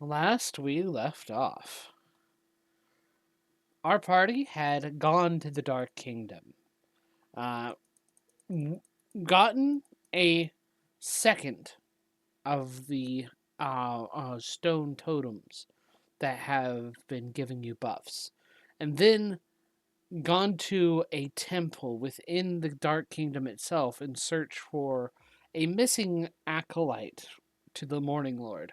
Last we left off, our party had gone to the Dark Kingdom, uh, gotten a second of the stone totems that have been giving you buffs, and then gone to a temple within the Dark Kingdom itself in search for a missing acolyte to the Morning Lord.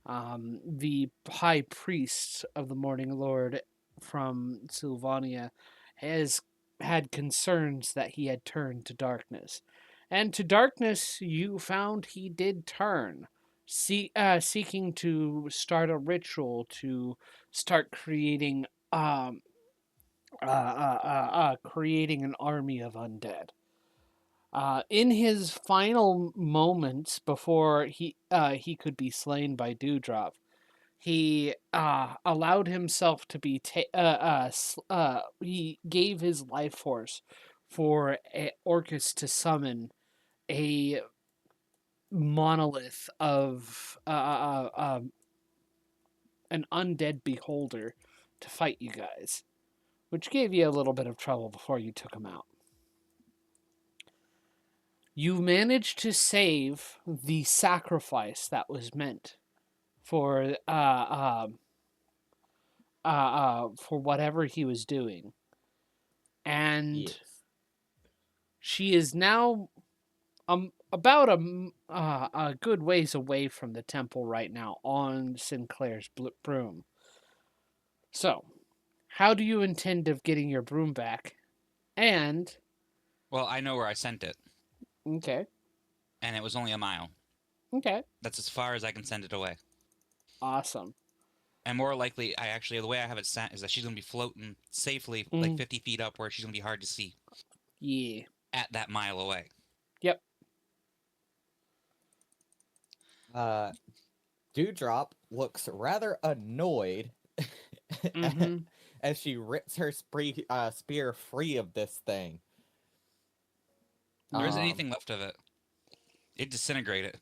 The high priest of the Morning Lord from Sylvania has had concerns that he had turned to darkness. And to darkness, you found he did turn, seeking to start a ritual to start creating an army of undead. In his final moments before he could be slain by Dewdrop, he allowed himself to be he gave his life force for Orcus to summon a monolith of an undead beholder to fight you guys, which gave you a little bit of trouble before you took him out. You managed to save the sacrifice that was meant for for whatever he was doing, and Yes. she is now about a good ways away from the temple right now on Sinclair's broom. So, how do you intend of getting your broom back? And Well, I know where I sent it, okay, and it was only a mile. okay, That's as far as I can send it away. awesome. And more likely, the way I have it sent is that she's going to be floating safely, like 50 feet up, where she's going to be hard to see Yeah. at that mile away. Yep. Dewdrop looks rather annoyed Mm-hmm. as she rips her spear free of this thing. There isn't Um, anything left of it. It disintegrated.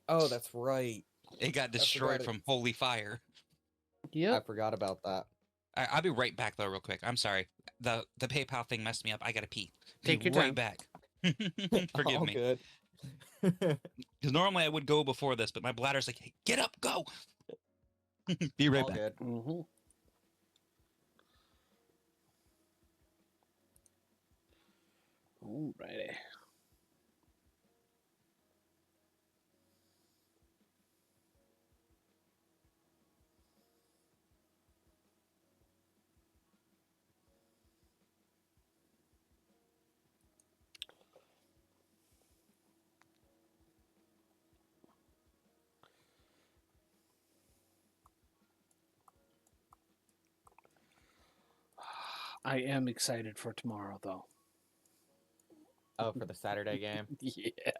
Oh, that's right. It got destroyed from holy fire. I Yep. forgot about that. I'll be right back, though, real quick. I'm sorry. The PayPal thing messed me up. I gotta pee. Take your Right time. back. Forgive All me. good. Because normally I would go before this, but my bladder's like, hey, get up, go! Be right All back. good. Mm-hmm. Alrighty. I am excited for tomorrow, though. Oh, for the Saturday game? Yeah.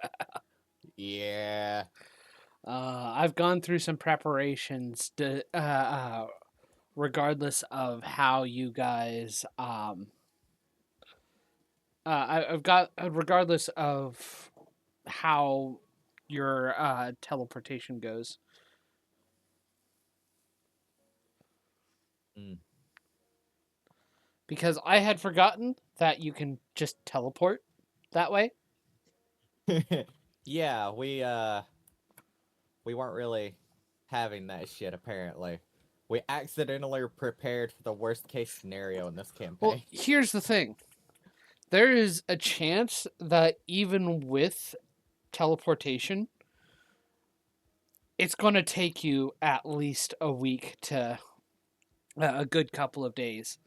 Yeah. I've gone through some preparations regardless of how you guys I've got regardless of how your teleportation goes. Mm. Because I had forgotten that you can just teleport that way. Yeah, we weren't really having that shit apparently. We accidentally prepared for the worst case scenario in this campaign. Well, here's the thing. There is a chance that even with teleportation, it's going to take you at least a week to a good couple of days.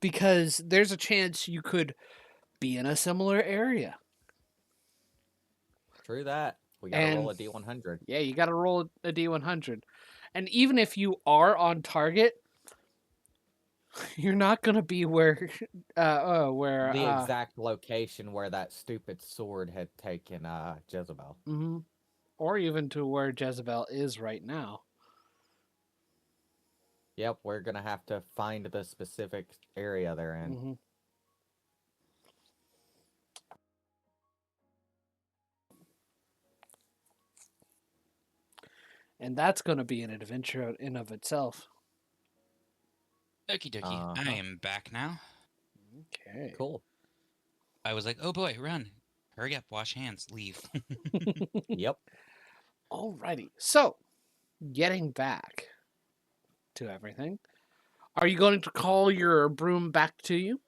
Because there's a chance you could be in a similar area. True that. We gotta roll a D100. Yeah, you got to roll a D100. And even if you are on target, you're not going to be where The exact location where that stupid sword had taken Jezebel. Mm-hmm. Or even to where Jezebel is right now. Yep, we're gonna have to find the specific area they're in. Mm-hmm. And that's going to be an adventure in of itself. Okie dokie. I am back now. Okay. Cool. I was like, oh boy, run. Hurry up, wash hands, leave. Yep. Alrighty. So, getting back to everything, are you going to call your broom back to you?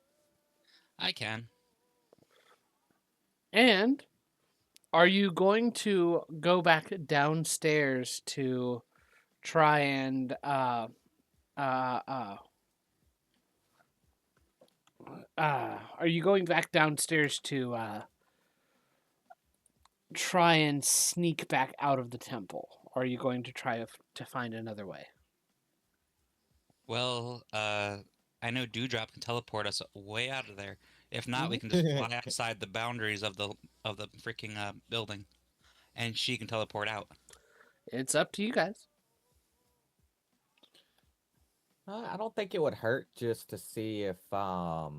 I can. And are you going to go back downstairs to try and are you going back downstairs to try and sneak back out of the temple? Or are you going to try to find another way? Well, I know Dewdrop can teleport us way out of there. If not, we can just fly outside the boundaries of the freaking building, and she can teleport out. It's up to you guys. I don't think it would hurt just to see if I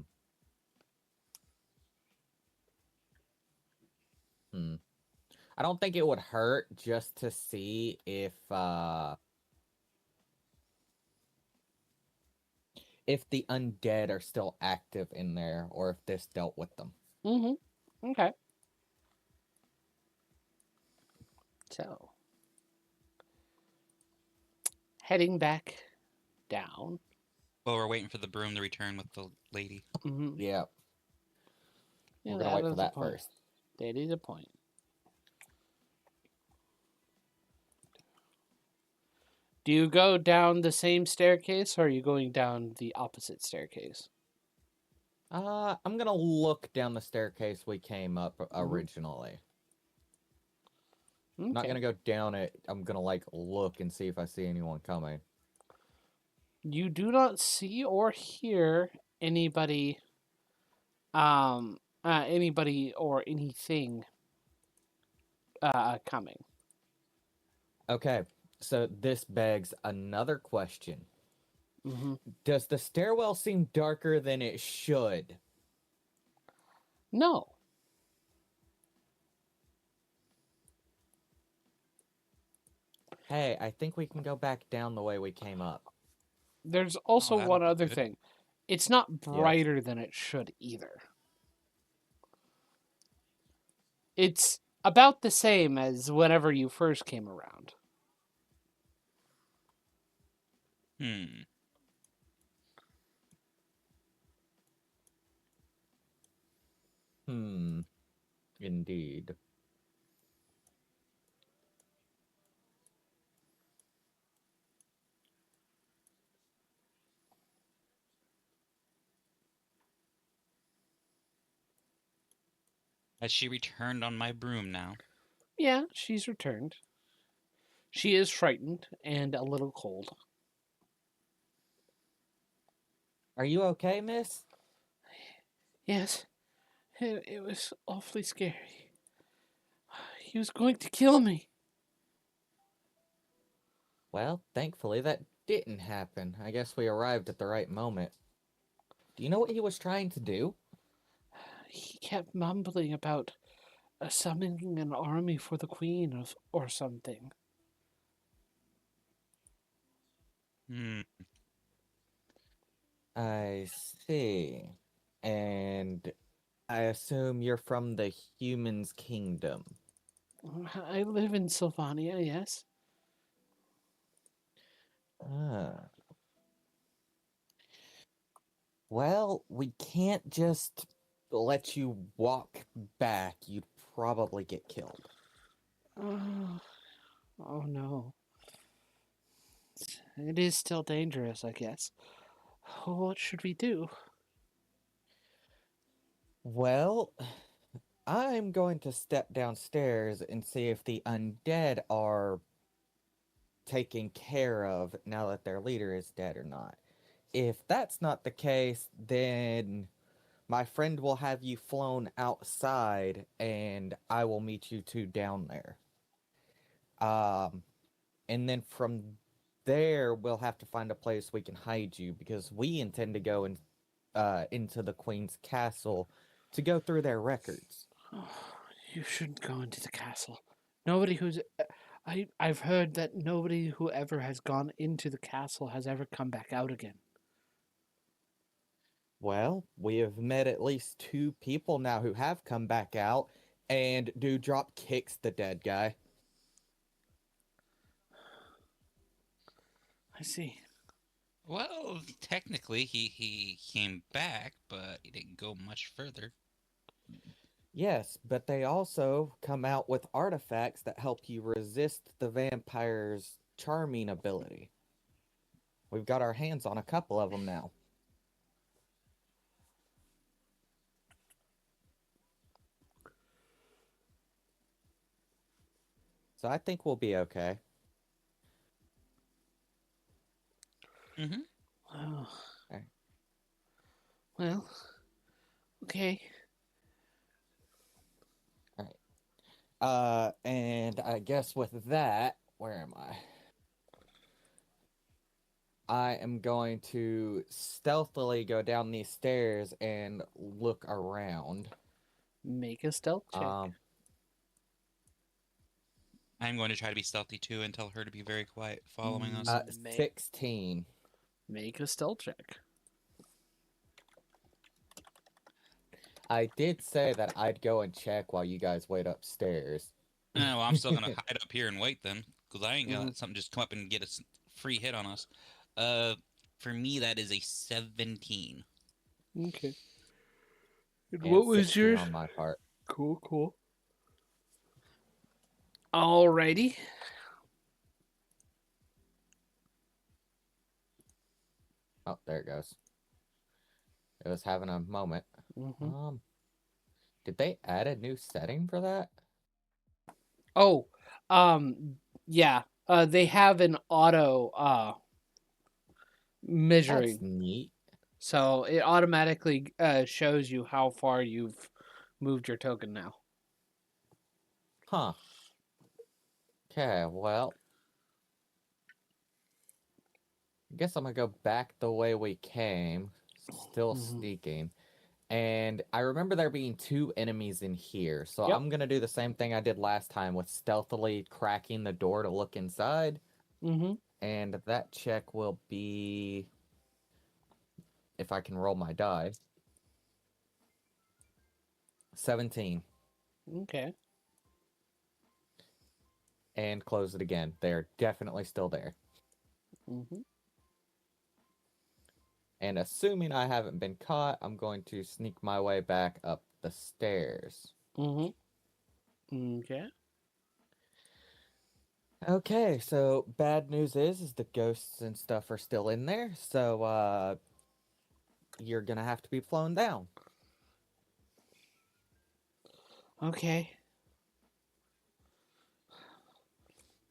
don't think it would hurt just to see if the undead are still active in there or if this dealt with them. Mm-hmm. Okay. So, heading back down. Well, we're waiting for the broom to return with the lady. Mm-hmm. Yeah. Yeah, We're gonna wait for is a that point. first. That is a point. Do you go down the same staircase, or are you going down the opposite staircase? I'm gonna look down the staircase we came up originally. Okay. I'm not gonna go down it. I'm gonna like look and see if I see anyone coming. You do not see or hear anybody anybody or anything coming. Okay, so this begs another question. Mm-hmm. Does the stairwell seem darker than it should? No. Hey, I think we can go back down the way we came up. There's also that'll one be other good. thing. It's not brighter than it should either. It's about the same as whenever you first came around. Indeed. Has she returned on my broom now? Yeah, she's returned. She is frightened and a little cold. Are you okay, miss? Yes, it was awfully scary. He was going to kill me. Well, thankfully that didn't happen. I guess we arrived at the right moment. Do you know what he was trying to do? He kept mumbling about summoning an army for the queen or something. I see. And I assume you're from the humans' kingdom. I live in Sylvania, yes. Ah. Well, we can't just let you walk back. You'd probably get killed. Oh no. It is still dangerous, I guess. What should we do? Well, I'm going to step downstairs and see if the undead are taken care of now that their leader is dead or not. If that's not the case, then my friend will have you flown outside and I will meet you two down there. And then from there we'll have to find a place we can hide you because we intend to go into the Queen's castle to go through their records. You shouldn't go into the castle. Nobody who's I've heard that nobody who ever has gone into the castle has ever come back out again. Well, we have met at least 2 people now who have come back out, and Dewdrop kicks the dead guy. I see. Well, technically, he came back, but he didn't go much further. Yes, but they also come out with artifacts that help you resist the vampire's charming ability. We've got our hands on a couple of them now. So I think we'll be okay. Mm-hmm. Oh, Alright. well, okay. And I guess with that, where am I? I am going to stealthily go down these stairs and look around. Make a stealth check. I'm going to try to be stealthy too and tell her to be very quiet following us. May- 16. Make a stealth check. I did say that I'd go and check while you guys wait upstairs. Well, I'm still gonna hide up here and wait then, because I ain't gonna let something just come up and get a free hit on us. For me, that is a 17. Okay. And And what was 16 yours? on my part. Cool. Alrighty. Oh, there it goes. It was having a moment. Mm-hmm. Did they add a new setting for that? Oh, yeah. They have an auto measuring. That's neat. So it automatically shows you how far you've moved your token now. Huh. Okay, well. I guess I'm gonna go back the way we came. Still sneaking. And I remember there being 2 enemies in here. So Yep. I'm gonna do the same thing I did last time with stealthily cracking the door to look inside. Mm-hmm. And that check will be, if I can roll my die, 17. Okay. And close it again. They're definitely still there. Mm-hmm. And assuming I haven't been caught, I'm going to sneak my way back up the stairs. Mm-hmm. Okay. Okay, so bad news is the ghosts and stuff are still in there, so you're gonna have to be flown down. Okay.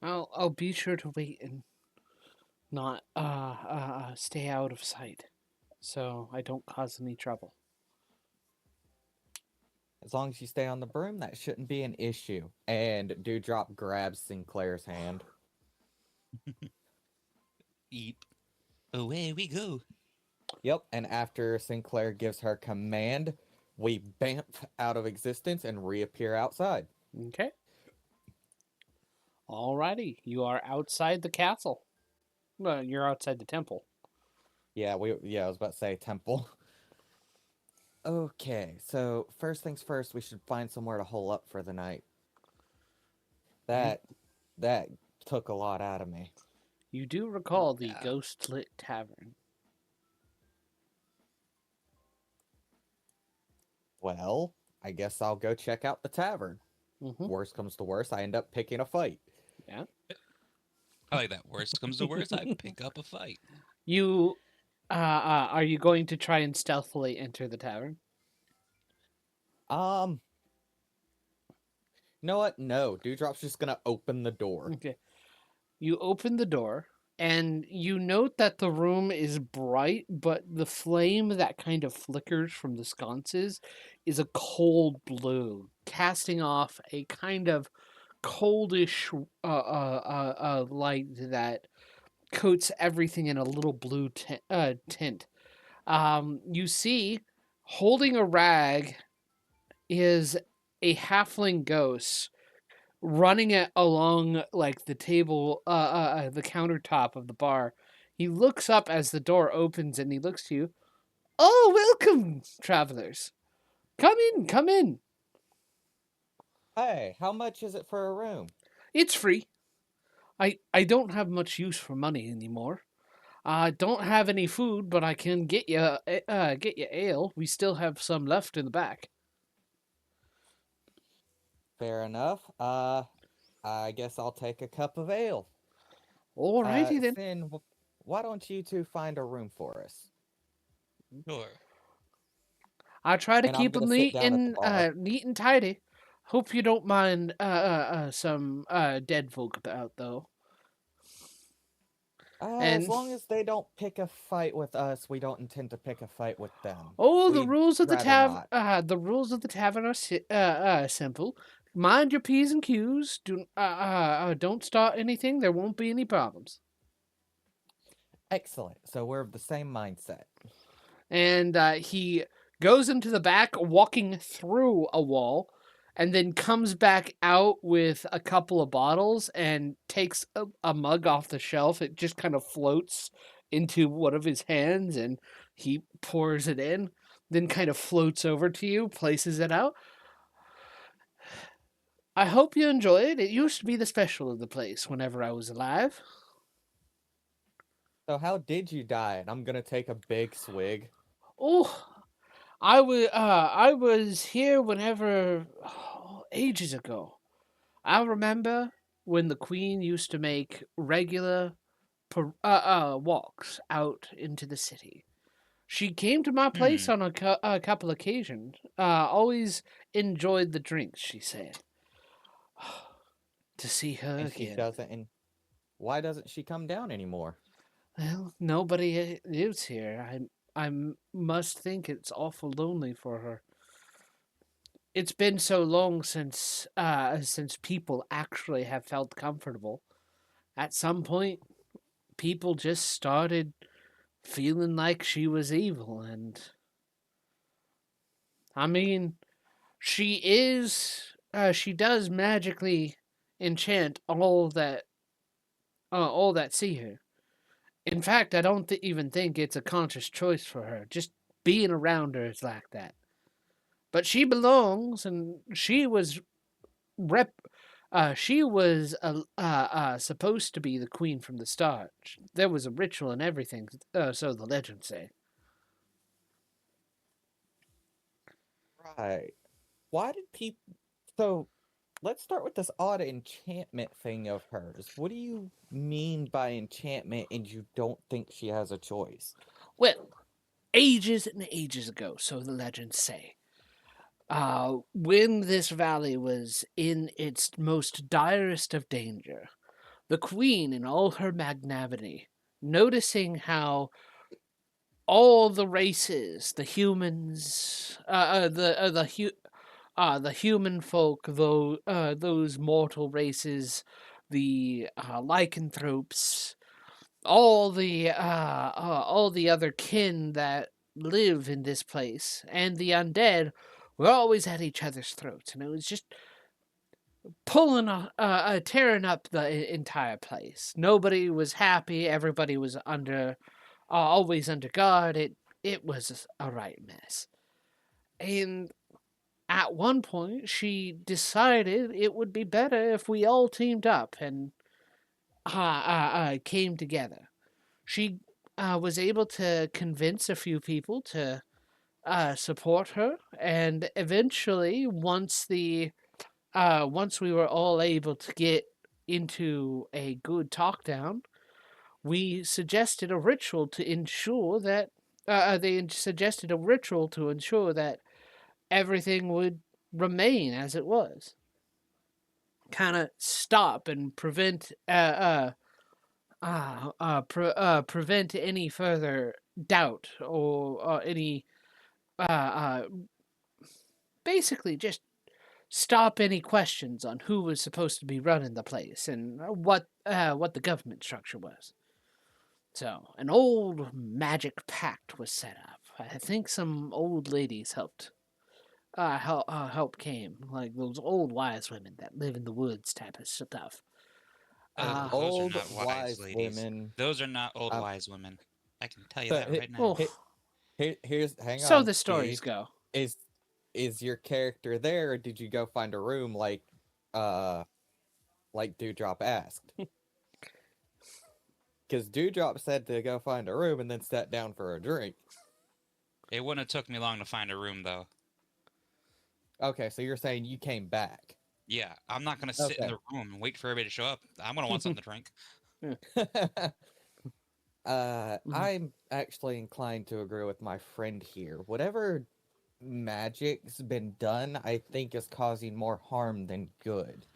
I'll be sure to wait and not stay out of sight, so I don't cause any trouble. As long as you stay on the broom, that shouldn't be an issue. And Dewdrop grabs Sinclair's hand. Eep. Away we go. Yep, and after Sinclair gives her command, we bamf out of existence and reappear outside. Okay. Alrighty, you are outside the castle. Well, you're outside the temple. Yeah, I was about to say temple. Okay, so first things first, we should find somewhere to hole up for the night. That took a lot out of me. You do recall the ghost-lit tavern. Well, I guess I'll go check out the tavern. Worst comes to worst, I end up picking a fight. Yeah. I like that. Worst comes to worst, I pick up a fight. You, are you going to try and stealthily enter the tavern? You know what? No, Dewdrop's just gonna open the door. Okay. You open the door, and you note that the room is bright, but the flame that kind of flickers from the sconces is a cold blue, casting off a kind of coldish light that coats everything in a little blue tint. You see, holding a rag is a halfling ghost running it along like the table, the countertop of the bar. He looks up as the door opens and he looks to you. Oh, welcome, travelers. Come in, come in. Hey, how much is it for a room? It's free. I don't have much use for money anymore. I don't have any food, but I can get you ale. We still have some left in the back. Fair enough. I guess I'll take a cup of ale. Alrighty then. Sin, why don't you two find a room for us? Sure. I try to And I'm keep gonna them sit down at the bar. neat and tidy. Hope you don't mind some dead folk about though. As And long as they don't pick a fight with us, we don't intend to pick a fight with them. oh, We'd rather not. the rules of the tavern are simple. Mind your p's and q's. Don't start anything. There won't be any problems. Excellent. So we're of the same mindset. And he goes into the back, walking through a wall, and then comes back out with a couple of bottles and takes a mug off the shelf. It just kind of floats into one of his hands, and he pours it in, then kind of floats over to you, places it out. I hope you enjoy it. It used to be the special of the place whenever I was alive. So how did you die? And I'm gonna take a big swig. Oh, I was here whenever ages ago. I remember when the Queen used to make regular walks out into the city. She came to my place Hmm. on a couple occasions. Always enjoyed the drinks, she said. To see her And she again. doesn't. And why doesn't she come down anymore? Well, nobody lives here. I must think it's awful lonely for her. It's been so long since people actually have felt comfortable. At some point, people just started feeling like she was evil, and I mean, she does magically enchant all that see her. In fact, I don't even think it's a conscious choice for her. Just being around her is like that. But she belongs, and rep. She was supposed to be the queen from the start. There was a ritual and everything, so the legends say. Right. Why did people? So let's start with this odd enchantment thing of hers. What do you mean by enchantment? And you don't think she has a choice? Well, ages and ages ago, so the legends say. When this valley was in its most direst of danger, the queen, in all her magnanimity, noticing how all the races, the humans, the human folk, though those mortal races, the lycanthropes, all the other kin that live in this place, and the undead were always at each other's throats, and it was just tearing up the entire place. Nobody was happy. Everybody was always under guard. It was a right mess. And at one point, she decided it would be better if we all teamed up and came together. She was able to convince a few people to support her, and eventually, once we were all able to get into a good talk down, we suggested a ritual to ensure that they suggested a ritual to ensure that everything would remain as it was. Kind of stop and prevent any further doubt or any uh, uh, basically just stop any questions on who was supposed to be running the place and what the government structure was. So an old magic pact was set up. I think some old ladies helped help came, like those old wise women that live in the woods type of stuff. As Those are old not wise wise ladies. women. Those are not old Uh, wise women. I can tell you so that right now. Oh, here's hang so on, the stories G. go. Is is your character there, or did you go find a room uh like Dewdrop asked? Because Dewdrop said to go find a room and then sat down for a drink. It wouldn't have took me long to find a room, though. Okay, so you're saying you came back. Yeah, I'm not gonna sit in Okay. the room and wait for everybody to show up. I'm gonna want something to drink. Mhm. I'm actually inclined to agree with my friend here. Whatever magic's been done, I think is causing more harm than good.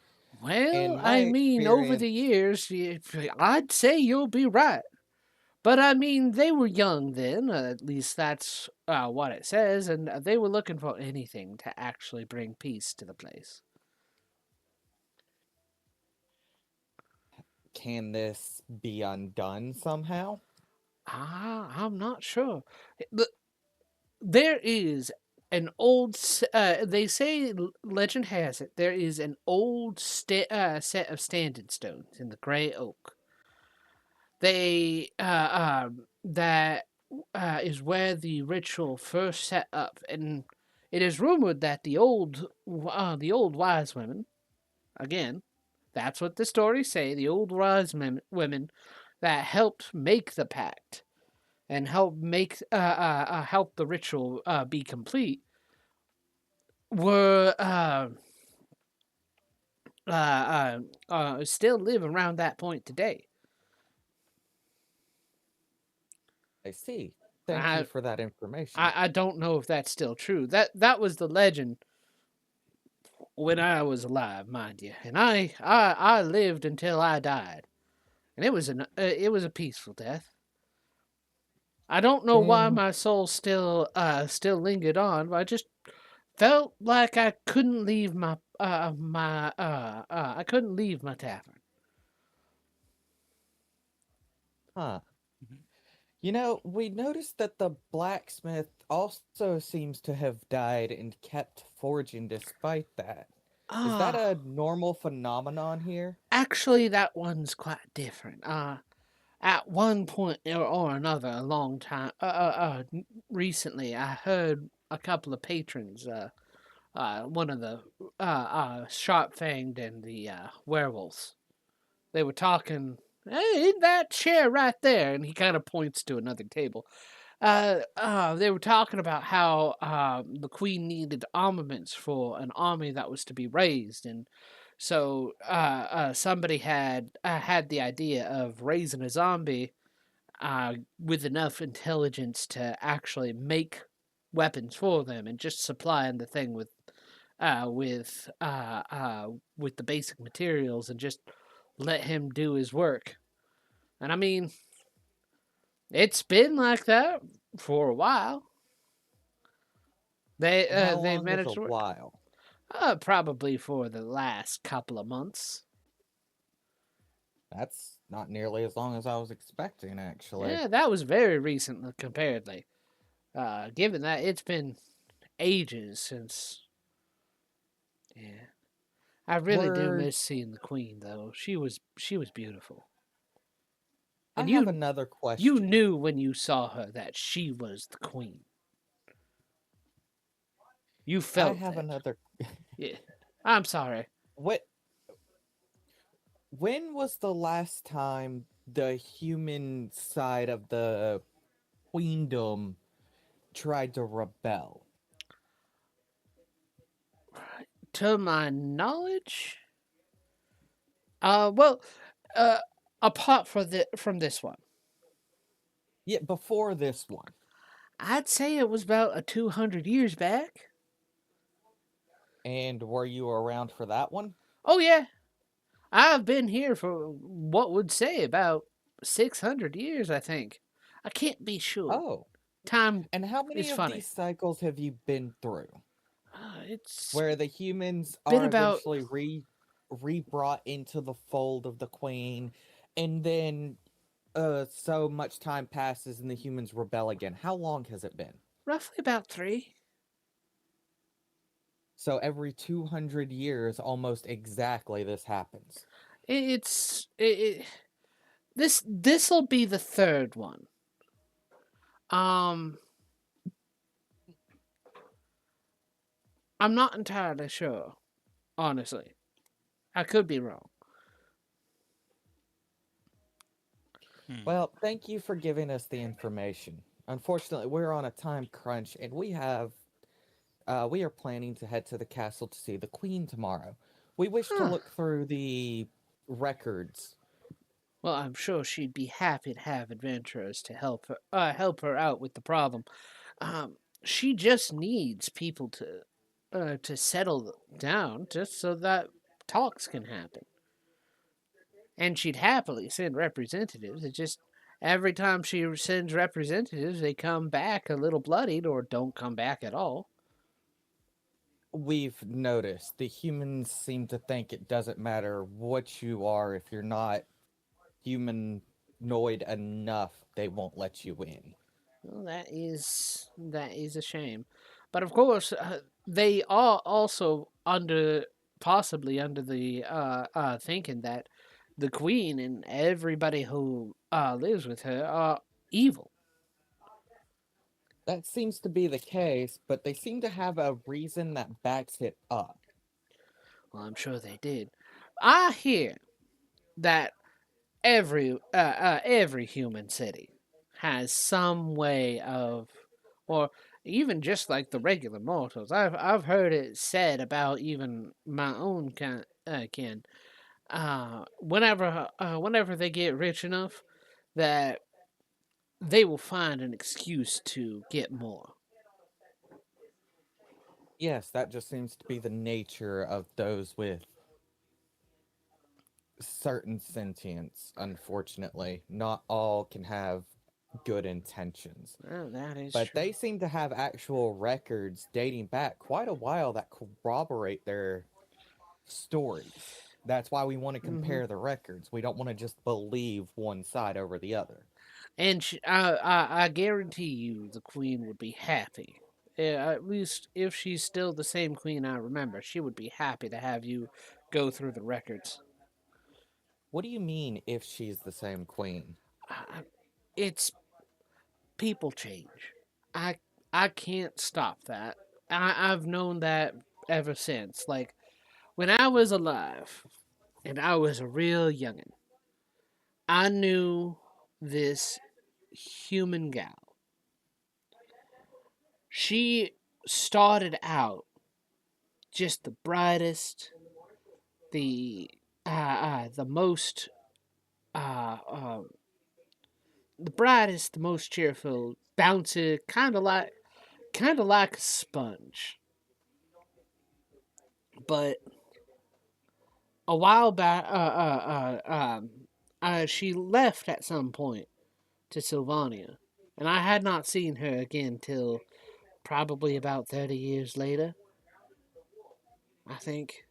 Well, In my I mean, over the experience, years, I'd say you'll be right. But I mean, they were young then, at least that's what it says, and they were looking for anything to actually bring peace to the place. can this be undone somehow? I'm not sure. There is an old, they say, legend has it, there is an old set of standing stones in the Grey Oak. That is where the ritual first set up, and it is rumored that the old wise women, again, that's what the stories say, the old wise women that helped make the pact and help the ritual be complete were still live around that point today. I see. Thank you I for that information. I don't know if that's still true. That was the legend when I was alive, mind you, and I lived until I died, and it was a peaceful death. I don't know why Then, my soul still lingered on, but I just felt like I couldn't leave I couldn't leave my tavern. huh. Mhm. We noticed that the blacksmith also seems to have died and kept forging despite that. Is that Ah, a normal phenomenon here? actually, that one's quite different. At one point or another, a long time, recently, I heard a couple of patrons, one of the sharp fanged and the werewolves. They were talking. Hey, in that chair right there, and he kind of points to another table. They were talking about how the queen needed armaments for an army that was to be raised, and so somebody had the idea of raising a zombie with enough intelligence to actually make weapons for them, and just supplying the thing with the basic materials, and just let him do his work. And I mean, it's been like that for a while. And how They long is a managed to work. while? Probably for the last couple of months. That's not nearly as long as I was expecting, actually. Yeah, that was very recent comparatively. Given that it's been ages since. Yeah, I really do Were miss seeing the Queen though. She was beautiful, I and have another you question. knew when you saw her that she was the Queen. You I felt have that. another. Yeah, I'm sorry. What? When was the last time the human side of the queendom tried to rebel? To my knowledge, well, uh, apart from this one, Yeah, before this one. I'd say it was about a 200 years back. And were you around for that one? Oh yeah, I've been here for what would say about 600 years. I think. I can't be sure. Oh. Time And how is many of funny. these cycles have you been through? It's Where the humans been are about eventually re-brought into the fold of the queen, and then so much time passes and the humans rebel again. How long has it been? roughly about three. So every 200 years, almost exactly, this happens. It's this'll be the third one. Um, I'm not entirely sure, honestly. I could be wrong. Hmm. Well, thank you for giving us the information. Unfortunately, we're on a time crunch, and we are planning to head to the castle to see the queen tomorrow. We wish to Huh. look through the records. Well, I'm sure she'd be happy to have adventurers to help her out with the problem. She just needs people to settle down, just so that talks can happen. And she'd happily send representatives. It just every time she sends representatives, they come back a little bloodied or don't come back at all. We've noticed the humans seem to think it doesn't matter what you are if you're not humanoid enough, they won't let you in. Well, that is a shame, but of course they are also under possibly under the thinking that the queen and everybody who lives with her are evil. That seems to be the case, but they seem to have a reason that backs it up. Well, I'm sure they did. I hear that every human city has some way of, or even just like the regular mortals. I've heard it said about even my own kin. Whenever they get rich enough, that they will find an excuse to get more. Yes, that just seems to be the nature of those with certain sentience, unfortunately. Not all can have good intentions. Well, that is But true. they seem to have actual records dating back quite a while that corroborate their stories. That's why we want to Hmm. compare the records. We don't want to just believe one side over the other. And I guarantee you, the queen would be happy. At least if she's still the same queen I remember, she would be happy to have you go through the records. What do you mean if she's the same queen? It's people change. I I can't stop that. I've known that ever since. Like when I was alive and I was a real youngin', I knew this human gal. She started out just the brightest, the the most uh, uh, the brightest, the most cheerful, bouncy, kind of like a sponge. But a while back, she left at some point to Sylvania, and I had not seen her again till probably about 30 years later, I think.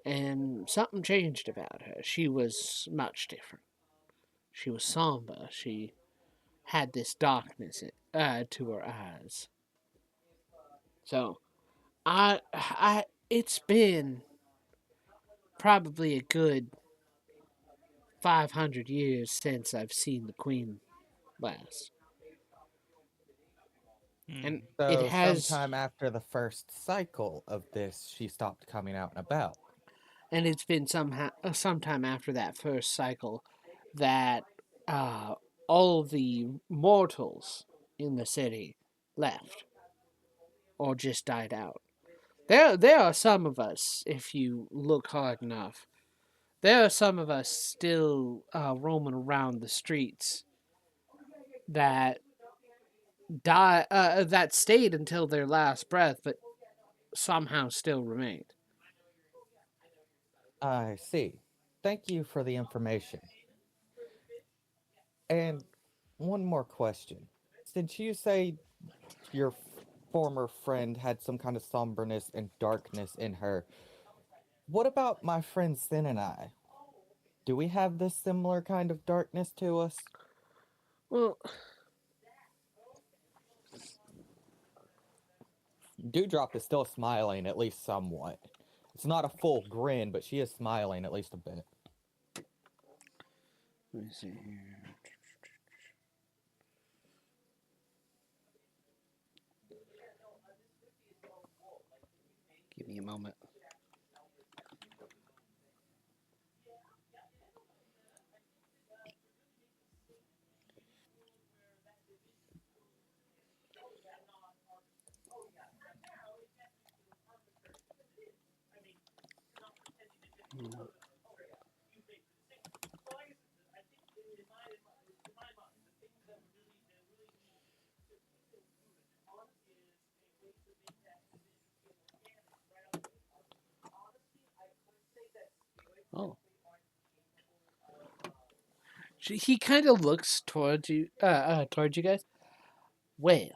And something changed about her. She was much different. She was somber. She had this darkness to her eyes. So it's been probably a good 500 years since I've seen the Queen last, and Hmm. it So, has, sometime after the first cycle of this, she stopped coming out and about. and it's been sometime after that first cycle that uh, all the mortals in the city left or just died out. There are some of us, if you look hard enough, there are some of us still roaming around the streets that that stayed until their last breath, but somehow still remained. I see. Thank you for the information. And one more question. Since you say your former friend had some kind of somberness and darkness in her, what about my friend Sin and I? Do we have this similar kind of darkness to us? Well, Dewdrop is still smiling, at least somewhat. It's not a full grin, but she is smiling at least a bit. Let me see here. Give me a moment. Oh. He kind of looks towards you guys. Well,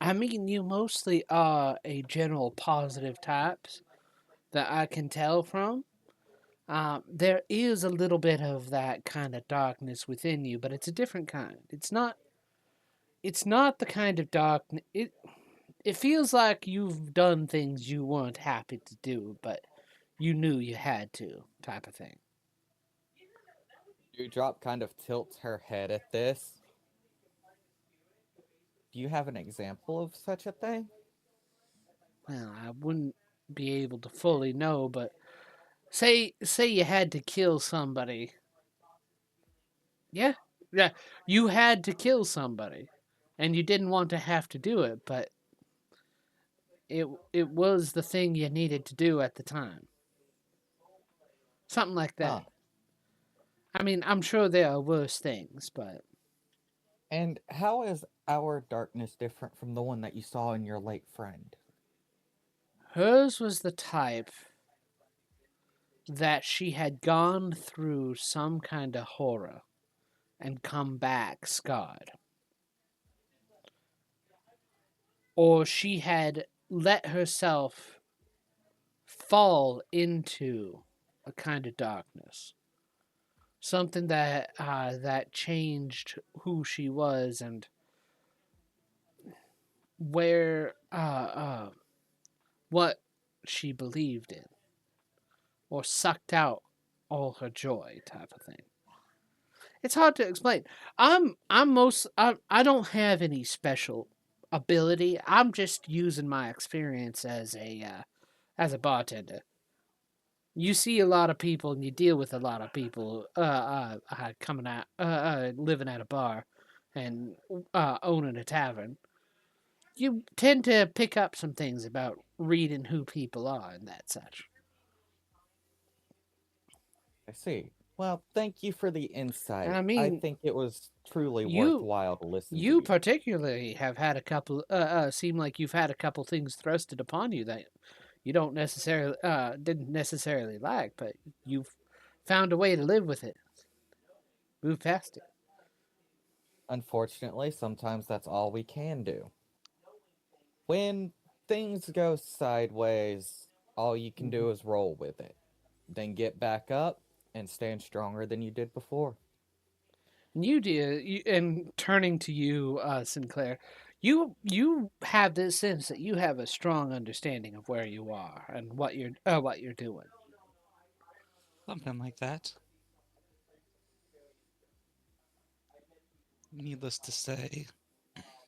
I mean, you mostly are a general positive types that I can tell from. There is a little bit of that kind of darkness within you, but it's a different kind. It's not. It's not the kind of darkness. It feels like you've done things you weren't happy to do, but you knew you had to, type of thing. Dewdrop kind of tilts her head at this. Do you have an example of such a thing? Well, I wouldn't be able to fully know, but say you had to kill somebody. Yeah, yeah, you had to kill somebody, and you didn't want to have to do it, but it was the thing you needed to do at the time. Something like Huh. that. I mean, I'm sure there are worse things, but And how is our darkness different from the one that you saw in your late friend? hers was the type that she had gone through some kind of horror and come back scarred. Or she had let herself fall into a kind of darkness. Something that changed who she was and where what she believed in, or sucked out all her joy, type of thing. It's hard to explain. I don't have any special ability. I'm just using my experience as a bartender. You see a lot of people and you deal with a lot of people coming out living at a bar and owning a tavern. You tend to pick up some things about reading who people are and that such. I see. Well, thank you for the And insight. I I mean, think it was truly you worthwhile to listen to you you. particularly have had a couple seem like you've had a couple things thrusted upon you that you don't necessarily didn't necessarily like, but you've found a way to live with it, move past it. Unfortunately, sometimes that's all we can do. When things go sideways, all you can Mhm. do is roll with it. Then get back up and stand stronger than you did before. And you do, and turning to you, Sinclair, you have this sense that you have a strong understanding of where you are and what you're doing. Something like that. Needless to say,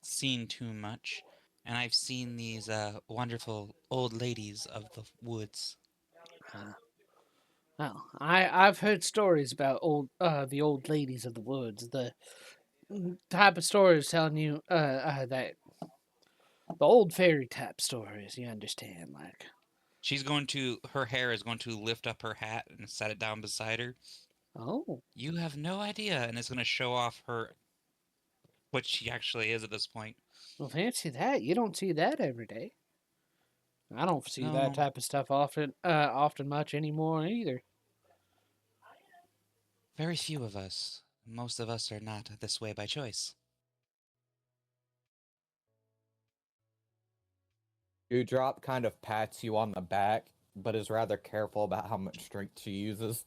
seen too much, and I've seen these wonderful old ladies of the woods. Uh, well, I've heard stories about the old ladies of the woods, the type of stories telling you that the old fairy type stories. You understand, like Her hair is going to lift up her hat and set it down beside her. oh, You have no idea, and it's going to show off her what she actually is at this point. well, fancy that. You don't see that every day. I don't see that No, type of stuff often much anymore either. very few of us. Most of us are not this way by choice. Dewdrop kind of pats you on the back, but is rather careful about how much strength she uses.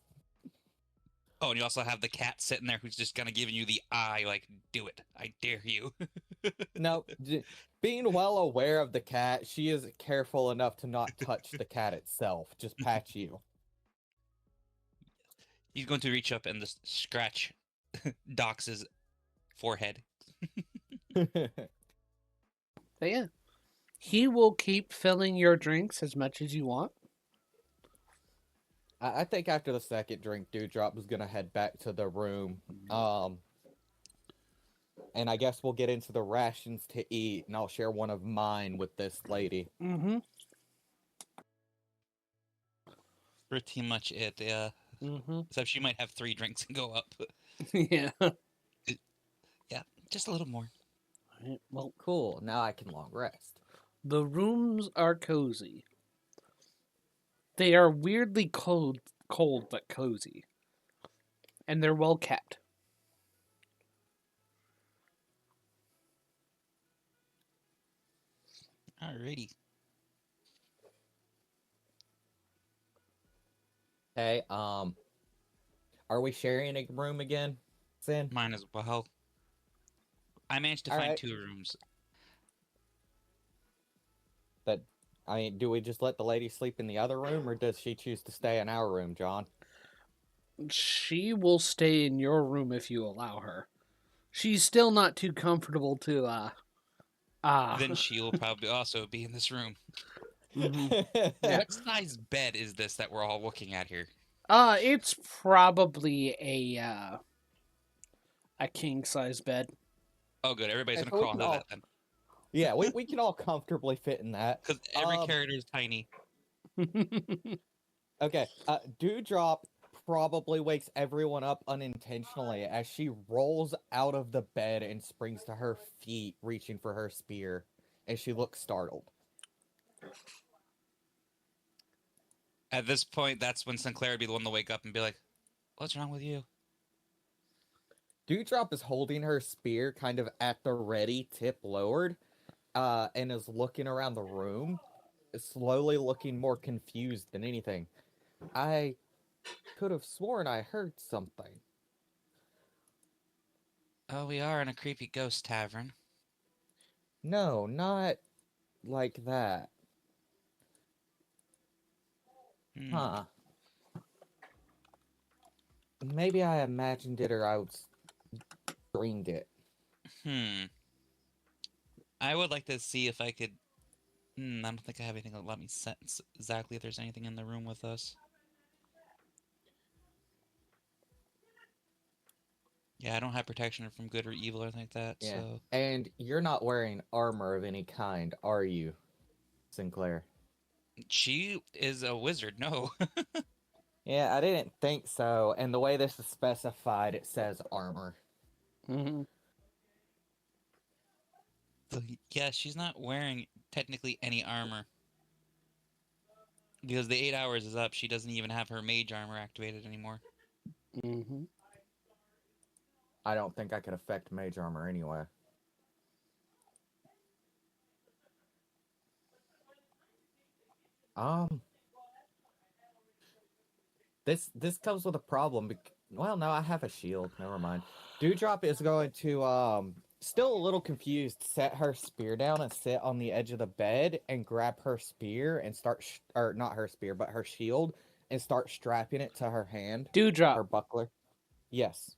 Oh, and you also have the cat sitting there who's just kind of giving you the eye, like, do it. I dare you. No, being well aware of the cat, she is careful enough to not touch the cat itself, just pat you. He's going to reach up and just scratch Dox's forehead. But yeah, he will keep filling your drinks as much as you want. I think after the second drink, Dewdrop is gonna head back to the room. And I guess we'll get into the rations to eat, and I'll share one of mine with this lady. Mm-hmm. Pretty much it, yeah. Mm-hmm. Except she might have 3 drinks and go up. Yeah. Yeah, just a little more. Right, well, Cool, now I can long rest. the rooms are cozy. They are weirdly cold but cozy. And they're well kept. Alrighty. Hey, are we sharing a room again, Sin? Mine as well. I managed to All find right. 2 rooms. Do we just let the lady sleep in the other room, or does she choose to stay in our room, John? She will stay in your room if you allow her. She's still not too comfortable to Then she'll probably also be in this room. Yeah. What size bed is this that we're all looking at here? It's probably a king size bed. Oh, good. Everybody's Okay, gonna so we crawl can into all- that then. Yeah, we can all comfortably fit in that. Because every character is tiny. Okay, Dewdrop probably wakes everyone up unintentionally as she rolls out of the bed and springs to her feet, reaching for her spear, and she looks startled. At this point, that's when Sinclair would be the one to wake up and be like, "What's wrong with you?" Dewdrop is holding her spear kind of at the ready, tip lowered, and is looking around the room, slowly looking more confused than anything. I could have sworn I heard something. Oh, we are in a creepy ghost tavern. No, not like that. Hmm. Huh. Maybe I imagined it or I dreamed it. Hmm. I would like to see if I could. I don't think I have anything that let me sense exactly if there's anything in the room with us. Yeah, I don't have protection from good or evil or anything like that, Yeah. so. And you're not wearing armor of any kind, are you, Sinclair? She is a wizard, no. Yeah, I didn't think so. And the way this is specified, it says armor. Mm-hmm. So, yeah, she's not wearing technically any armor. Because the 8 hours is up, she doesn't even have her mage armor activated anymore. Mm-hmm. I don't think I could affect mage armor anyway. This comes with a problem. Well, no, I have a shield. Never mind. Dewdrop is going to still a little confused, set her spear down and sit on the edge of the bed and grab her spear and start or not her spear, but her shield and start strapping it to her hand, her Dewdrop. buckler. Yes.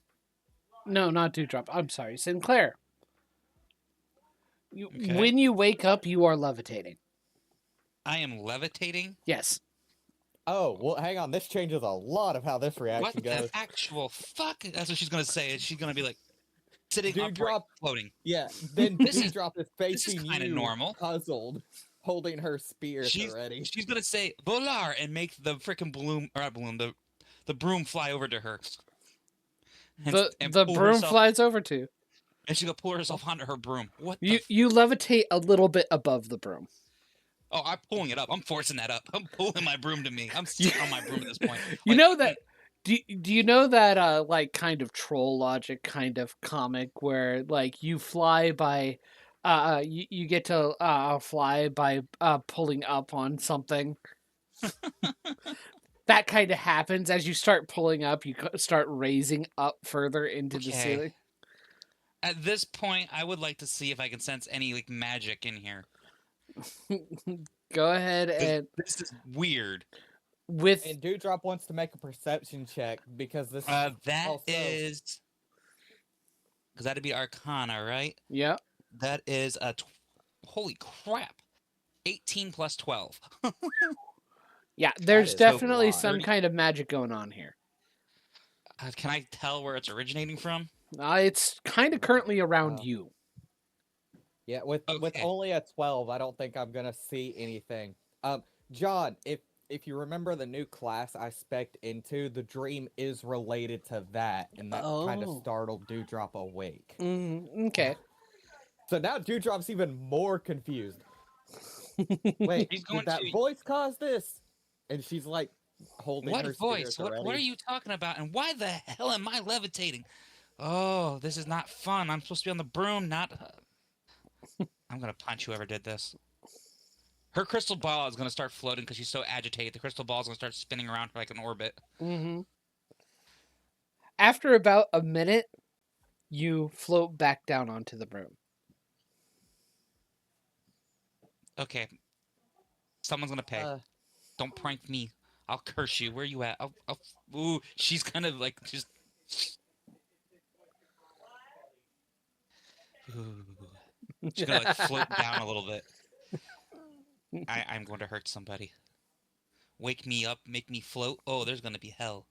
No, not Dewdrop. I'm sorry, Sinclair. Okay. When you wake up, you are levitating. I am levitating? Yes. Oh, well, hang on. This changes a lot of how this What reaction goes. the actual fuck? That's what she's gonna say. She's gonna be like, sitting upright, Dewdrop, floating. yeah. Then This is- Dewdrop is facing kinda you, normal. puzzled, holding her spear at the ready. She's gonna say "volar" and make the freaking balloon or not balloon the broom fly over to her. And The pull broom herself, flies over to and she's gonna pull herself onto her broom. What the? you. You levitate a little bit above the broom. Oh, I'm pulling it up. I'm forcing that up. I'm pulling my broom to me. I'm sitting on my broom at this point. You Like, know that. Do you know that like kind of troll logic kind of comic where like you fly by you get to fly by pulling up on something. That kind of happens as you start pulling up. You start raising up further into the okay. ceiling. At this point, I would like to see if I can sense any like magic in here. Go ahead and This is weird. with And Dewdrop wants to make a perception check because this That also is because that'd be Arcana, right? yeah. That is holy crap, 18 plus 12. Yeah, That there's is a definitely lot. some kind of magic going on here. Can I tell where it's originating from? It's kind of currently around you. Yeah, with Okay. only a 12, I don't think I'm gonna see anything. John, if you remember the new class I spec'd into, the dream is related to that, and that kind of Oh. startled Dewdrop awake. Okay. So now Dewdrop's even more confused. Wait, He's going did that to. voice cause this? And she's like holding her What spear voice? at the ready. What are you talking about? And why the hell am I levitating? Oh, this is not fun. I'm supposed to be on the broom, not. I'm gonna punch whoever did this. Her crystal ball is gonna start floating because she's so agitated. The crystal ball is gonna start spinning around like an orbit. After about a minute, you float back down onto the broom. Okay, someone's gonna pay. Don't prank me. I'll curse you. Where you at? Ooh, she's kind of like just. Ooh. She's gonna like float down a little bit. I'm going to hurt somebody. Wake me up, make me float. Oh, there's gonna be hell.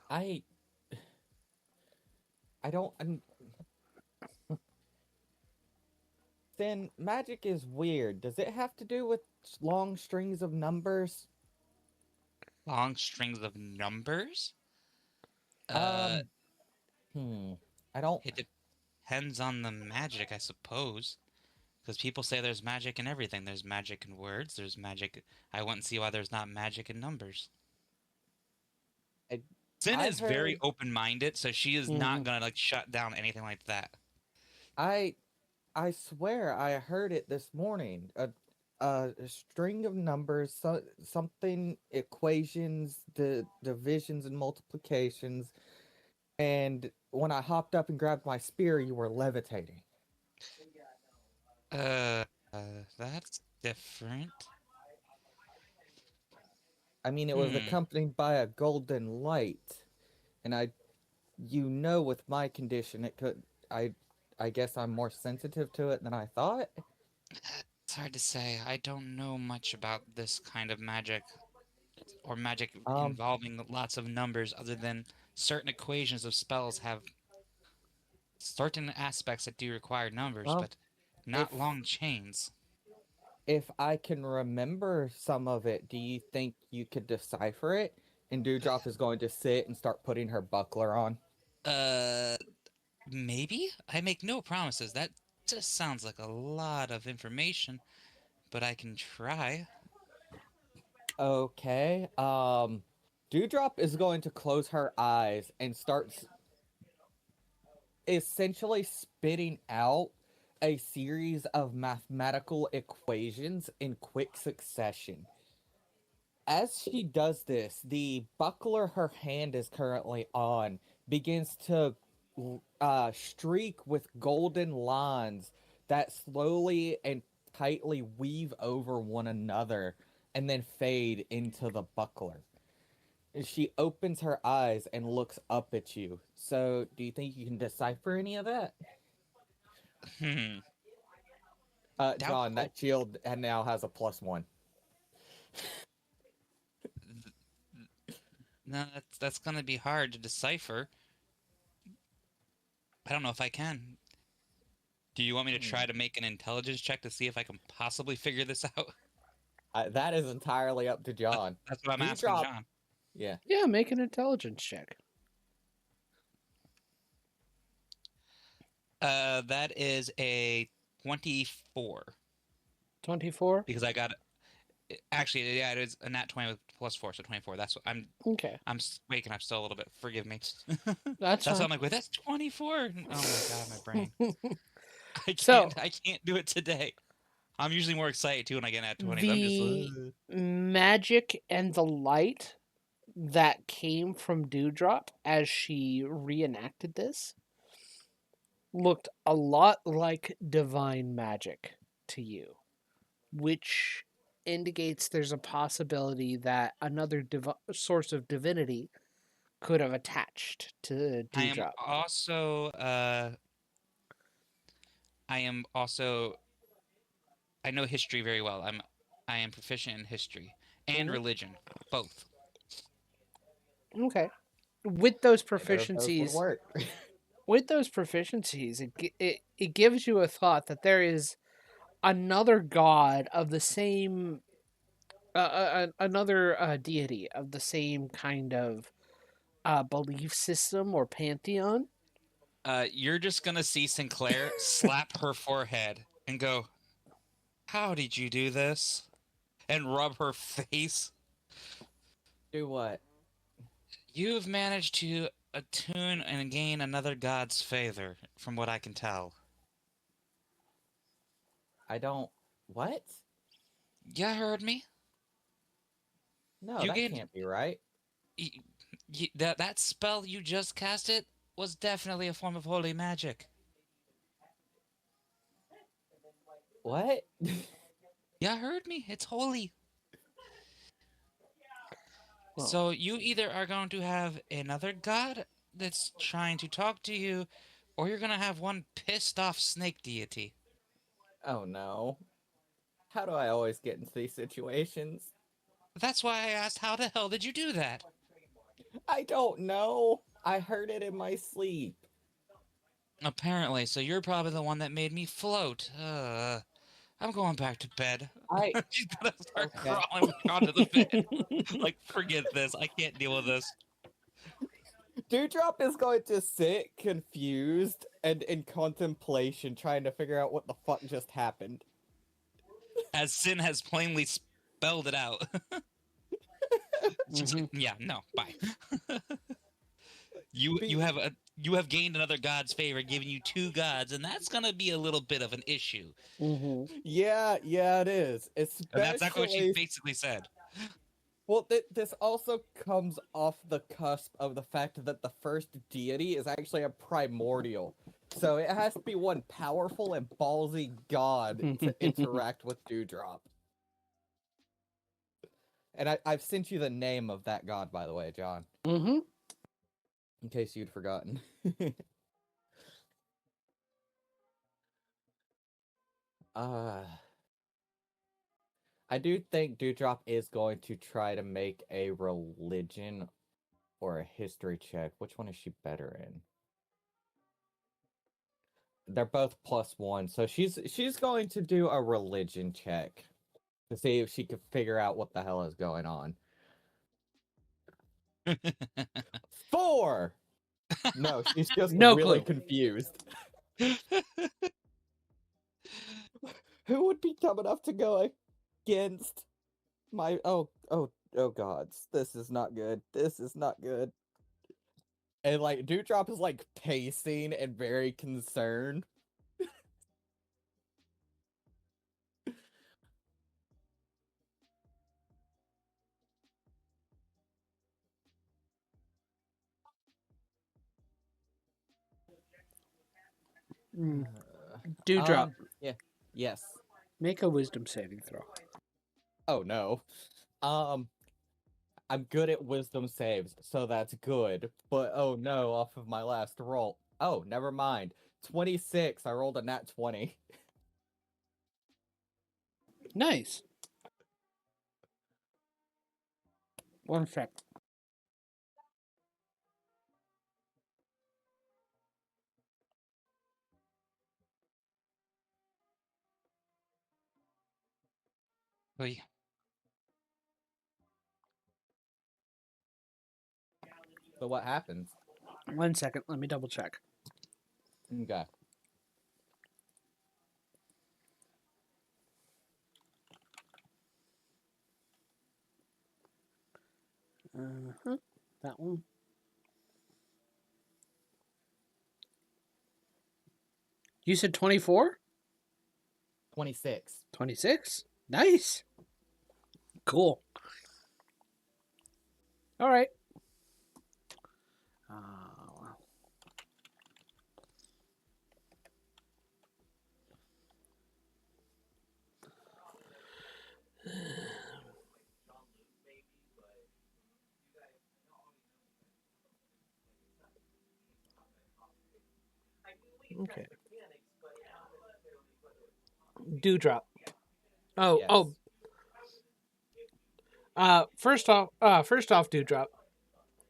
I don't. Then magic is weird. Does it have to do with long strings of numbers? Long strings of numbers? I don't. It depends on the magic, I suppose. Because people say there's magic in everything. There's magic in words. There's magic. I wouldn't see why there's not magic in numbers. Sin I is very heard. open-minded, so she is not gonna like shut down anything like that. I swear I heard it this morning. A string of numbers, something equations, the divisions and multiplications, and when I hopped up and grabbed my spear, you were levitating. That's different. I mean, it was accompanied by a golden light, and with my condition, it could. I guess I'm more sensitive to it than I thought. It's hard to say. I don't know much about this kind of magic or magic involving lots of numbers other than certain equations of spells have certain aspects that do require numbers, Well, but not long chains. if I can remember some of it, do you think you could decipher it? And Dewdrop is going to sit and start putting her buckler on. Maybe? I make no promises. That just sounds like a lot of information, but I can try. Okay. Dewdrop is going to close her eyes and starts essentially spitting out a series of mathematical equations in quick succession. As she does this, the buckler her hand is currently on begins to streak with golden lines that slowly and tightly weave over one another and then fade into the buckler. She opens her eyes and looks up at you. So, do you think you can decipher any of that? Hmm. John, Doubtful. that shield now has a +1. No, that's gonna be hard to decipher. I don't know if I can. Do you want me to try to make an intelligence check to see if I can possibly figure this out? That is entirely up to John. That's what I'm asking Dewdrop, John. yeah. Yeah, make an intelligence check. That is a 24. 24? Because I got actually, yeah, it is a nat 20 with +4, so 24. That's what I'm. Okay. I'm waking up still a little bit. Forgive me. That's That's fine. why I'm like, wait, that's 24. Oh my god, my brain. So- I can't do it today. I'm usually more excited too when I get at 20s. I'm just The magic and the light that came from Dewdrop as she reenacted this looked a lot like divine magic to you, which indicates there's a possibility that another source of divinity could have attached to I am Dewdrop. also I am also I know history very well. I am proficient in history and Mhm. religion, both. Okay. With those Either of those would proficiencies, work. it gives you a thought that there is another god of the same another deity of the same kind of belief system or pantheon. You're just gonna see Sinclair slap her forehead and go, "How did you do this?" and rub her face. Do what? You've managed to attune and gain another god's favor, from what I can tell. I don't. What? You heard me. No, You that gained can't be right. that spell you just casted was definitely a form of holy magic. What? You heard me. It's holy. Well, So you either are going to have another god that's trying to talk to you, or you're gonna have one pissed off snake deity. Oh no. How do I always get into these situations? That's why I asked, how the hell did you do that? I don't know. I heard it in my sleep. Apparently, so you're probably the one that made me float. I'm going back to bed. I She's gonna start okay. crawling back onto the bed. Like, forget this. I can't deal with this. Dewdrop is going to sit confused and in contemplation, trying to figure out what the fuck just happened. As Sin has plainly spelled it out. She's like, yeah, no, bye. You have gained another god's favor, giving you two gods, and that's gonna be a little bit of an issue. Yeah, it is. And that's exactly what she Especially basically said. well, this also comes off the cusp of the fact that the first deity is actually a primordial. So it has to be one powerful and ballsy god to interact with Dewdrop. And I've sent you the name of that god, by the way, John. Mm-hmm. In case you'd forgotten. uh, I do think Dewdrop is going to try to make a religion or a history check. Which one is she better in? They're both +1, so she's going to do a religion check to see if she can figure out what the hell is going on. 4! No, she's just No really clue. confused. Who would be dumb enough to go against my oh gods, this is not good. This is not good. And like Dewdrop is like pacing and very concerned. Dewdrop, Yeah. Yes. make a wisdom saving throw. Oh no. I'm good at wisdom saves, so that's good. But oh no, off of my last roll. Oh, never mind. 26. I rolled a nat 20. Nice. One sec. Oy. So what happens? 1 second. Let me double check. Okay. That one. You said 24? 26. 26? Nice. Cool. All right. Okay. Dewdrop. Oh, Yes. First off, Dewdrop.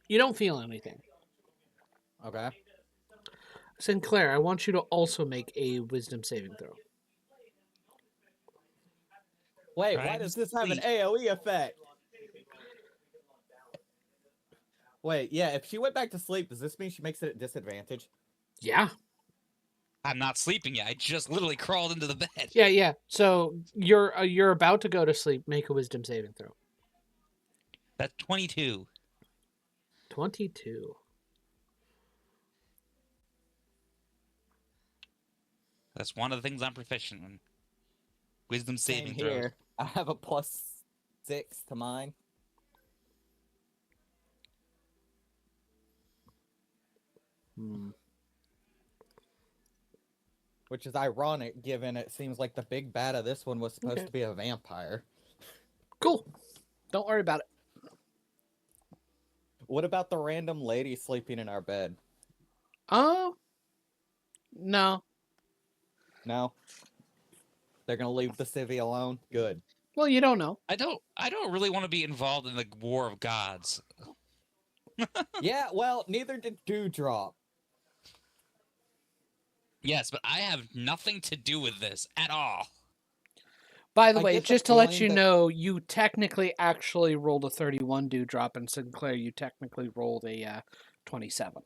You don't feel anything. Okay. Sinclair, I want you to also make a wisdom saving throw. Wait, Trying why to does this have an sleep. AoE effect? Wait, yeah, if she went back to sleep, does this mean she makes it at disadvantage? Yeah. I'm not sleeping yet. I just literally crawled into the bed. Yeah. So you're about to go to sleep. Make a wisdom saving throw. That's 22. 22. That's one of the things I'm proficient in. Wisdom Same saving throws. here. I have a +6 to mine. Which is ironic, given it seems like the big bad of this one was supposed to be a vampire. Cool. Don't worry about it. What about the random lady sleeping in our bed? No. No? They're gonna leave the civvy alone? Good. Well, you don't know. I don't really want to be involved in the war of gods. Yeah, well, neither did Dewdrop. Yes, but I have nothing to do with this at all. By the I way, get the just to let feeling you that- know, you technically actually rolled a 31 Dewdrop, and Sinclair, you technically rolled a 27.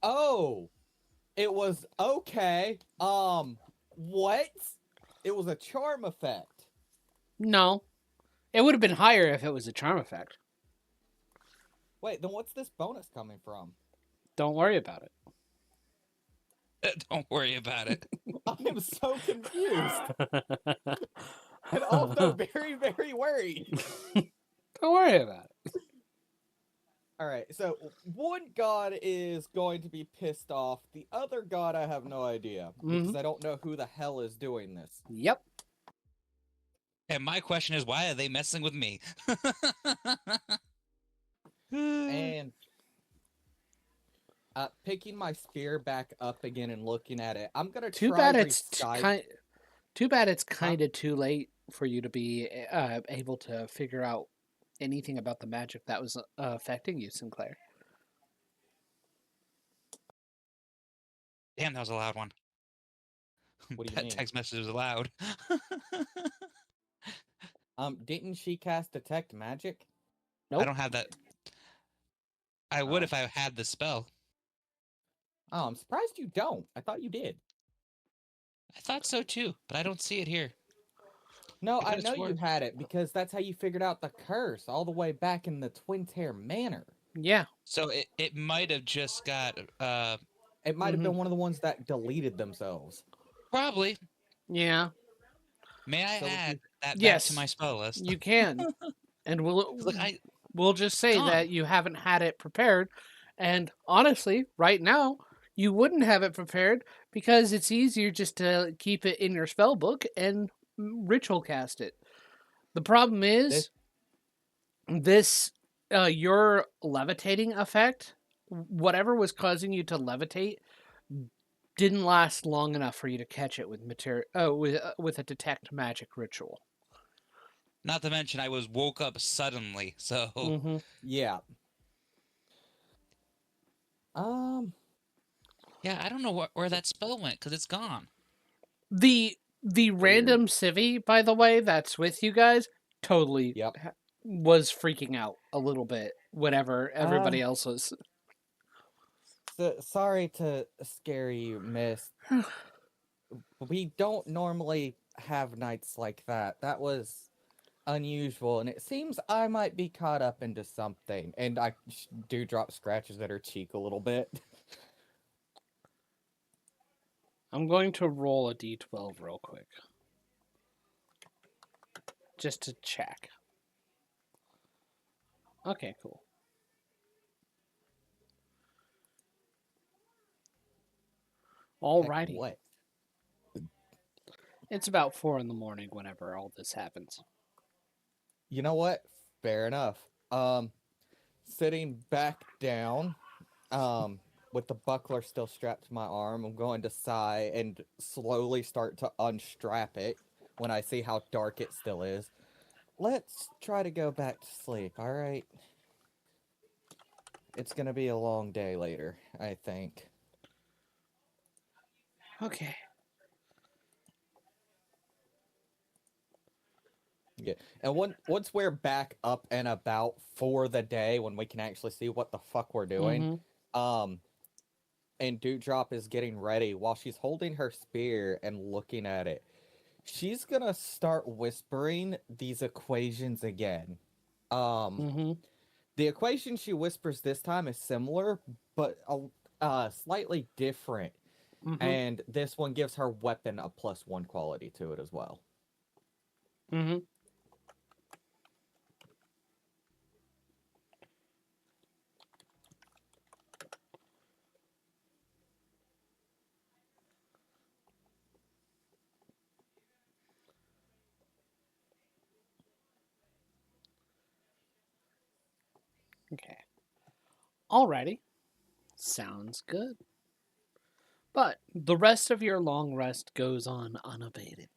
Oh! It was okay. What? It was a charm effect. No. It would have been higher if it was a charm effect. Wait, then what's this bonus coming from? Don't worry about it. Don't worry about it. I am so confused. And also very, very worried. Don't worry about it. Alright, so one god is going to be pissed off. The other god, I have no idea. Because I don't know who the hell is doing this. Yep. And my question is, why are they messing with me? And picking my spear back up again and looking at it, I'm gonna Too try bad it's recite- too bad it's kind of too late for you to be able to figure out anything about the magic that was affecting you, Sinclair. Damn, that was a loud one. What do you That mean? text message was loud. Didn't she cast Detect Magic? Nope. I don't have that. I would if I had the spell. Oh, I'm surprised you don't. I thought you did. I thought so too, but I don't see it here. No, I I could've know swore- you had it because that's how you figured out the curse all the way back in the Twin Tear Manor. Yeah. So it might have just got It might have been one of the ones that deleted themselves. probably. Yeah. May I So if add you- that back Yes. to my spell list? You can. And Look, we'll just say gone. that you haven't had it prepared. And honestly, right now, you wouldn't have it prepared because it's easier just to keep it in your spell book and ritual cast it. The problem is this your levitating effect, whatever was causing you to levitate, didn't last long enough for you to catch it with with a detect magic ritual. Not to mention, I was woke up suddenly, so Mm-hmm. Yeah. yeah, I don't know where that spell went because it's gone. The random civvy, by the way, that's with you guys, totally Yep. was freaking out a little bit whenever everybody else was. So, sorry to scare you, miss. We don't normally have nights like that. That was unusual, and it seems I might be caught up into something. And I do drop scratches at her cheek a little bit. I'm going to roll a d12 real quick. Just to check. Okay, cool. Heck, Alrighty. what? It's about 4 in the morning whenever all this happens. You know what? Fair enough. Sitting back down, with the buckler still strapped to my arm, I'm going to sigh and slowly start to unstrap it when I see how dark it still is. Let's try to go back to sleep, alright? It's gonna be a long day later, I think. Okay. Yeah. And once we're back up and about for the day, when we can actually see what the fuck we're doing, Mm-hmm. and Dewdrop is getting ready while she's holding her spear and looking at it, she's gonna start whispering these equations again. Mm-hmm. The equation she whispers this time is similar, but slightly different. Mm-hmm. And this one gives her weapon a +1 quality to it as well. Mm-hmm. Okay. Alrighty. Sounds good. But the rest of your long rest goes on unabated.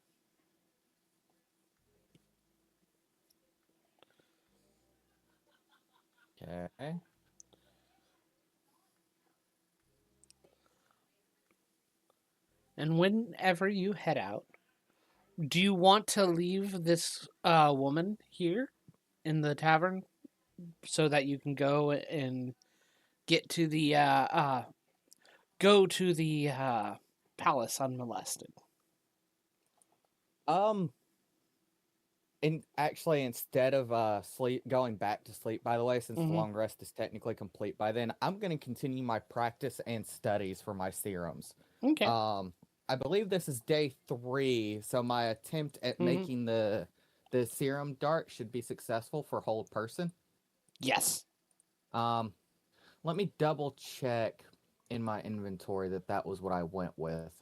Okay. And whenever you head out, do you want to leave this woman here in the tavern so that you can go and get to the palace unmolested? Um, and actually, instead of going back to sleep, by the way, since the Mm-hmm. long rest is technically complete by then, I'm going to continue my practice and studies for my serums. Okay. I believe this is day 3, so my attempt at Mm-hmm. making the serum dart should be successful for hold person. Yes. Um, let me double check in my inventory that was what I went with.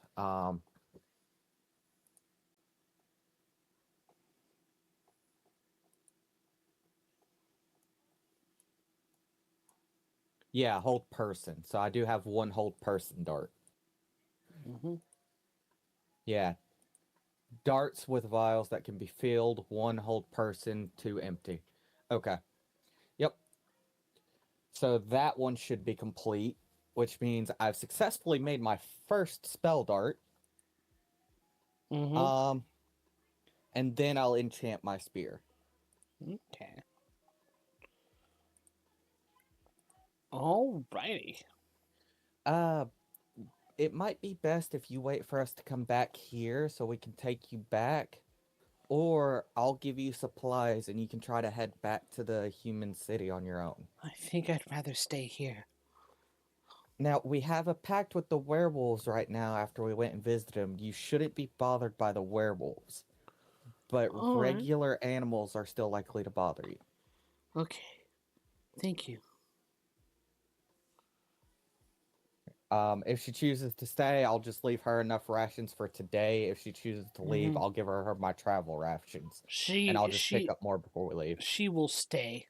Yeah, hold person. So I do have 1 hold person dart. Mm-hmm. Yeah, darts with vials that can be filled, 1 hold person, 2 empty. Okay. Yep. So that one should be complete, which means I've successfully made my first spell dart. Mm-hmm. Um, and then I'll enchant my spear. Okay. Alrighty. Uh, it might be best if you wait for us to come back here so we can take you back. Or I'll give you supplies and you can try to head back to the human city on your own. I think I'd rather stay here. Now, we have a pact with the werewolves right now after we went and visited them. You shouldn't be bothered by the werewolves, but Alright. regular animals are still likely to bother you. Okay. Thank you. If she chooses to stay, I'll just leave her enough rations for today. If she chooses to leave, Mm-hmm. I'll give her my travel rations. And She I'll just pick she up more before we leave. she will stay.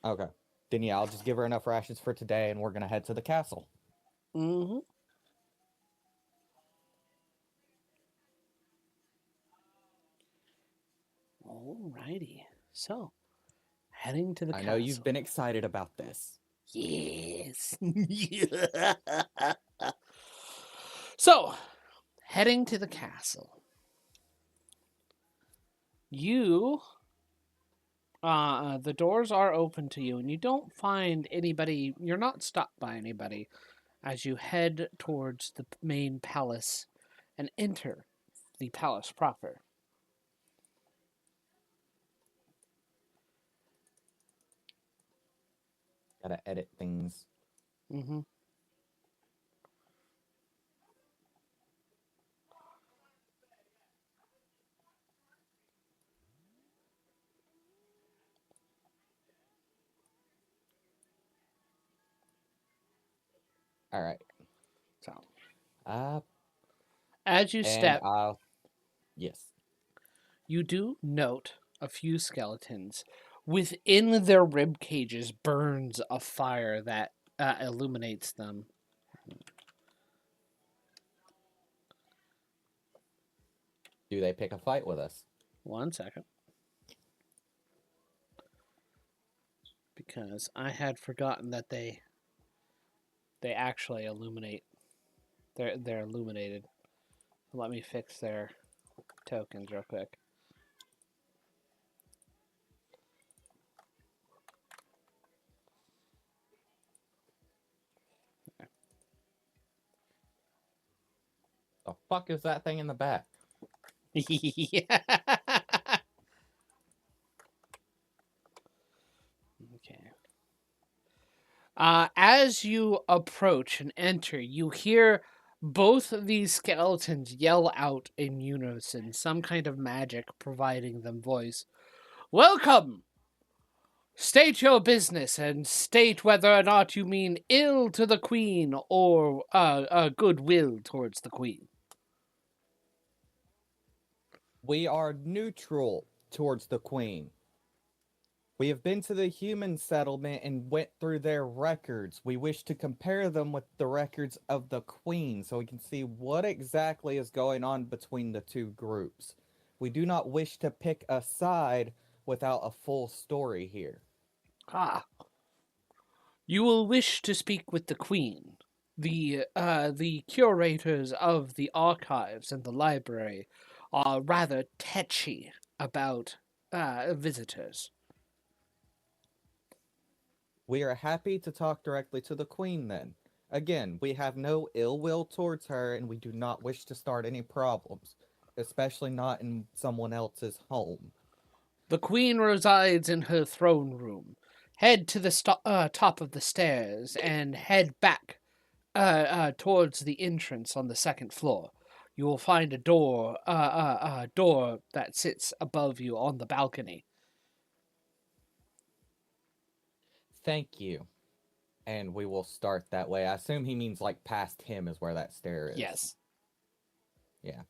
Okay. Then yeah, I'll just give her enough rations for today and we're gonna head to the castle. Mm-hmm. Alrighty. So, heading to the I know you've castle. been excited about this. Yes. So, heading to the castle. You the doors are open to you and you don't find anybody, you're not stopped by anybody as you head towards the main palace and enter the palace proper. Gotta edit things. Mm-hmm. All right. So, Uh, as you and step, yes. you do note a few skeletons. Within their rib cages burns a fire that illuminates them. Do they pick a fight with us? 1 second. Because I had forgotten that they actually illuminate. They're illuminated. Let me fix their tokens real quick. The fuck is that thing in the back? Yeah. Okay. As you approach and enter, you hear both of these skeletons yell out in unison, some kind of magic providing them voice. Welcome! State your business and state whether or not you mean ill to the queen or goodwill towards the queen. We are neutral towards the queen. We have been to the human settlement and went through their records. We wish to compare them with the records of the queen so we can see what exactly is going on between the two groups. We do not wish to pick a side without a full story here. Ah, you will wish to speak with the queen. The curators of the archives and the library are rather tetchy about visitors. We are happy to talk directly to the queen then. Again, we have no ill will towards her and we do not wish to start any problems, especially not in someone else's home. The queen resides in her throne room. Head to the top of the stairs and head back towards the entrance on the second floor. You will find a door that sits above you on the balcony. Thank you. And we will start that way. I assume he means like past him is where that stair is. Yes. Yeah.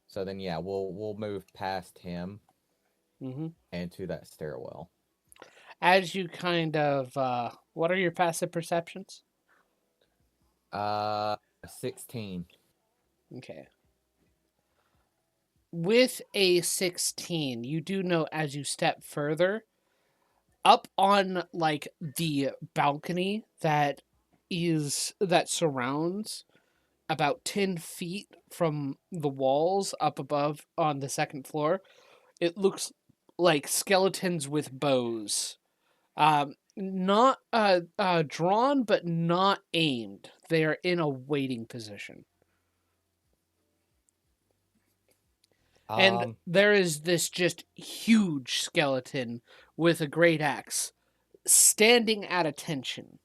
So then yeah, we'll move past him Mm-hmm. and to that stairwell. As you kind of, what are your passive perceptions? 16. Okay. With a 16, you do know as you step further, up on like the balcony that surrounds about 10 feet from the walls up above on the second floor, it looks like skeletons with bows. Not drawn, but not aimed. They are in a waiting position. And there is this just huge skeleton with a great axe standing at attention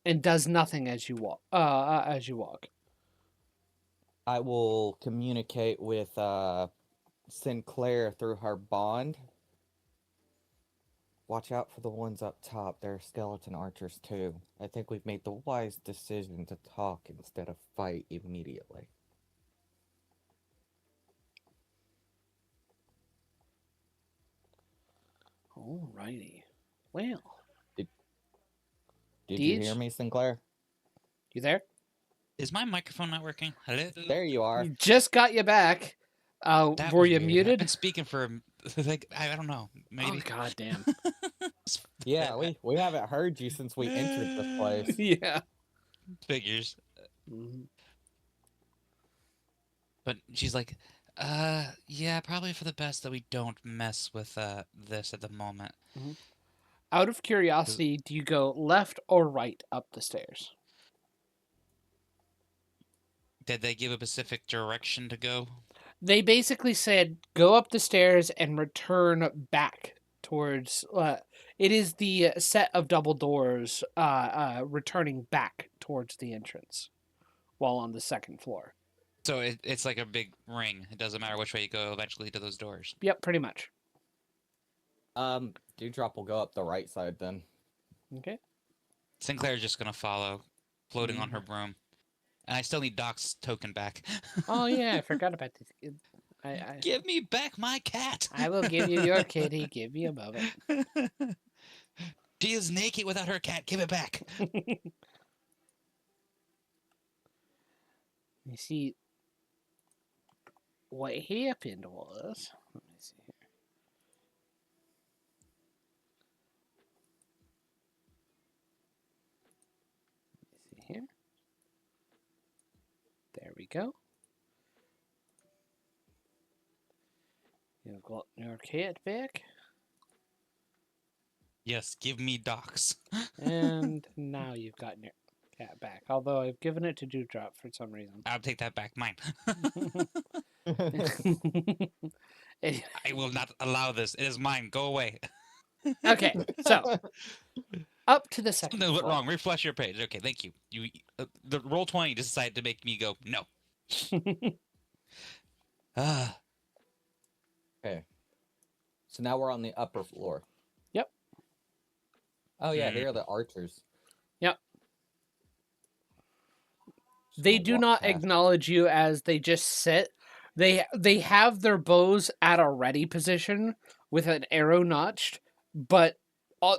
and does nothing as you walk. I will communicate with Sinclair through her bond. Watch out for the ones up top. They're skeleton archers too. I think we've made the wise decision to talk instead of fight immediately. Alrighty. Well. Did you hear me, Sinclair? You there? Is my microphone not working? Hello? There you are. You just got you back. That Were was you weird. muted? I've been speaking for like I don't know, maybe. Oh god damn. Yeah, we haven't heard you since we entered this place. Yeah. Figures. Mm-hmm. But she's like, yeah, probably for the best that we don't mess with this at the moment. Mm-hmm. Out of curiosity, do you go left or right up the stairs? Did they give a specific direction to go? They basically said go up the stairs and return back towards. It is the set of double doors returning back towards the entrance while on the second floor. So it's like a big ring. It doesn't matter which way you go eventually to those doors. Yep, pretty much. Dewdrop will go up the right side then. Okay. Sinclair's just gonna follow, floating on her broom. And I still need Doc's token back. Oh yeah, I forgot about this. Give me back my cat. I will give you your kitty. Give me a moment. She is naked without her cat. Give it back. You see, what happened was, let me see here. Let me see here. There we go. You've got your cat back. Yes, give me Doc's. And now you've gotten your cat back. Although I've given it to Dewdrop for some reason. I'll take that back. Mine. It- I will not allow this. It is mine. Go away. okay, so up to the second Something went floor. wrong. Refresh your page. Okay, thank you. You the roll 20 decided to make me go no. Ah, Okay. So now we're on the upper floor. Yep. Oh yeah, Hmm. here are the archers. Yep. Just They gonna do walk not past acknowledge you as they just sit. They have their bows at a ready position with an arrow notched, but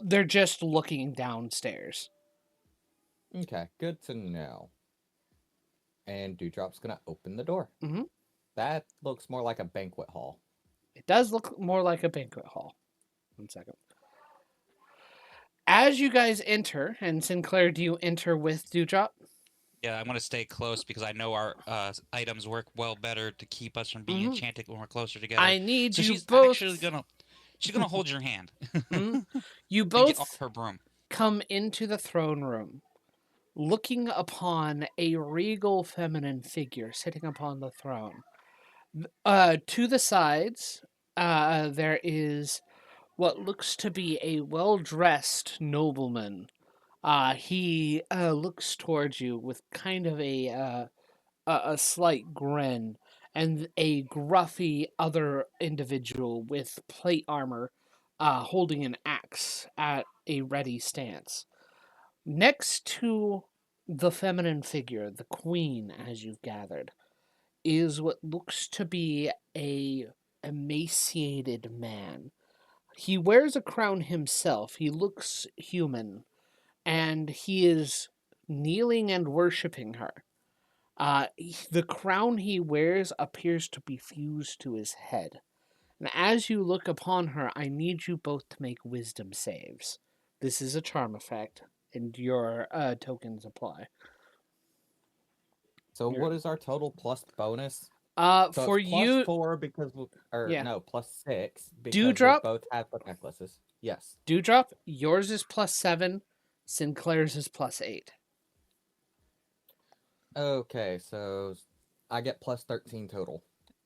they're just looking downstairs. them. Okay, good to know. And Dewdrop's gonna open the door. Mhm. That looks more like a banquet hall. It does look more like a banquet hall. 1 second. As you guys enter, and Sinclair, do you enter with Dewdrop? yeah, I want to stay close because I know our items work well better to keep us from being Mhm. enchanted when we're closer together. I need So you she's both. actually gonna hold your hand Mhm. You and get off both her broom. come into the throne room, looking upon a regal feminine figure sitting upon the throne. To the sides, there is what looks to be a well-dressed nobleman. He looks towards you with kind of a slight grin, and a gruffy other individual with plate armor, holding an axe at a ready stance. Next to the feminine figure, the queen, as you've gathered, is what looks to be a emaciated man. He wears a crown himself. He looks human, and he is kneeling and worshiping her. The crown he wears appears to be fused to his head. And as you look upon her, I need you both to make wisdom saves. This is a charm effect, and your tokens apply. So Your- what is our total plus bonus? So For it's plus you, 4 because or yeah, no, plus 6 because we Dewdrop, both have the necklaces. Yes. Dewdrop, yours is +7, Sinclair's is +8. Okay, so I get plus 13 total.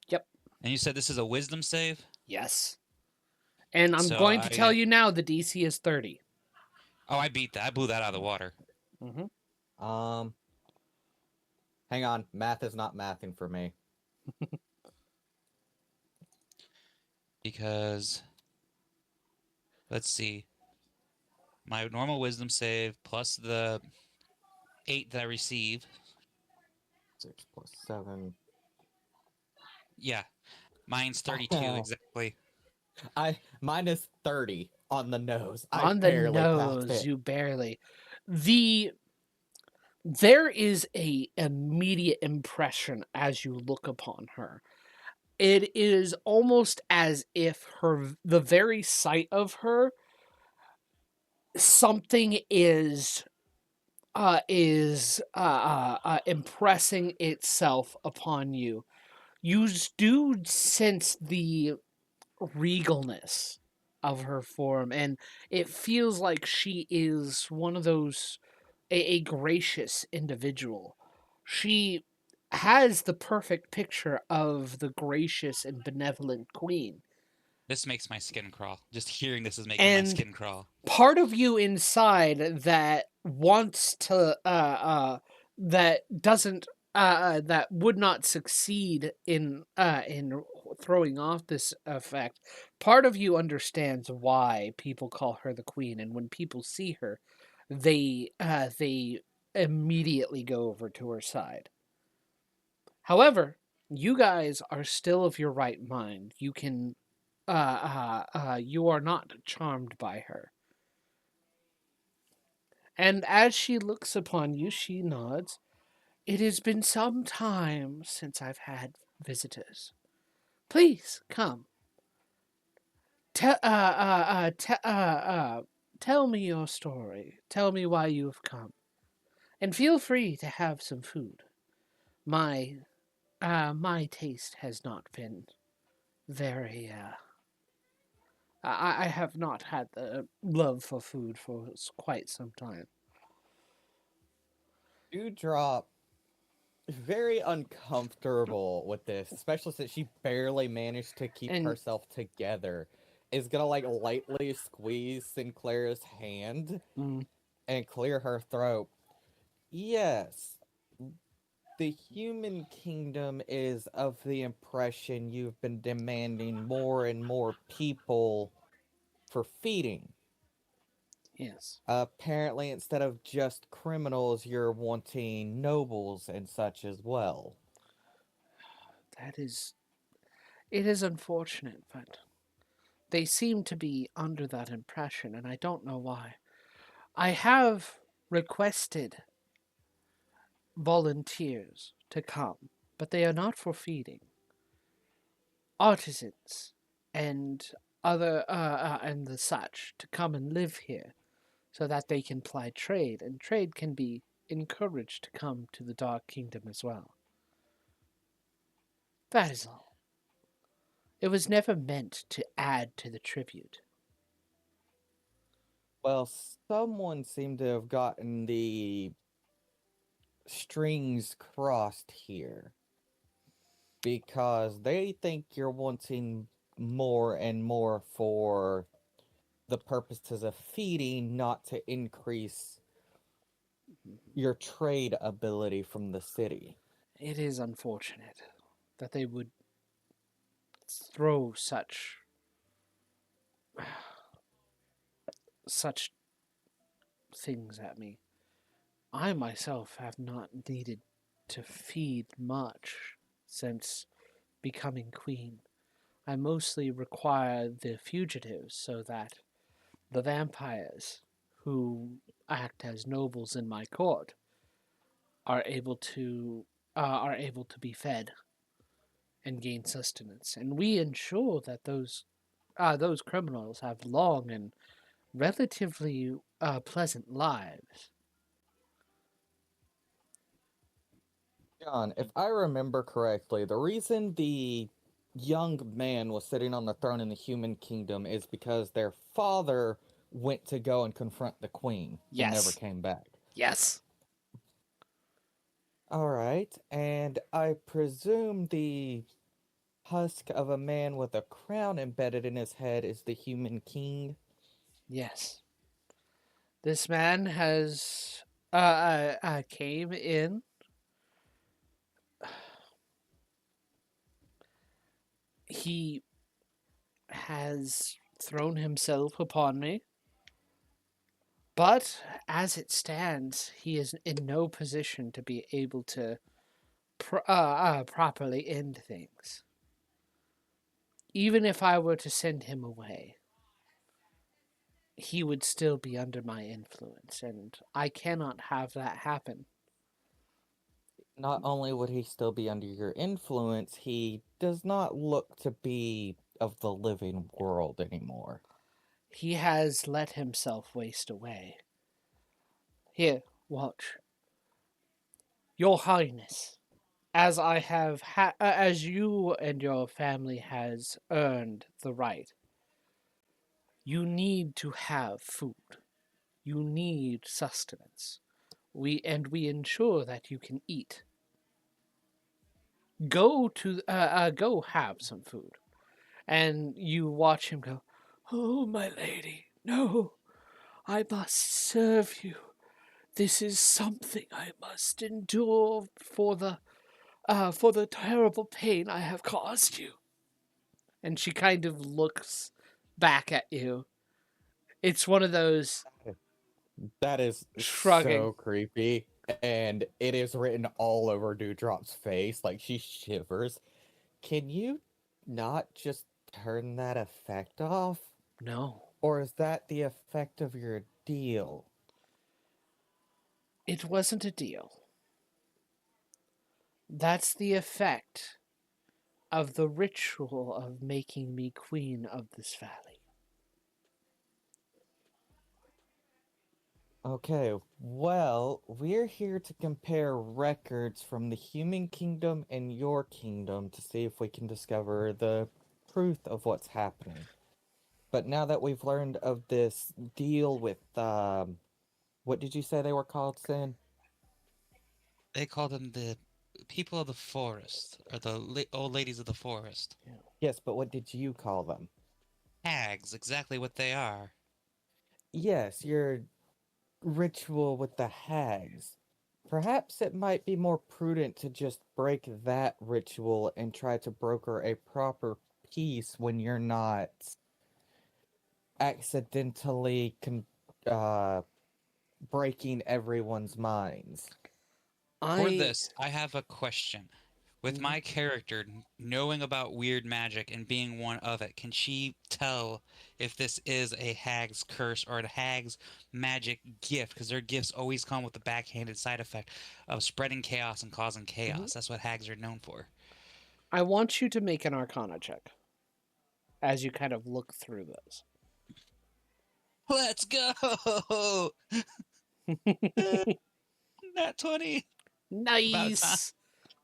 Yep. And you said this is a wisdom save? Yes. And I'm So going to I tell get- you now the DC is 30. Oh, I beat that. I blew that out of the water. Mm-hmm. Hang on, math is not mathing for me. Because let's see. My normal wisdom save plus the 8 that I receive. 6 plus 7. Yeah. Mine's 32 Oh. exactly. Mine is 30 on the nose. On I the barely passed nose, it. you barely. There is a immediate impression as you look upon her. It is almost as if the very sight of her, something is impressing itself upon you. You do sense the regalness of her form, and it feels like she is one of those a gracious individual. She has the perfect picture of the gracious and benevolent queen. This makes my skin crawl. Just hearing this is making my And skin crawl. part of you inside that wants to that doesn't that would not succeed in throwing off this effect. Part of you understands why people call her the queen, and when people see her, they immediately go over to her side. However, you guys are still of your right mind. You are not charmed by her. And as she looks upon you, she nods. It has been some time since I've had visitors. Please come. Te- uh, uh, Tell me your story. Tell me why you have come. And feel free to have some food. My my taste has not been very I have not had the love for food for quite some time. Dewdrop very uncomfortable with this, especially since she barely managed to keep And herself together. Is gonna like lightly squeeze Sinclair's hand mm, and clear her throat. Yes, the human kingdom is of the impression you've been demanding more and more people for feeding. yes, Apparently, instead of just criminals, you're wanting nobles and such as well. that is it is unfortunate, but they seem to be under that impression, and I don't know why. I have requested volunteers to come, but they are not for feeding. Artisans and other and the such to come and live here so that they can ply trade, and trade can be encouraged to come to the Dark Kingdom as well. That is all. It was never meant to add to the tribute. Well, someone seemed to have gotten the strings crossed here because they think you're wanting more and more for the purposes of feeding, not to increase your trade ability from the city. It is unfortunate that they would throw such things at me. I myself have not needed to feed much since becoming queen. I mostly require the fugitives so that the vampires who act as nobles in my court are able to be fed and gain sustenance, and we ensure that those criminals have long and relatively pleasant lives. John, if I remember correctly, the reason the young man was sitting on the throne in the human kingdom is because their father went to go and confront the queen and never Yes, came back. yes, Alright, and I presume the husk of a man with a crown embedded in his head is the human king. yes. This man has came in. He has thrown himself upon me, but as it stands, he is in no position to be able to properly end things. Even if I were to send him away, he would still be under my influence, and I cannot have that happen. Not only would he still be under your influence, he does not look to be of the living world anymore. He has let himself waste away. Here, watch. Your Highness, as you and your family has earned the right, you need to have food. You need sustenance. We ensure that you can eat. Go have some food. And you watch him go, "Oh, my lady, no, I must serve you. This is something I must endure for the terrible pain I have caused you." And she kind of looks back at you. It's one of those. That is shrugging. so creepy. And it is written all over Dewdrop's face. Like she shivers. Can you not just turn that effect off? No, Or is that the effect of your deal? it wasn't a deal. That's the effect of the ritual of making me queen of this valley. Okay, well, we're here to compare records from the human kingdom and your kingdom to see if we can discover the truth of what's happening. But now that we've learned of this deal with, what did you say they were called, Sin? They call them the people of the forest, or the old ladies of the forest. Yes, but what did you call them? Hags, exactly what they are. Yes, your ritual with the hags. Perhaps it might be more prudent to just break that ritual and try to broker a proper peace when you're not accidentally uh, breaking everyone's minds. For I. this, I have a question. With Mhm. my character knowing about weird magic and being one of it, can she tell if this is a hag's curse or a hag's magic gift? Because their gifts always come with the backhanded side effect of spreading chaos and causing Mhm. chaos. That's what hags are known for. I want you to make an arcana check as you kind of look through this. Let's go! Nat 20! About time. Nice.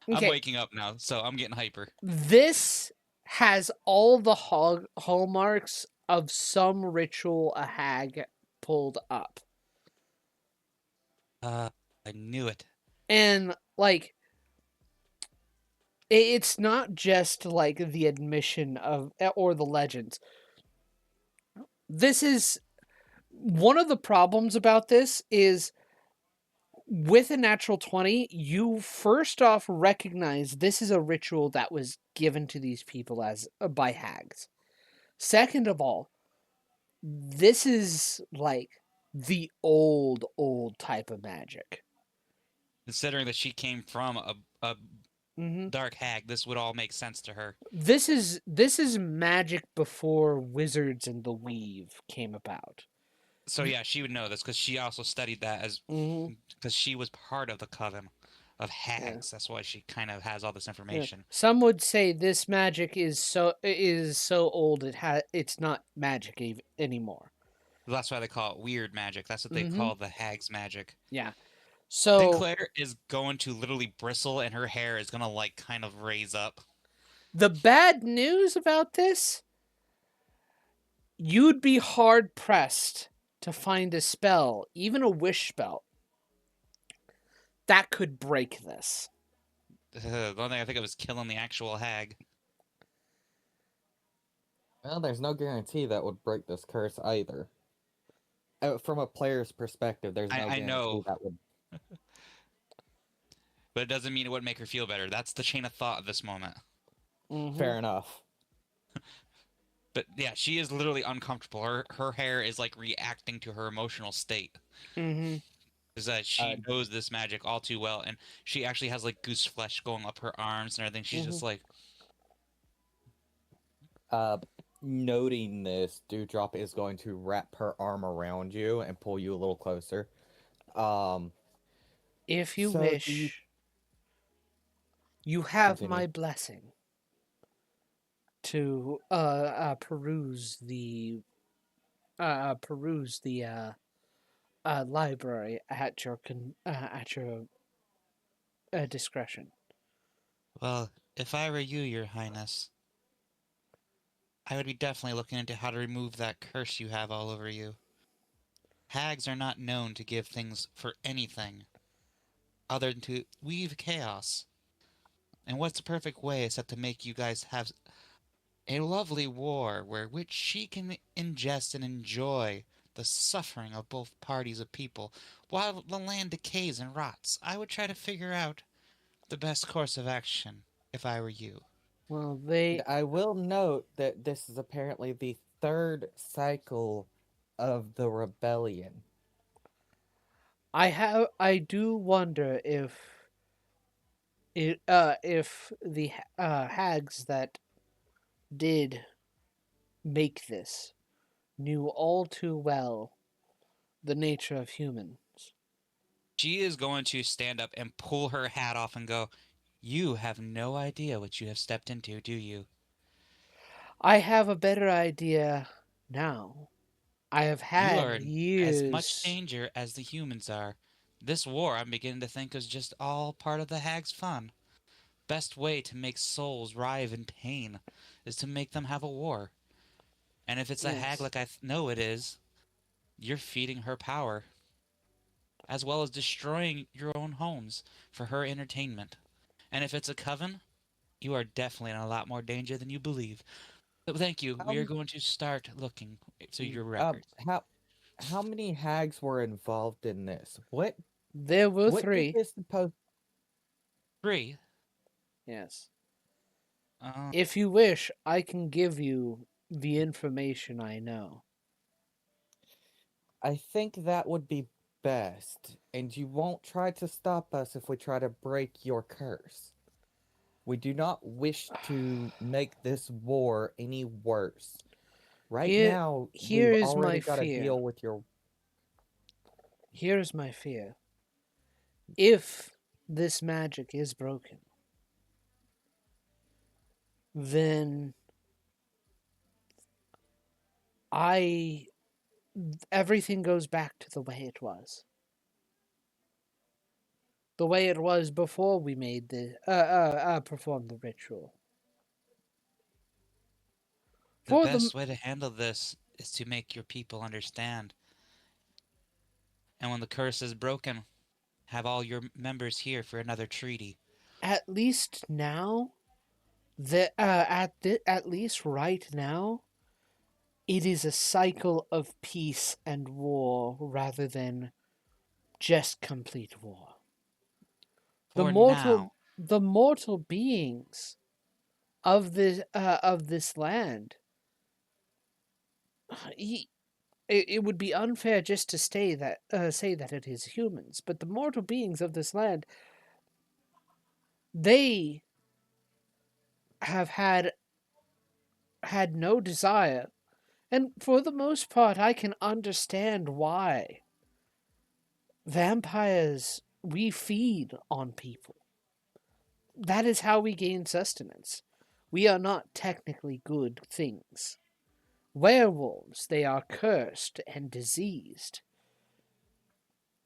I'm Okay, waking up now, so I'm getting hyper. this has all the hallmarks of some ritual a hag pulled up. Uh, I knew it. And like it's not just like the admission of or the legends. This is one of the problems about this is with a natural 20, you first off recognize this is a ritual that was given to these people as by hags. Second of all, this is like the old type of magic. Considering that she came from a Hmm. dark hag, this would all make sense to her. This is magic before wizards and the weave came about. So yeah, she would know this because she also studied that as Hmm. because she was part of the coven of Yeah. hags. That's why she kind of has all this Yeah. information. Some would say this magic is so old it's not magic anymore. That's why they call it weird magic. That's what they Hmm. call the hag's magic. Yeah. So Sinclair is going to literally bristle and her hair is gonna like kind of raise up. the bad news about this, you'd be hard pressed to find a spell, even a wish spell, that could break this. The only thing I think of is killing the actual hag. Well, there's no guarantee that would break this curse either. From a player's perspective, there's no I guarantee know, that would. but it doesn't mean it wouldn't make her feel better. That's the chain of thought of this moment. Hmm. Fair enough. But yeah, she is literally uncomfortable. Her hair is like reacting to her emotional state. Hmm. Is that Uh, she knows this magic all too well, and she actually has like goose flesh going up her arms and everything. She's Hmm. just like, uh, Noting this, Dewdrop is going to wrap her arm around you and pull you a little closer. Um, If you so do you wish, you have continue? my blessing to peruse the library at your discretion. well, if I were you, Your Highness, I would be definitely looking into how to remove that curse you have all over you. Hags are not known to give things for anything other than to weave chaos. And what's the perfect way except to make you guys have a lovely war where which she can ingest and enjoy the suffering of both parties of people while the land decays and rots. I would try to figure out the best course of action if I were you. Well, they I will note that this is apparently the third cycle of the rebellion. I do wonder if the hags that did make this knew all too well the nature of humans. She is going to stand up and pull her hat off and go, "You have no idea what you have stepped into, do you?" I have a better idea now. I have You had are in as much years. danger as the humans are. This war, I'm beginning to think, is just all part of the hag's fun. Best way to make souls writhe in pain is to make them have a war. And if it's a hag Yes, like I know it is, you're feeding her power, as well as destroying your own homes for her entertainment. And if it's a coven, you are definitely in a lot more danger than you believe. So thank you. How We are m- going to start looking through w- your um records. how how many hags were involved in this? there were What did three. this supposed 3. Yes. Uh, If you wish, I can give you the information I know. I think that would be best, and you won't try to stop us if we try to break your curse. We do not wish to make this war any worse. Right Here, now, here we've is already my got to fear. deal with your. Here is my fear. If this magic is broken, then I everything goes back to the way it was. The way it was before we made the performed the ritual. the For the best way to handle this is to make your people understand. And when the curse is broken, have all your members here for another treaty. at least now, at least right now, it is a cycle of peace and war rather than just complete war. The For mortal now, the mortal beings of this land, he, it would be unfair just to say that it is humans, but the mortal beings of this land, they have had no desire, and for the most part I can understand why. Vampires, we feed on people. That is how we gain sustenance. We are not technically good things. Werewolves, they are cursed and diseased.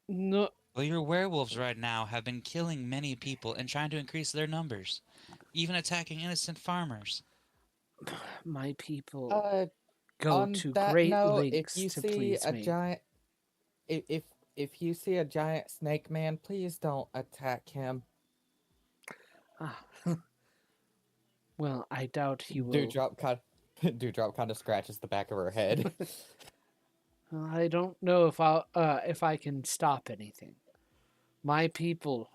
No, well, your werewolves right now have been killing many people and trying to increase their numbers, even attacking innocent farmers. my people Uh, go on to that great note, if lengths you to see please a me. giant, if you see a giant snake man, please don't attack him. Ah, well, I doubt he will. Dewdrop kind, Dewdrop kind of scratches the back of her head. I don't know if I can stop anything. My people,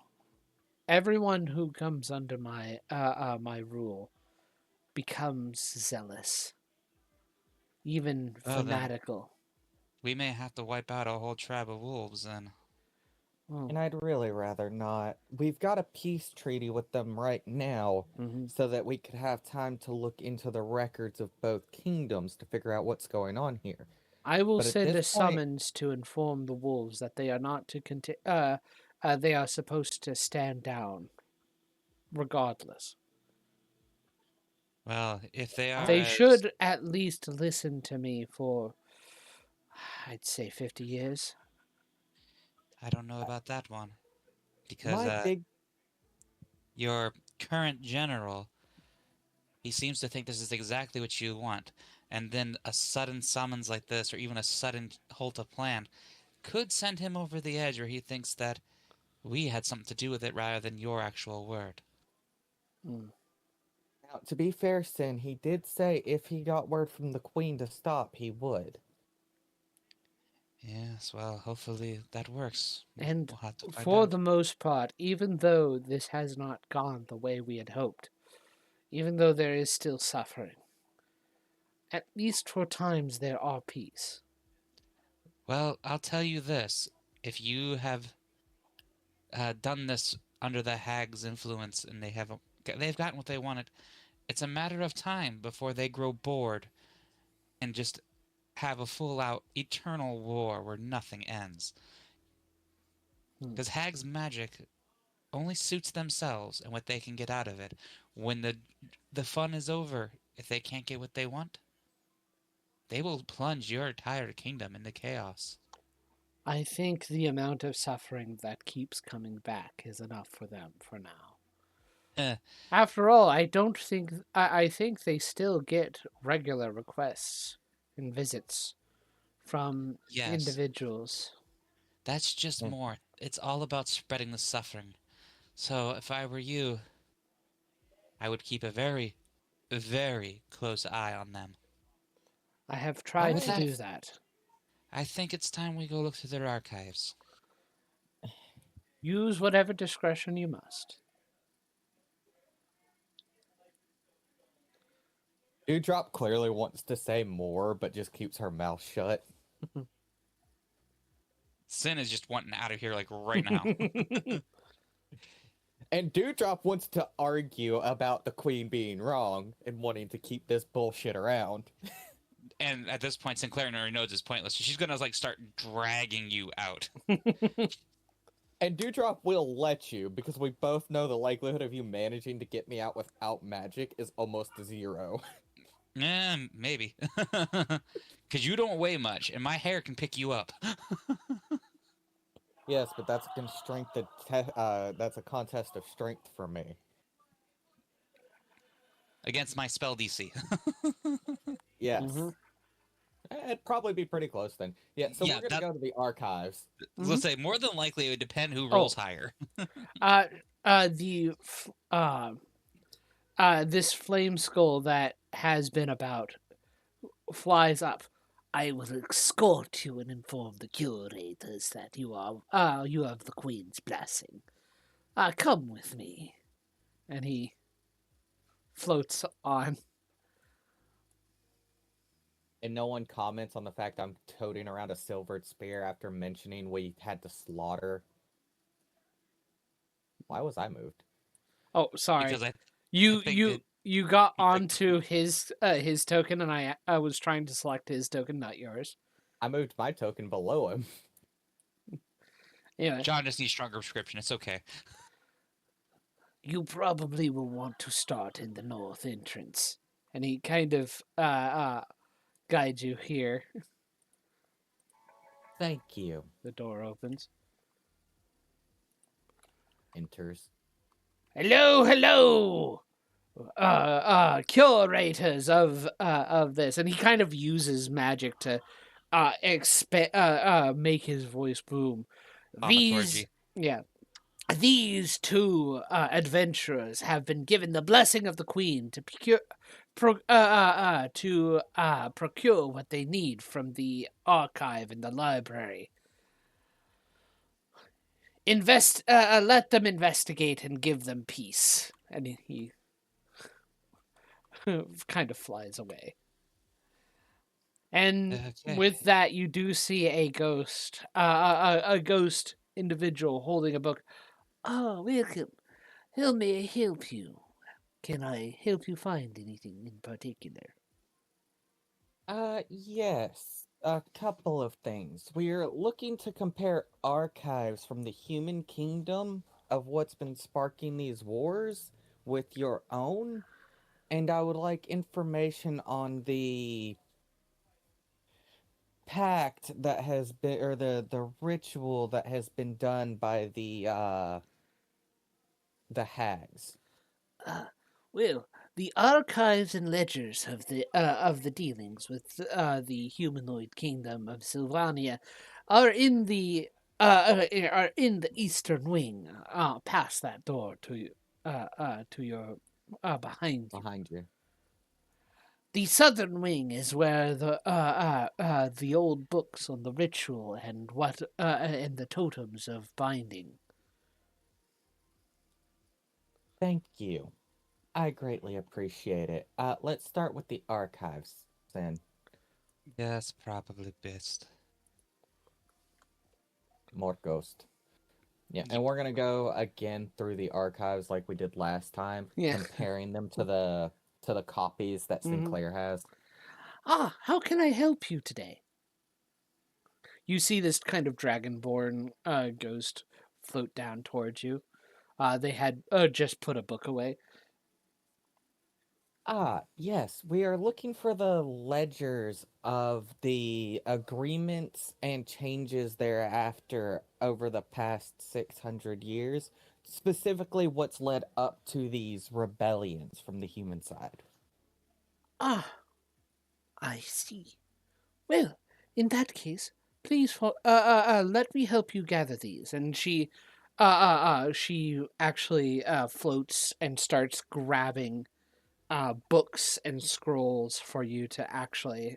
everyone who comes under my rule, becomes zealous, even Well, then, fanatical. we may have to wipe out a whole tribe of wolves then. Oh, And I'd really rather not. We've got a peace treaty with them right now, hmm. so that we could have time to look into the records of both kingdoms to figure out what's going on here. I will But at send this a point, summons to inform the wolves that they are not to they are supposed to stand down, regardless. Well, if they are They I as should at least listen to me for, I'd say, 50 years. I don't know about that one, because my big your current general, he seems to think this is exactly what you want, and then a sudden summons like this, or even a sudden halt of plan, could send him over the edge where he thinks that we had something to do with it rather than your actual word. Mm. Now, to be fair, Sin, he did say if he got word from the Queen to stop, he would. Yes, well, hopefully that works. And We'll have to find for out. the most part, even though this has not gone the way we had hoped, even though there is still suffering, at least for times there are peace. Well, I'll tell you this. if you have done this under the hag's influence and they've gotten what they wanted, it's a matter of time before they grow bored and just have a full-out eternal war where nothing ends. Hmm. Because hag's magic only suits themselves and what they can get out of it. When the fun is over, if they can't get what they want, they will plunge your entire kingdom into chaos. I think the amount of suffering that keeps coming back is enough for them for now. Eh, After all, I don't think I think they still get regular requests and visits from yes, individuals. that's just Eh, more. It's all about spreading the suffering. So if I were you, I would keep a very, very close eye on them. I have tried With to I that, do that. I think it's time we go look through their archives. Use whatever discretion you must. Dewdrop clearly wants to say more, but just keeps her mouth shut. Sin is just wanting out of here like right now. And Dewdrop wants to argue about the queen being wrong and wanting to keep this bullshit around. And at this point, Sinclair already knows it's pointless. She's gonna like start dragging you out. And Dewdrop will let you, because we both know the likelihood of you managing to get me out without magic is almost zero. Yeah, maybe. Because you don't weigh much, and my hair can pick you up. Yes, but that's a constraint that's a contest of strength for me. Against my spell DC. Yes. Hmm. It'd probably be pretty close then. Yeah, so Yeah, we're gonna that. go to the archives. Let's say more than likely it would depend who Oh, rolls higher. uh, this flame skull that has been about flies up. I will escort you and inform the curators that you have the queen's blessing. Come with me. And he floats on. And no one comments on the fact I'm toting around a silvered spear after mentioning we had to slaughter. Why was I moved? Oh, sorry. Because I You think you it. you got You clicked. onto his token, and I was trying to select his token, not yours. I moved my token below him. Anyway, John just needs stronger prescription. It's okay. you probably will want to start in the north entrance, and he kind of guides you here. Thank you. The door opens. Enters. Hello, hello, curators of this, and he kind of uses magic to make his voice boom. These, Thaumaturgy. yeah, these two adventurers have been given the blessing of the queen to procure what they need from the archive in the library. Let them investigate and give them peace. And he kind of flies away. And Okay. with that, you do see a ghost, a ghost individual holding a book. Oh, welcome. How may I help you? Can I help you find anything in particular? Yes. A couple of things. We're looking to compare archives from the human kingdom of what's been sparking these wars with your own, and I would like information on the pact that has been, or the ritual that has been done by the hags. Uh, well, the archives and ledgers of the dealings with the humanoid kingdom of Sylvania are in the are in the eastern wing, past that door to your behind you. Behind you. The southern wing is where the old books on the ritual and and the totems of binding. Thank you. I greatly appreciate it. Let's start with the archives then. Yeah, that's probably best. More ghost. Yeah, and we're gonna go again through the archives like we did last time, Yeah. comparing them to the copies that Sinclair has. How can I help you today? You see this kind of dragonborn ghost float down towards you. They had just put a book away. Ah, yes, we are looking for the ledgers of the agreements and changes thereafter over the past 600 years, specifically what's led up to these rebellions from the human side. Ah, I see. Well, in that case, please let me help you gather these. And she actually floats and starts grabbing books and scrolls for you to actually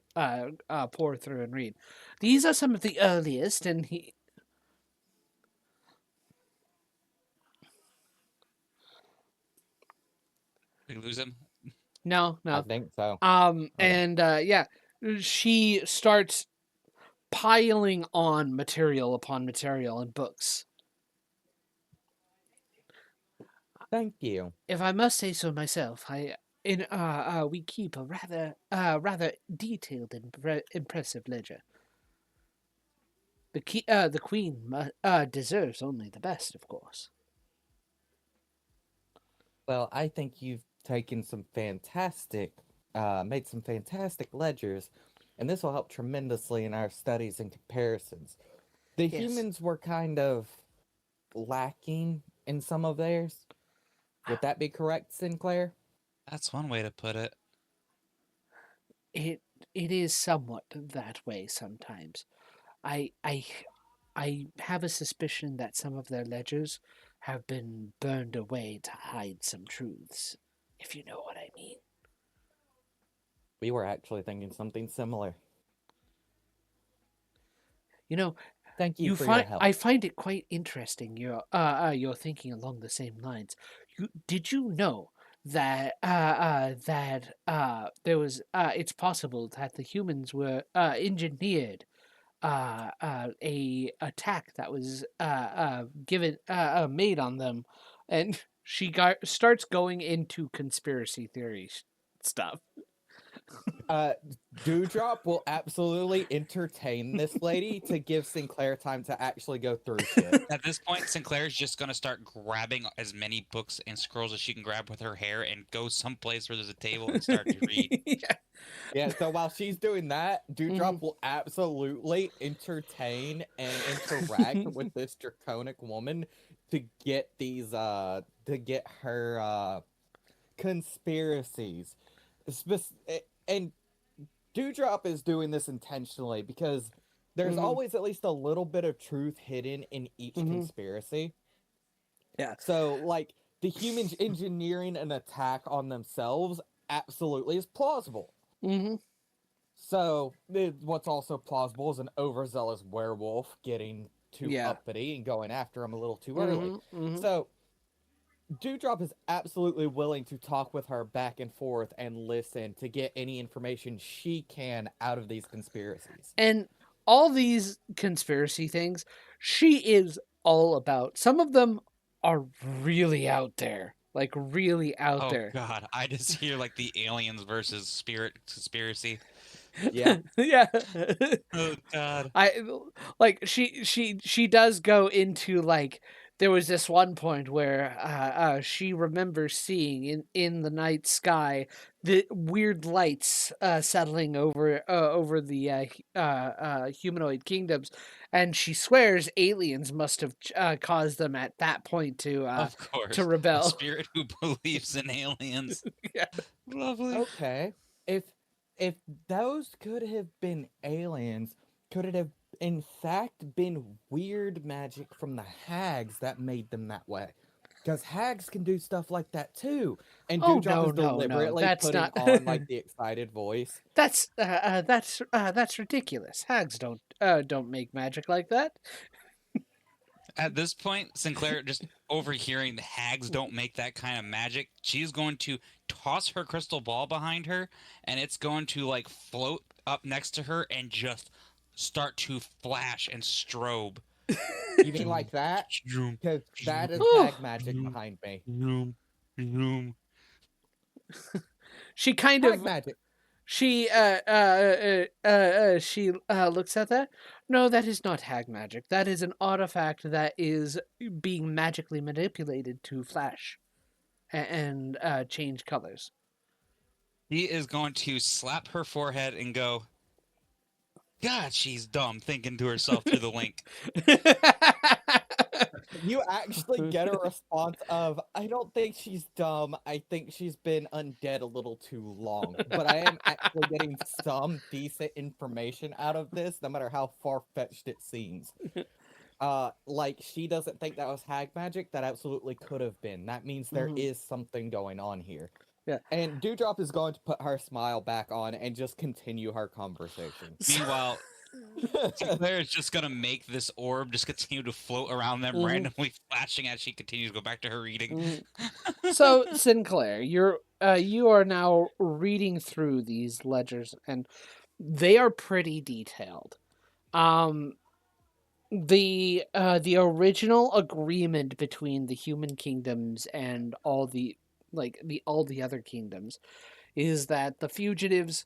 pour through and read. These are some of the earliest, and he. We lose him. No, I no. think so. Okay. And yeah, she starts piling on material upon material and books. Thank you. If I must say so myself, we keep a rather detailed and impressive ledger. The queen deserves only the best, of course. Well, I think you've taken some made some fantastic ledgers, and this will help tremendously in our studies and comparisons. The Yes, humans were kind of lacking in some of theirs. Would that be correct, Sinclair? That's one way to put it. it it is somewhat that way sometimes. I I I have a suspicion that some of their ledgers have been burned away to hide some truths, if you know what I mean. We were actually thinking something similar. You know, Thank you for your help. I find it quite interesting. You're thinking along the same lines. Did you know that there was it's possible that the humans were engineered a attack that was given made on them, and starts going into conspiracy theory stuff. Uh, Dewdrop will absolutely entertain this lady to give Sinclair time to actually go through shit. At this point, Sinclair's just gonna start grabbing as many books and scrolls as she can grab with her hair and go someplace where there's a table and start to read. Yeah. Yeah, so while she's doing that, Mhm. Dewdrop will absolutely entertain and interact with this draconic woman to get to get her conspiracies. And Dewdrop is doing this intentionally because there's Mhm. always at least a little bit of truth hidden in each Mhm. conspiracy. Yeah. So, like, the humans engineering an attack on themselves absolutely is plausible. Mhm. So, what's also plausible is an overzealous werewolf getting too Yeah. uppity and going after him a little too early. Mhm. Mhm. So, Dewdrop is absolutely willing to talk with her back and forth and listen to get any information she can out of these conspiracies. And all these conspiracy things, she is all about. Some of them are really out there, like really out Oh there. god, I just hear like the aliens versus spirit conspiracy. Yeah. Yeah. Oh god. I like she does go into like there was this one point where she remembers seeing in the night sky the weird lights settling over the humanoid kingdoms, and she swears aliens must have caused them at that point Of to course. A rebel. spirit who believes in aliens. Yeah. Lovely. Okay. If if those could have been aliens, could it have in fact been weird magic from the hags that made them that way? Because hags can do stuff like that too. And Oh Dewdrop no, is no, no! deliberately That's putting not. on like the excited voice. That's ridiculous. Hags don't make magic like that. At this point, Sinclair just overhearing the hags don't make that kind of magic. She's going to toss her crystal ball behind her, and it's going to float up next to her and just start to flash and strobe. You mean like that? Zoom, Because that is Whew. hag magic behind me. zoom, zoom. She kind Hag of magic. she looks at that. No, that is not hag magic. That is an artifact that is being magically manipulated to flash and change colors. He is going to slap her forehead and go, God, she's dumb, thinking to herself through the link. You actually get a response of, I don't think she's dumb. I think she's been undead a little too long. But I am actually getting some decent information out of this, no matter how far-fetched it seems. Like, she doesn't think that was hag magic. That absolutely could have been. That means there Mhm. is something going on here. Yeah. And Dewdrop is going to put her smile back on and just continue her conversation. Meanwhile, Sinclair is just going to make this orb just continue to float around them, randomly flashing as she continues to go back to her reading. So Sinclair, you are now reading through these ledgers, and they are pretty detailed. The original agreement between the human kingdoms and all the other kingdoms is that the fugitives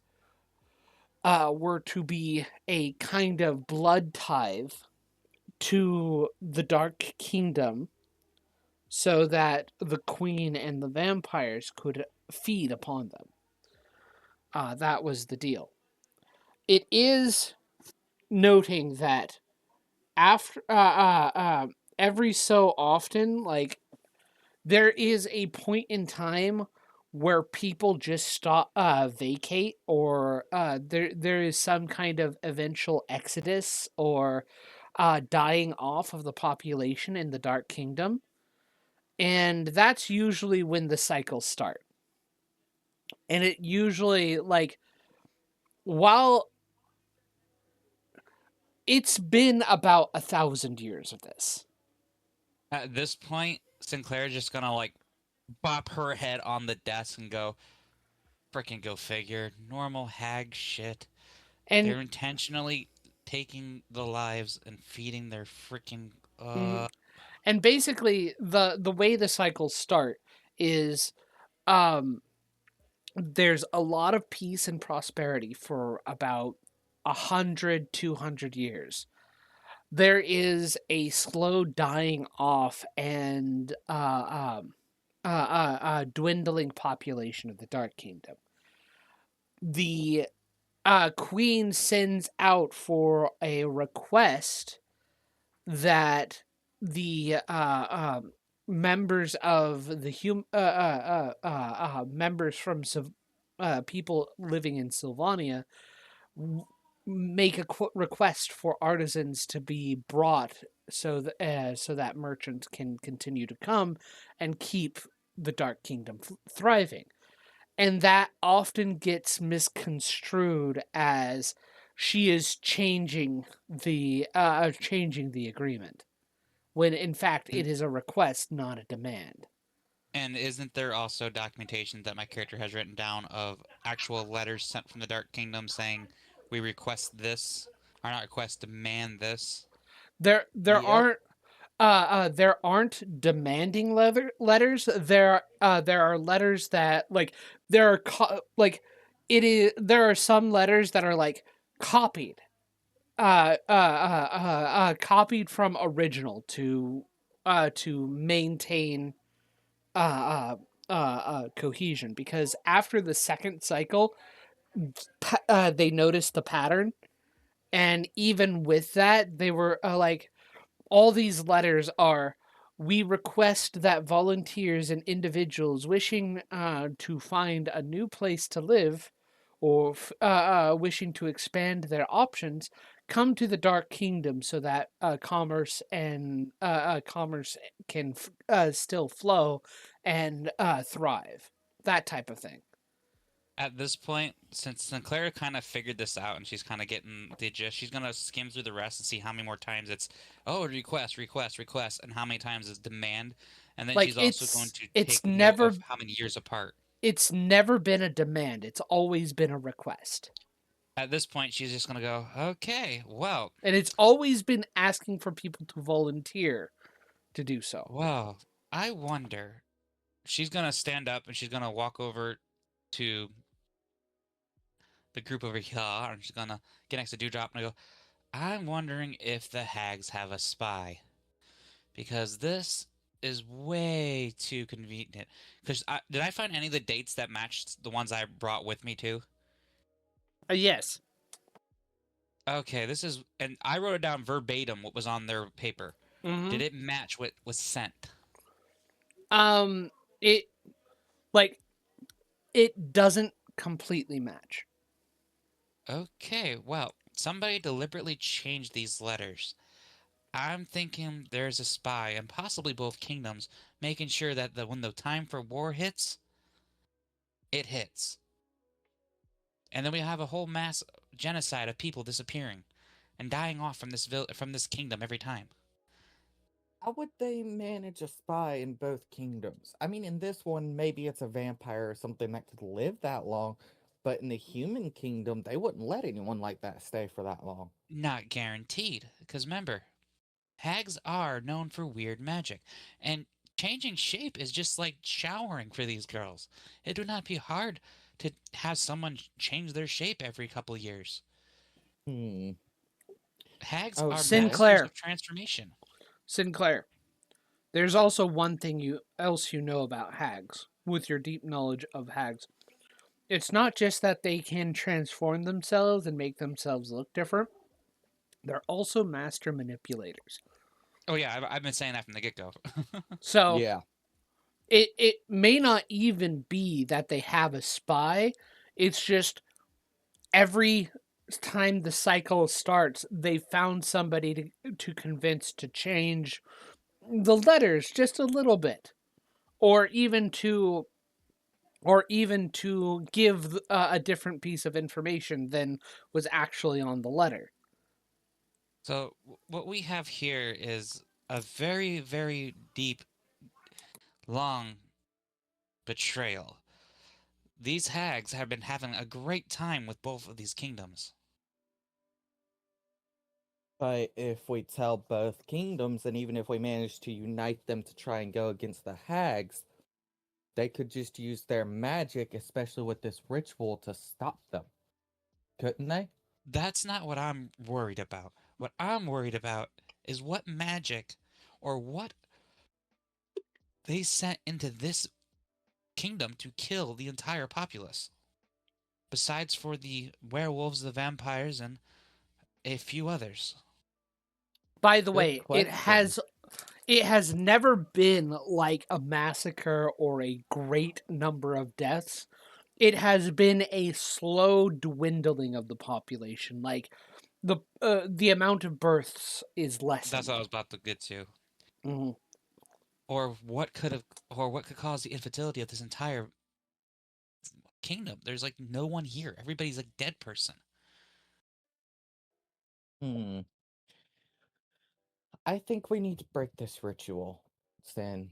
were to be a kind of blood tithe to the Dark Kingdom, so that the queen and the vampires could feed upon them. That was the deal. It is noting that after every so often, like, there is a point in time where people just stop vacate, or there is some kind of eventual exodus or dying off of the population in the Dark Kingdom, and that's usually when the cycles start. And it usually, like, while it's been about 1,000 years of this. At this point, Sinclair is just going to, like, bop her head on the desk and go, freaking go figure. Normal hag shit. And They're intentionally taking the lives and feeding their freaking. and basically the way the cycles start is um there's a lot of peace and prosperity for about 100-200 years. There is a slow dying off and dwindling population of the Dark Kingdom. The queen sends out for a request that the members of the members from people living in Sylvania make a request for artisans to be brought, so that merchants can continue to come and keep the Dark Kingdom thriving. And that often gets misconstrued as she is changing the agreement, when in fact it is a request, not a demand. And isn't there also documentation that my character has written down of actual letters sent from the Dark Kingdom saying, we request this, or not request, demand this? There Yep. aren't demanding letters. There are letters that, like, there are there are some letters that are, like, copied copied from original to maintain cohesion, because after the second cycle, they noticed the pattern, and even with that, they were like, all these letters are, we request that volunteers and individuals wishing to find a new place to live, or wishing to expand their options, come to the Dark Kingdom, so that commerce can still flow and thrive. That type of thing. At this point, since Sinclair kind of figured this out and she's kind of getting the gist, she's going to skim through the rest and see how many more times it's, oh, request, request, request, and how many times is demand. And then Like, she's also going to it's take note never of how many years apart. it's never been a demand. It's always been a request. At this point, she's just gonna go, okay, well, And it's always been asking for people to volunteer to do so. well, I wonder. She's gonna stand up and she's gonna walk over to the group over here, and she's gonna get next to Dewdrop and go, I'm wondering if the hags have a spy. Because this is way too convenient. Because did I find any of the dates that matched the ones I brought with me too? Yes. Okay, this is, and I wrote it down verbatim what was on their paper. Mm-hmm. Did it match what was sent? It like it doesn't completely match. Okay, well, somebody deliberately changed these letters. I'm thinking there's a spy, and possibly both kingdoms, making sure that when the time for war hits, it hits. And then we have a whole mass genocide of people disappearing and dying off from this kingdom every time. How would they manage a spy in both kingdoms? I mean, in this one, maybe it's a vampire or something that could live that long, but in the human kingdom, they wouldn't let anyone like that stay for that long. Not guaranteed, because remember, hags are known for weird magic, and changing shape is just like showering for these girls. It would not be hard to have someone change their shape every couple years. Hmm. Hags are Okay. masters Sinclair. of transformation. Sinclair. There's also one thing you know about hags, with your deep knowledge of hags. It's not just that they can transform themselves and make themselves look different. They're also master manipulators. Oh yeah, I've been saying that from the get-go. So Yeah. it may not even be that they have a spy. It's just every time the cycle starts, they found somebody to convince to change the letters just a little bit, or even to give a different piece of information than was actually on the letter. So what we have here is a very, very deep, long betrayal. These hags have been having a great time with both of these kingdoms. But if we tell both kingdoms, and even if we manage to unite them to try and go against the hags, they could just use their magic, especially with this ritual, to stop them. Couldn't they? That's not what I'm worried about. What I'm worried about is what magic or what they sent into this kingdom to kill the entire populace. Besides for the werewolves, the vampires, and a few others. By the Good way, question. it has never been like a massacre or a great number of deaths. It has been a slow dwindling of the population. Like the amount of births is That's what I lessened. was about to get to. Hmm. Or what could cause the infertility of this entire kingdom? There's like no one here. Everybody's like dead person. Hmm. I think we need to break this ritual, Sin.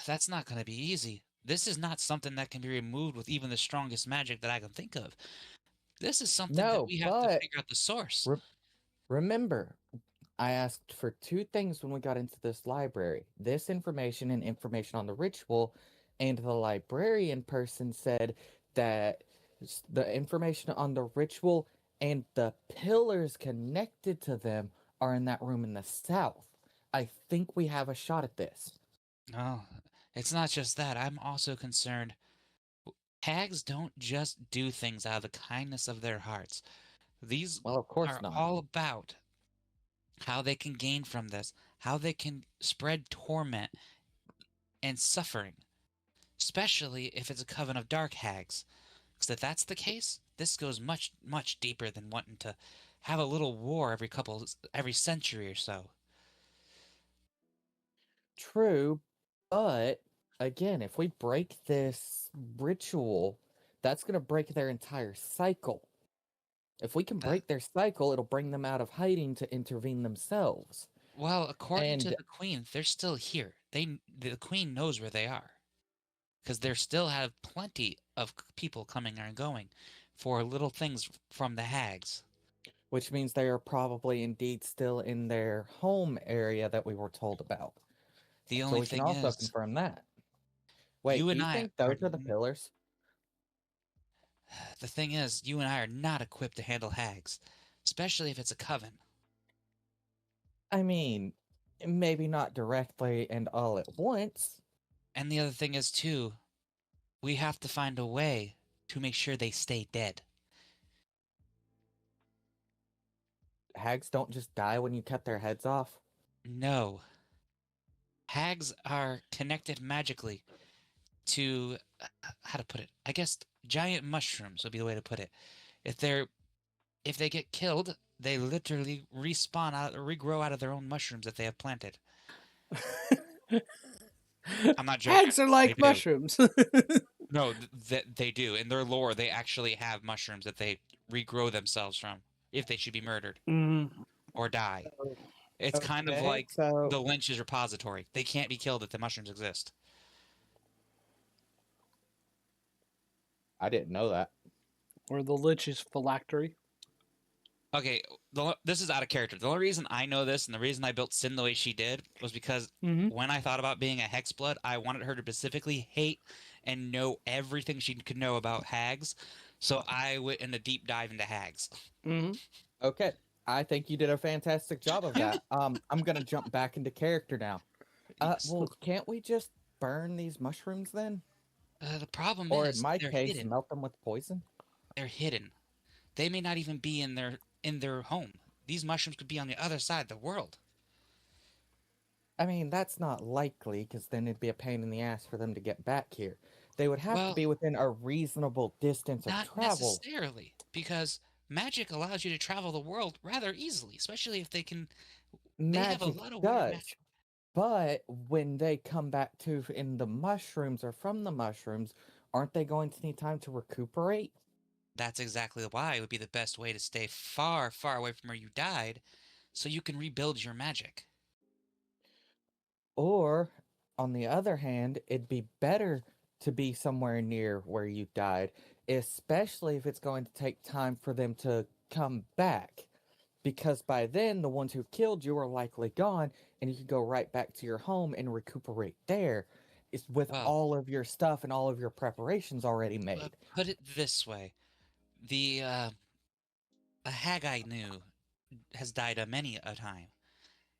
That's not going to be easy. This is not something that can be removed with even the strongest magic that I can think of. This is something that No, we have to but figure out the source. re- remember, I asked for two things when we got into this library: this information and information on the ritual. And the librarian person said that the information on the ritual and the pillars connected to them are in that room in the south. I think we have a shot at this. No, it's not just that. I'm also concerned. Hags don't just do things out of the kindness of their hearts. These Well, of course are not. all about how they can gain from this, how they can spread torment and suffering, especially if it's a coven of dark hags. Because if that's the case, this goes much, much deeper than wanting to have a little war every century or so. True, but again, if we break this ritual, that's going to break their entire cycle. If we can That, break their cycle, it'll bring them out of hiding to intervene themselves. well, according to And the queen, they're still here. The queen knows where they are because they still have plenty of people coming and going. for little things from the hags. Which means they are probably indeed still in their home area that we were told about. The So only we can thing also is, confirm that. Wait, you do and you I think are those are the pillars? the thing is, you and I are not equipped to handle hags, especially if it's a coven. I mean, maybe not directly and all at once. And the other thing is too, we have to find a way to make sure they stay dead. Hags don't just die when you cut their heads off. No. Hags are connected magically to how to put it. I guess giant mushrooms would be the way to put it. If they're if they get killed, they literally respawn out or regrow out of their own mushrooms that they have planted. I'm not joking. Hags are They like do. mushrooms. No, they do. In their lore, they actually have mushrooms that they regrow themselves from if they should be murdered Mm. or die. It's kind of Okay, like so the Lynch's repository. They can't be killed if the mushrooms exist. I didn't know that. Or the Lich's phylactery. Okay, this is out of character. The only reason I know this and the reason I built Sin the way she did was because Mm-hmm. when I thought about being a Hexblood, I wanted her to specifically hate and know everything she could know about hags. So I went in a deep dive into hags. Mm-hmm. Okay, I think you did a fantastic job of Yeah. that. I'm gonna jump back into character now. Yes. Well, can't we just burn these mushrooms then? The problem Or in is my they're case, hidden. melt them with poison? They're hidden. They may not even be in their home. These mushrooms could be on the other side of the world. I mean, that's not likely, because then it'd be a pain in the ass for them to get back here. They would have to Well, be within a reasonable distance of not travel. necessarily, because magic allows you to travel the world rather easily, especially if they can. They have a Magic lot of weird does. magic. But when they come back to in the mushrooms or from the mushrooms, aren't they going to need time to recuperate? That's exactly why it would be the best way to stay far, far away from where you died, so you can rebuild your magic. Or, on the other hand, it'd be better to be somewhere near where you died, especially if it's going to take time for them to come back. Because by then, the ones who killed you are likely gone, and you could go right back to your home and recuperate there. It's with Well, all of your stuff and all of your preparations already made. put it this way: the a hag I knew has died a many a time,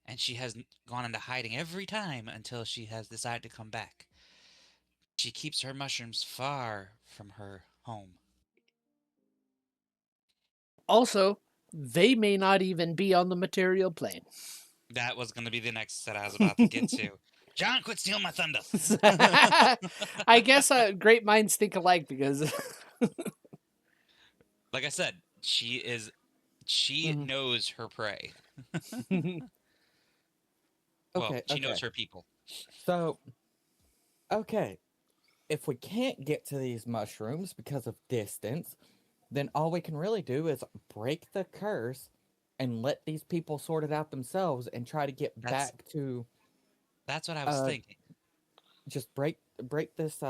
and she has gone into hiding every time until she has decided to come back. She keeps her mushrooms far from her home. Also, they may not even be on the material plane. That was going to be the next that I was about to get to. John, quit stealing my thunder. I guess great minds think alike because. Like I said, she Mhm. knows her prey. Well, Okay, she okay. knows her people. So, okay, if we can't get to these mushrooms because of distance, then all we can really do is break the curse and let these people sort it out themselves and try to get That's back to that's what I was uh thinking. just break this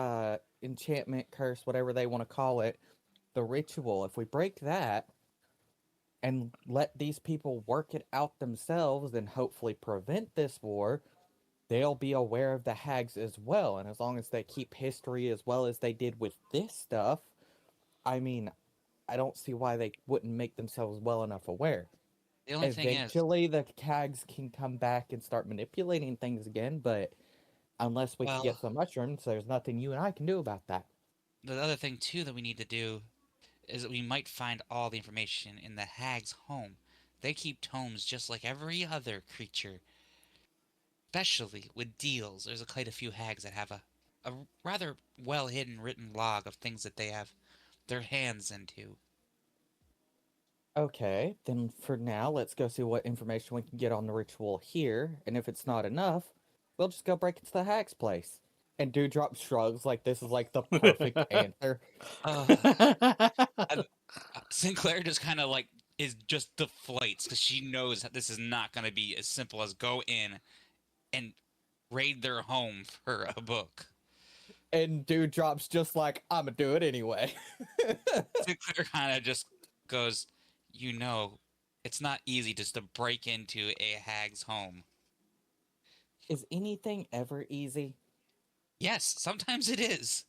enchantment curse, whatever they want to call it, the ritual. If we break that and let these people work it out themselves and hopefully prevent this war, they'll be aware of the hags as well. And as long as they keep history as well as they did with this stuff, I mean, I don't see why they wouldn't make themselves well enough aware. The only thing is, Eventually, the hags can come back and start manipulating things again, but unless we can get well, some mushrooms, there's nothing you and I can do about that. the other thing too that we need to do is that we might find all the information in the hag's home. They keep tomes just like every other creature, especially with deals. There's quite a few hags that have a rather well hidden written log of things that they have their hands into. Okay, then for now, let's go see what information we can get on the ritual here, and if it's not enough, we'll just go break into the hag's place. And Dewdrop shrugs like this is like the perfect answer. Uh, Sinclair just kind of like is just deflates because she knows that this is not going to be as simple as go in and raid their home for a book. And Dewdrop's just like, I'm gonna do it anyway. Sinclair kind of just goes, it's not easy just to break into a hag's home. Is anything ever easy? Yes, sometimes it is.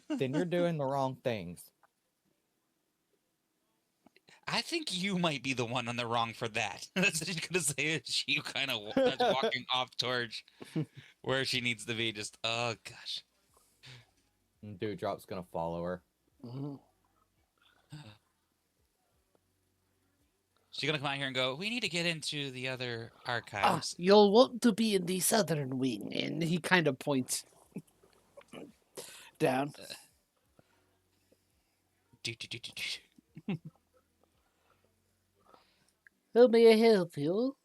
Then you're doing the wrong things. I think you might be the one on the wrong for that. That's what she's gonna say. As she kind of starts walking off towards where she needs to be. Just, oh gosh. And Dewdrop's gonna follow her. Mm-hmm. She's gonna come out here and go, we need to get into the other archives. You'll want to be in the southern wing. And he kind of points down. How may I help you?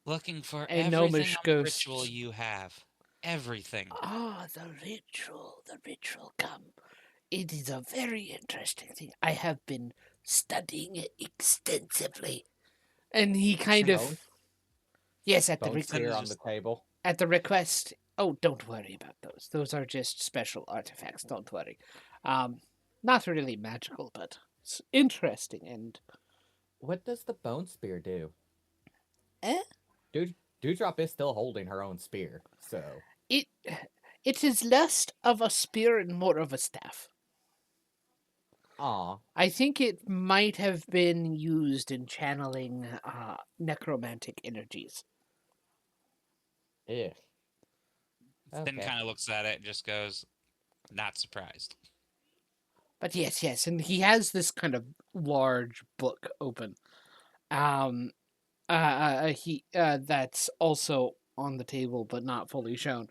Looking for And everything Gnomish on the goes, ritual you have. Everything. the ritual, come. It is a very interesting thing. I have been studying it extensively. And he kind of... Bones? Yes, at the Bones here on the table. At the request... Oh, don't worry about those. Those are just special artifacts. Don't worry. Not really magical, but it's interesting. And What does the bone spear do? Eh? Dewdrop is still holding her own spear, so... it is less of a spear and more of a staff. Aw. I think it might have been used in channeling necromantic energies. Yeah. Then kind of looks at it and just goes, not surprised. But yes, and he has this kind of large book open. That's also on the table, but not fully shown.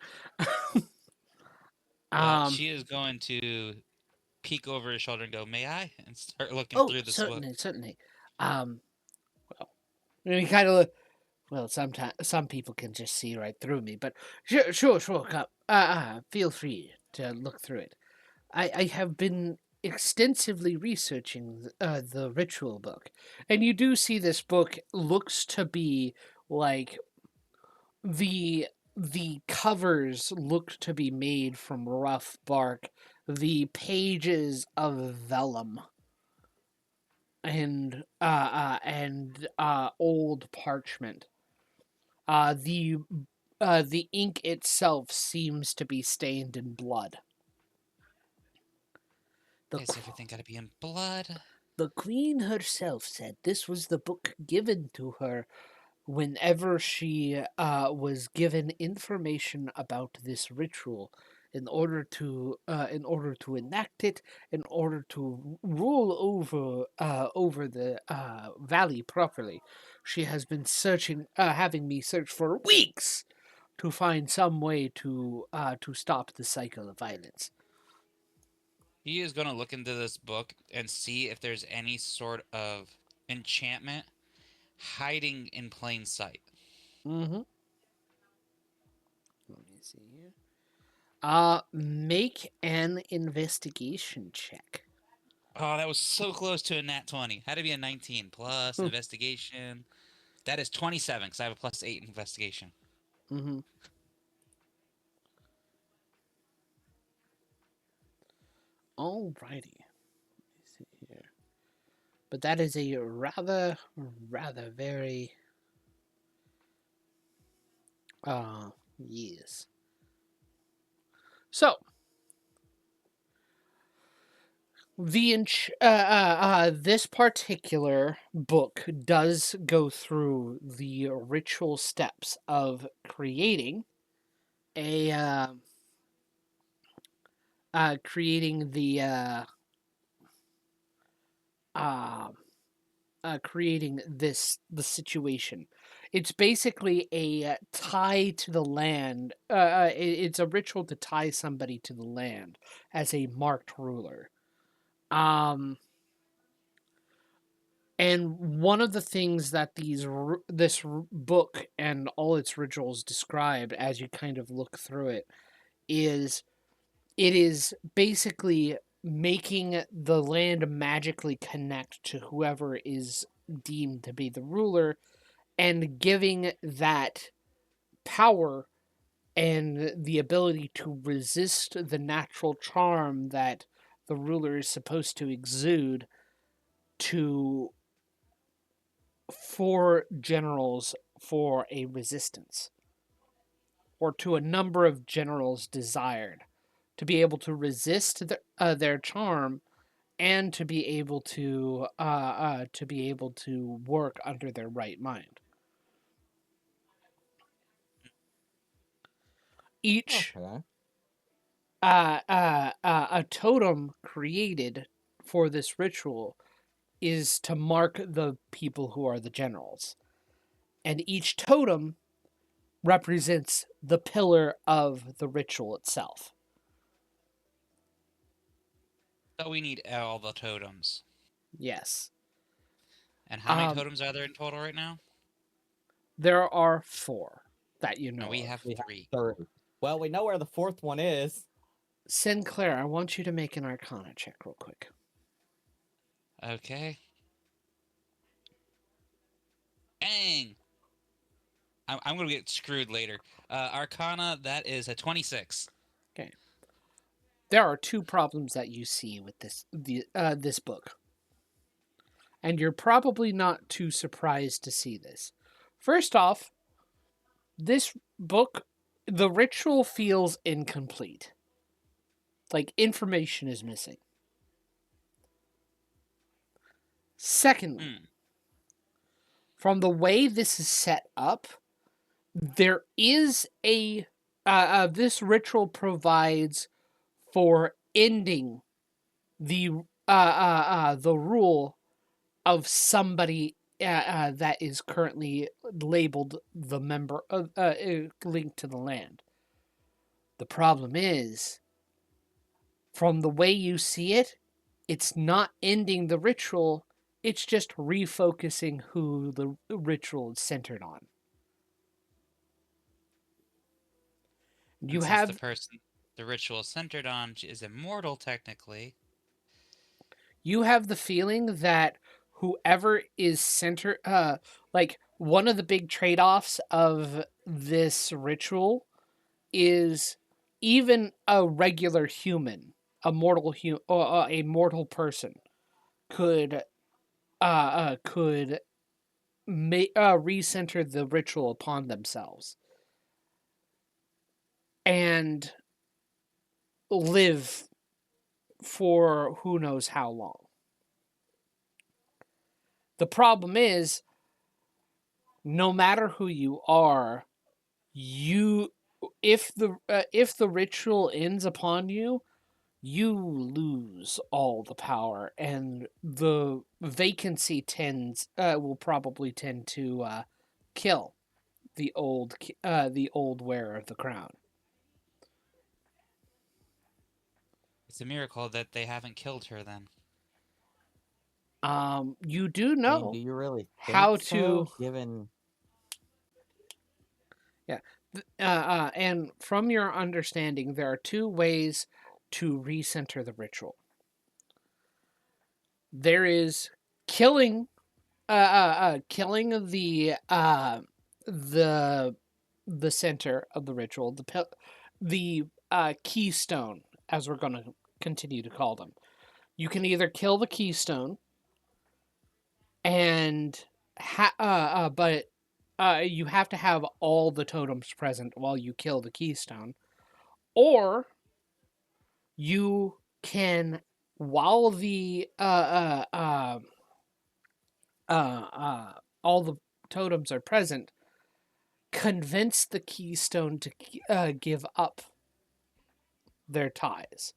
She is going to peek over his shoulder and go, may I? And start looking through this book. Certainly. Well, and he kind of sometimes some people can just see right through me, but sure, come. Feel free to look through it. I have been extensively researching the ritual book, and you do see this book looks to be like the covers look to be made from rough bark, the pages of vellum and old parchment. The ink itself seems to be stained in blood. Is everything got to be in blood? The queen herself said this was the book given to her whenever she was given information about this ritual in order to enact it, in order to rule over the valley properly. She has been having me search for weeks to find some way to stop the cycle of violence. He is going to look into this book and see if there's any sort of enchantment hiding in plain sight. Mm-hmm. Let me see here. Make an investigation check. Oh, that was so close to a nat 20. Had to be a 19 plus investigation. That is 27 because I have a plus 8 investigation. Mm-hmm. Alrighty. Let me see here. But that is a rather very yes. So this particular book does go through the ritual steps of creating a creating the creating the situation. It's basically a tie to the land. It's a ritual to tie somebody to the land as a marked ruler. And one of the things that this book and all its rituals describe, as you kind of look through it, is basically making the land magically connect to whoever is deemed to be the ruler and giving that power and the ability to resist the natural charm that the ruler is supposed to exude to 4 generals for a resistance, or to a number of generals desired to be able to resist their charm and to be able to work under their right mind. Each Okay. a totem created for this ritual is to mark the people who are the generals, and each totem represents the pillar of the ritual itself. So we need all the totems. Yes. And how many totems are there in total right now? There are 4 that you No, know we of. have We have 3. 30. Well, we know where the 4th one is. Sinclair, I want you to make an Arcana check real quick. Okay. Dang! I'm going to get screwed later. Arcana, that is a 26. Okay. There are 2 problems that you see with this book, and you're probably not too surprised to see this. First off, this book, the ritual feels incomplete. Like information is missing. Secondly, from the way this is set up, there is this ritual provides for ending the rule of somebody that is currently labeled the member of linked to the land. The problem is, from the way you see it, it's not ending the ritual. It's just refocusing who the ritual is centered on. You And since the have person the ritual is centered on is immortal, technically. you have the feeling that whoever is center like one of the big trade-offs of this ritual is even a regular human, a mortal person could recenter the ritual upon themselves and live for who knows how long. The problem is, no matter who you are, you if the ritual ends upon you, you lose all the power, and the vacancy will probably tend to kill the old wearer of the crown. It's a miracle that they haven't killed her then. You do I mean, know do you really think how to so, given... yeah and from your understanding, there are 2 ways to recenter the ritual. There is killing killing the the center of the ritual, the keystone, as we're going to continue to call them. You can either kill the keystone and but you have to have all the totems present while you kill the keystone, or you can, while the all the totems are present, convince the keystone to give up their ties.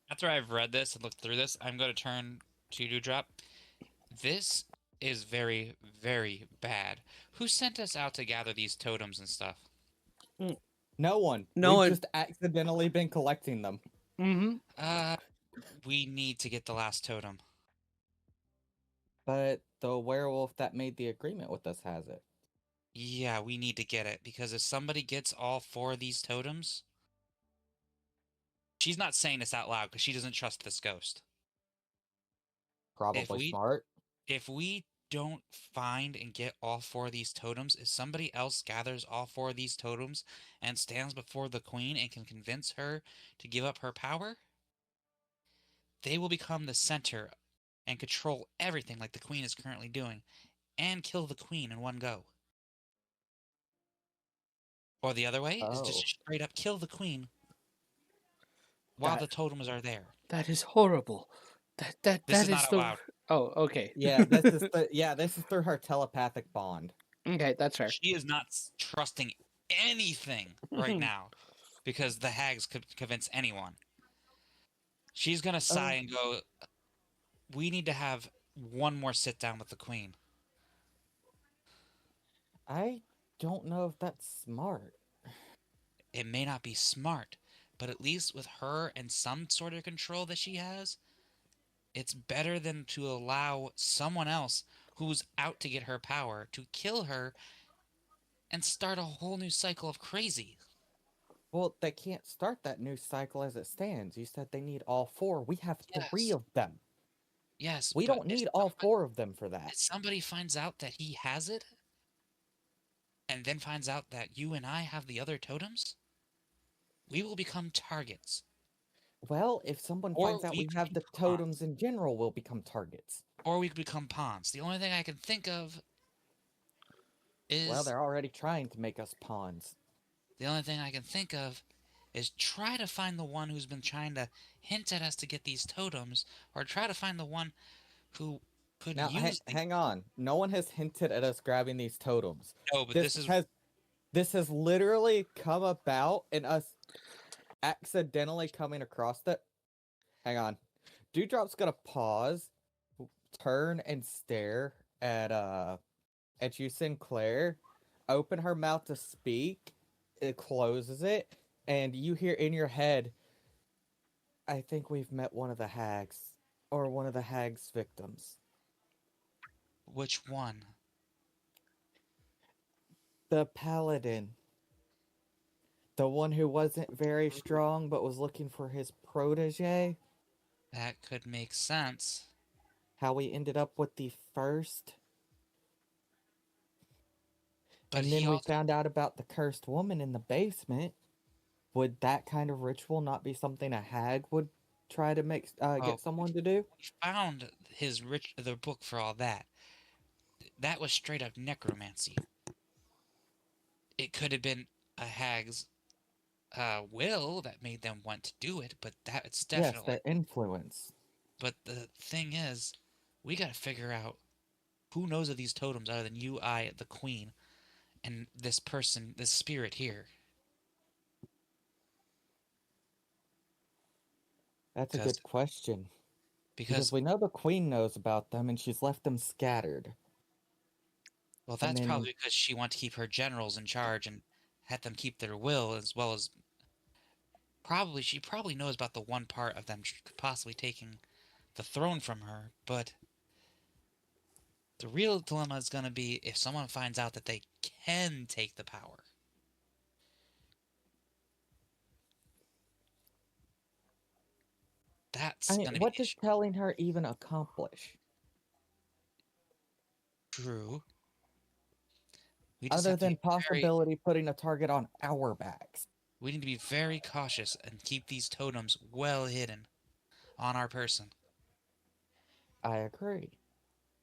After I've read this and looked through this, I'm going to turn to Dewdrop. This is very, very bad. Who sent us out to gather these totems and stuff? No one. No We've one. just accidentally been collecting them. Mm-hmm. We need to get the last totem. But the werewolf that made the agreement with us has it. Yeah, we need to get it, because if somebody gets all 4 of these totems... She's not saying this out loud because she doesn't trust this ghost. Probably smart. If we don't find and get all four of these totems, if somebody else gathers all four of these totems and stands before the queen and can convince her to give up her power, they will become the center and control everything like the queen is currently doing and kill the queen in one go. Or the other way is just Oh, straight up kill the queen while That the totems are there. that is horrible. This That is not is out the. loud. Oh, okay. this is through her telepathic bond. Okay, that's fair. She is not trusting anything right now because the hags could convince anyone. She's gonna sigh Oh, and go, "We need to have one more sit down with the queen." I don't know if that's smart. It may not be smart, but at least with her and some sort of control that she has, it's better than to allow someone else who's out to get her power to kill her and start a whole new cycle of crazy. Well, they can't start that new cycle as it stands. You said they need all four. We have three Yes, of them. yes, We but don't need all four of them for that. if somebody finds out that he has it, and then finds out that you and I have the other totems, we will become targets, Well, if someone or finds out we we could have be the totems pawns, in general, we'll become targets. or we could become pawns. The only thing I can think of Well, is they're already trying to make us pawns. the only thing I can think of is try to find the one who's been trying to hint at us to get these totems, or try to find the one who could Now, use the. hang on. No one has hinted at us grabbing these totems. No, but This has this has literally come about in us accidentally coming across it. Hang on. Dewdrop's gonna pause, turn and stare at you, Sinclair, open her mouth to speak, it closes it, and you hear in your head, I think we've met one of the hags, or one of the hags' victims. Which one? The paladin. The one who wasn't very strong but was looking for his protege. That could make sense. How we ended up with the first. But And he then we also. found out about the cursed woman in the basement. Would that kind of ritual not be something a hag would try to Oh, get someone to do? we found the book for all that. That was straight up necromancy. It could have been a hag's will that made them want to do it, but that's Yes, definitely. their influence. But the thing is, we got to figure out who knows of these totems other than you, I, the queen, and this person, this spirit here. That's a Because good question. Because because we know the queen knows about them and she's left them scattered. well, And that's then, probably because she wants to keep her generals in charge and had them keep their will, as well as probably she probably knows about the one part of them possibly taking the throne from her. But the real dilemma is going to be if someone finds out that they can take the power. I That's mean, going to be what the does issue. telling her even accomplish? True. We just Other have to than be very. possibility putting a target on our backs. We need to be very cautious and keep these totems well hidden on our person. I agree.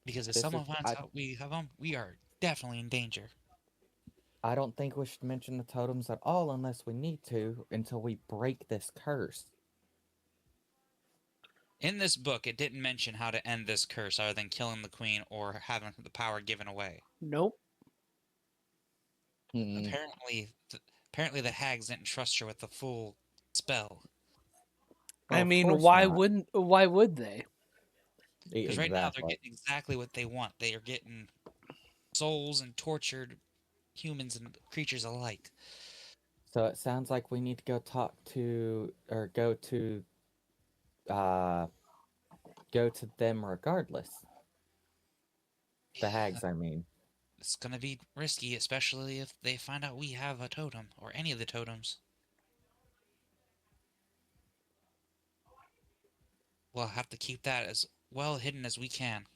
Because if This is someone finds I out we have them, we are definitely in danger. I don't think we should mention the totems at all unless we need to until we break this curse. In this book, it didn't mention how to end this curse other than killing the queen or having the power given away. Nope. Hmm. Apparently, the hags didn't trust her with the full spell. Well, I of mean, course not. why would they? Because right now they're Exactly. getting exactly what they want. They are getting souls and tortured humans and creatures alike. So it sounds like we need to uh go to them regardless. The Yeah, hags, I mean. it's gonna be risky, especially if they find out we have a totem or any of the totems. We'll have to keep that as well hidden as we can.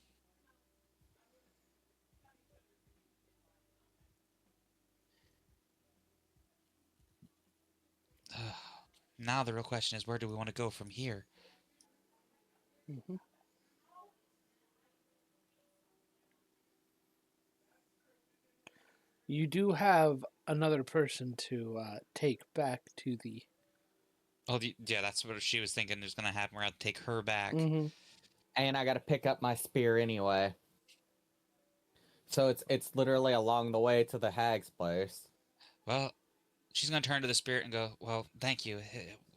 Now the real question is, where do we want to go from here? Mm-hmm. You do have another person to take back to the. Oh, yeah, that's what she was thinking is going to happen. We're going to take her back. Mm-hmm. And I gotta pick up my spear anyway. So it's literally along the way to the hag's place. Well, she's going to turn to the spirit and go, well, thank you.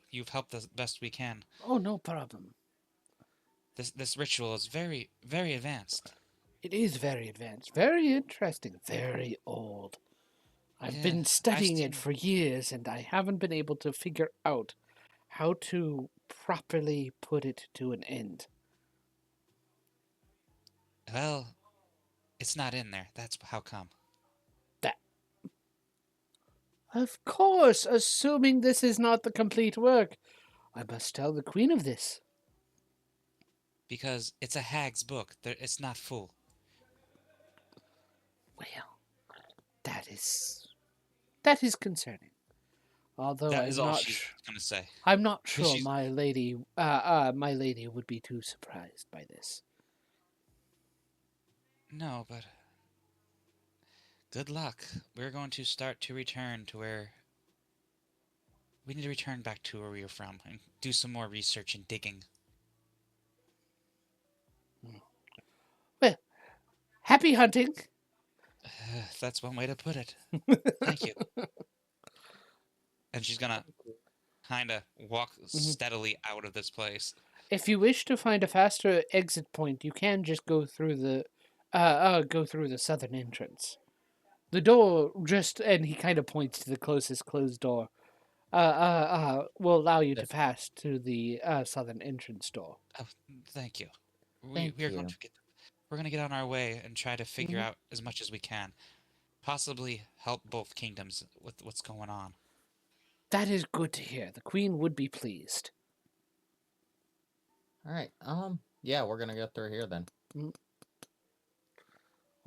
You've helped us best we can. Oh, no problem. This ritual is very, very advanced. It is very advanced, very interesting, very old. I've Yeah, been I've studying it seen. for years, and I haven't been able to figure out how to properly put it to an end. Well, it's not in there. That's how come. That, of course, assuming this is not the complete work, I must tell the queen of this. Because it's a hag's book. It's not full. Well, that is concerning. Although That is all she's going to say. I'm not Because sure she's my lady would be too surprised by this. no, but good luck. We're going to start to return to where we need to return back to where we were from and do some more research and digging. Well, happy hunting. That's one way to put it. Thank you. And she's gonna kind of walk steadily out of this place. If you wish to find a faster exit point, you can just go through the southern entrance. The door and he kind of points to the closest closed door. Will allow you to This- pass to the southern entrance door. Oh, thank you. Thank We're you. going to we're going to get on our way and try to figure Mhm. out as much as we can. Possibly help both kingdoms with what's going on. That is good to hear. The queen would be pleased. All right. Yeah, we're gonna go through here then.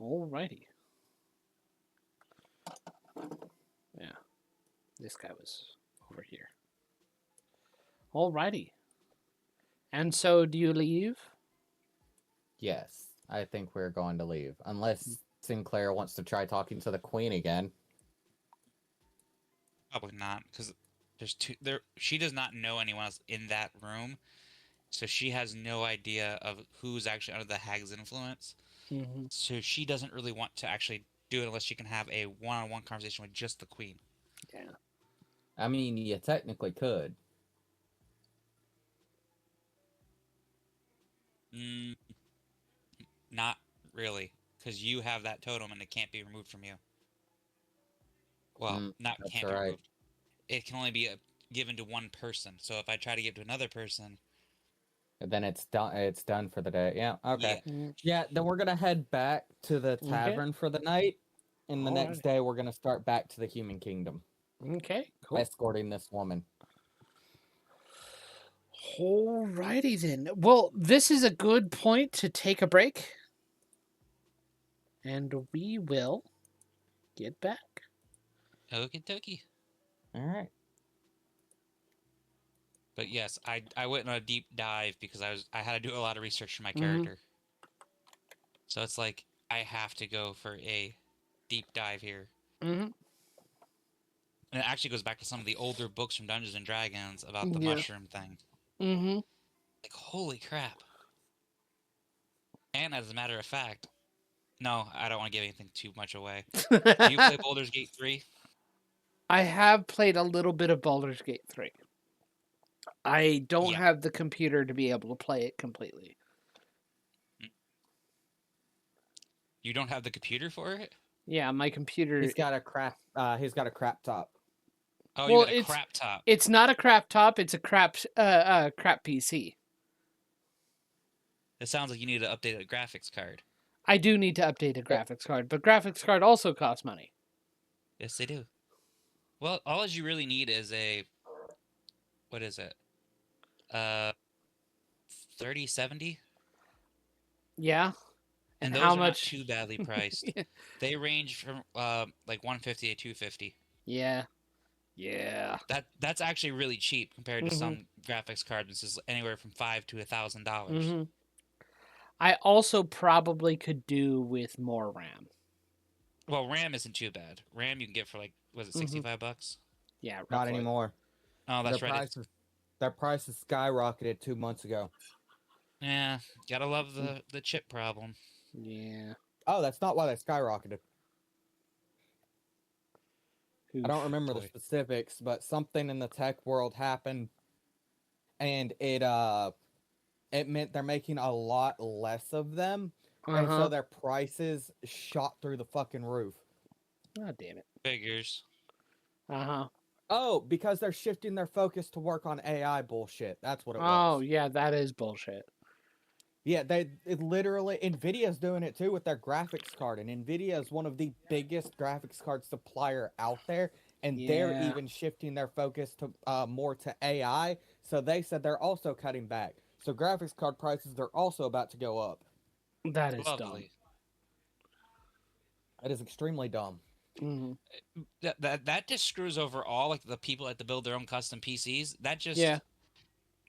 Alrighty. Yeah, this guy was over here. Alrighty. And so, do you leave? Yes, I think we're going to leave, unless Sinclair wants to try talking to the queen again. Probably not, because there's two there. She does not know anyone else in that room, so she has no idea of who's actually under the hag's influence. Mm-hmm. So she doesn't really want to actually do it unless she can have a one-on-one conversation with just the queen. Yeah. I mean, you technically could. Mm, not really, because you have that totem and it can't be removed from you. Well, not That's can't be all right. removed. It can only be given to one person. So if I try to give it to another person, Then it's done. It's done for the day. Yeah. Okay. yeah. Mm-hmm. Yeah. Then we're gonna head back to the Okay. tavern for the night, and the next Alright. day we're gonna start back to the human kingdom, Okay, cool. escorting this woman. Alrighty then. Well, this is a good point to take a break. And we will get back. Okie dokie. All right. But yes, I went on a deep dive because I had to do a lot of research for my Mhm. character. So it's like I have to go for a deep dive here. Mm-hmm. And it actually goes back to some of the older books from Dungeons and Dragons about the Yeah. mushroom thing. Mm-hmm. Like, holy crap. And as a matter of fact, no, I don't want to give anything too much away. Do you play Baldur's Gate 3? I have played a little bit of Baldur's Gate 3. I don't Yeah. have the computer to be able to play it completely. You don't have the computer for it? Yeah, my computer. He's got a crap. He's got a crap top. Oh, Well, you got a it's- crap top. It's not a crap top. It's a crap PC. It sounds like you need to update a graphics card. I do need to update a graphics card, but graphics card also costs money. Yes, they do. Well, all you really need is a... What is it? 3070? Yeah. And And those how are not much? too badly priced. They range from like 150 to 250. Yeah. Yeah. That's actually really cheap compared to Mhm. some graphics cards. This is anywhere from $500 to $1,000. Mhm. I also probably could do with more RAM. Well, RAM isn't too bad. RAM you can get for like, was it Mhm. $65? Yeah, Not roughly. anymore. Oh, Their that's right. It's, prices their prices skyrocketed 2 months ago. yeah, gotta love the chip problem. Yeah. Oh, that's not why they skyrocketed. I don't Oof. remember the Boy. specifics, but something in the tech world happened, and it meant they're making a lot less of them, and so Uh-huh. their prices shot through the fucking roof. Oh, damn it. Figures. Uh-huh. Oh, because they're shifting their focus to work on AI bullshit. That's what it Oh, was. yeah, that is bullshit. Yeah, it literally Nvidia's doing it too with their graphics card, and Nvidia is one of the biggest graphics card supplier out there, and they're Yeah. even shifting their focus to more to AI. So they said they're also cutting back. So graphics card prices are also about to go up. That is dumb. Lovely. It is extremely dumb. Mm-hmm. That just screws over all like the people that to build their own custom PCs. That Yeah. just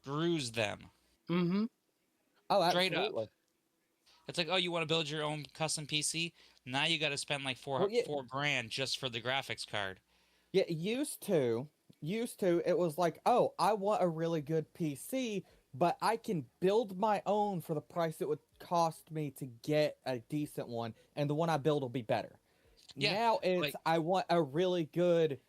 screws them Mm-hmm. Oh, straight up. absolutely. It's like, oh, you want to build your own custom PC? Now you got to spend like Well, yeah, four grand just for the graphics card. yeah. Used to, it was like, oh, I want a really good PC, but I can build my own for the price it would cost me to get a decent one, and the one I build will be better. Yeah, Now it's like I want a really good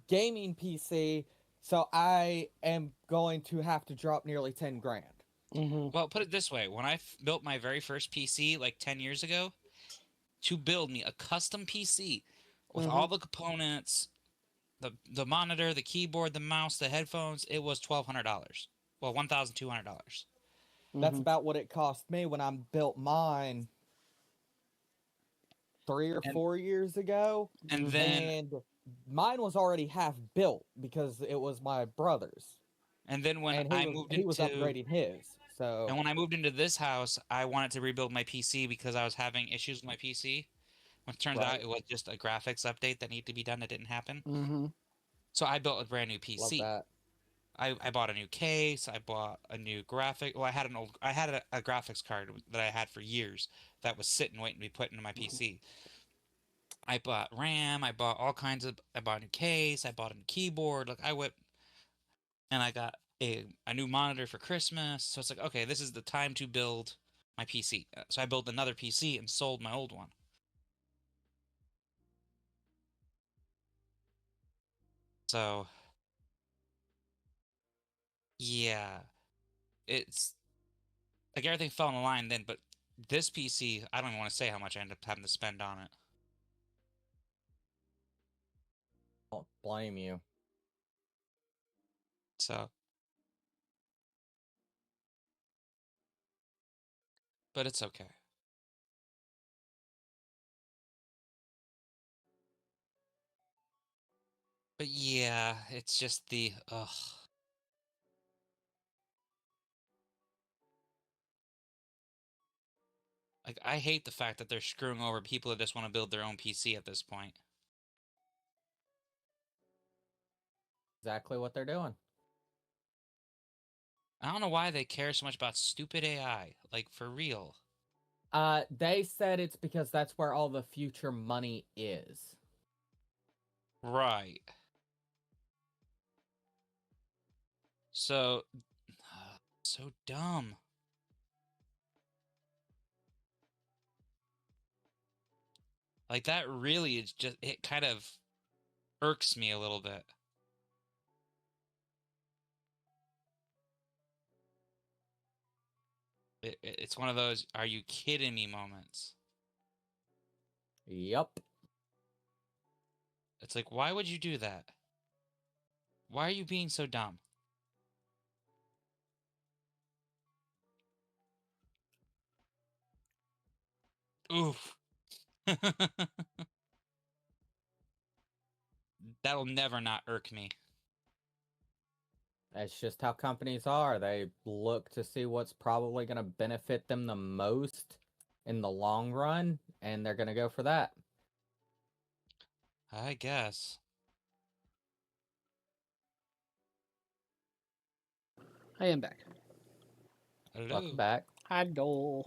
gaming PC, so I am going to have to drop nearly 10 grand. Mm-hmm. well, put it this way: when I built my very first PC like 10 years ago, to build me a custom PC with Mm-hmm. all the components, the monitor, the keyboard, the mouse, the headphones, it was $1,200. Well, $1,200. That's Mm-hmm. about what it cost me when I built mine 3 or And 4 years ago, and Mm-hmm. then and mine was already half built because it was my brother's, and then when and I moved he was into upgrading his. So and when I moved into this house, I wanted to rebuild my PC because I was having issues with my PC. When it turns out right, it was just a graphics update that needed to be done that didn't happen. Mm-hmm. So I built a brand new love PC. that. I bought a new case. I bought a new graphic. Well, I had a graphics card that I had for years that was sitting waiting to be put into my PC. I bought RAM. I bought all kinds of. I bought a new case. I bought a new keyboard. Like I went and I got a new monitor for Christmas. So it's like, okay, this is the time to build my PC. So I built another PC and sold my old one. So yeah, it's like everything fell in line then, but this PC, I don't even want to say how much I ended up having to spend on it. Don't blame you. So, but it's okay. But yeah, it's just the ugh. Like I hate the fact that they're screwing over people that just want to build their own PC at this point. Exactly what they're doing. I don't know why they care so much about stupid AI. Like for real. They said it's because that's where all the future money is. Right. So so dumb. Like that really is just it kind of irks me a little bit. It's one of those are you kidding me moments. Yup. It's like why would you do that? Why are you being so dumb? Oof. That'll never not irk me. That's just how companies are. They look to see what's probably going to benefit them the most in the long run, and they're going to go for that. I guess. I am back. Hello. Welcome back. Hello.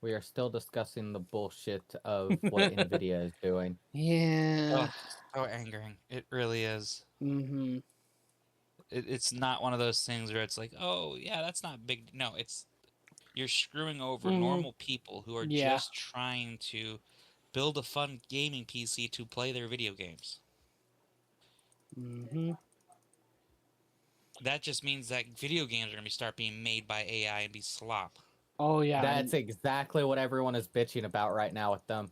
We are still discussing the bullshit of what Nvidia is doing. Yeah. Oh, so angering. It really is. Mm-hmm. It's not one of those things where it's like, oh yeah, that's not big. No, it's you're screwing over Mm-hmm. normal people who are Yeah. just trying to build a fun gaming PC to play their video games. Mm-hmm. That just means that video games are going to start being made by AI and be slop. Oh yeah. That's exactly what everyone is bitching about right now with them.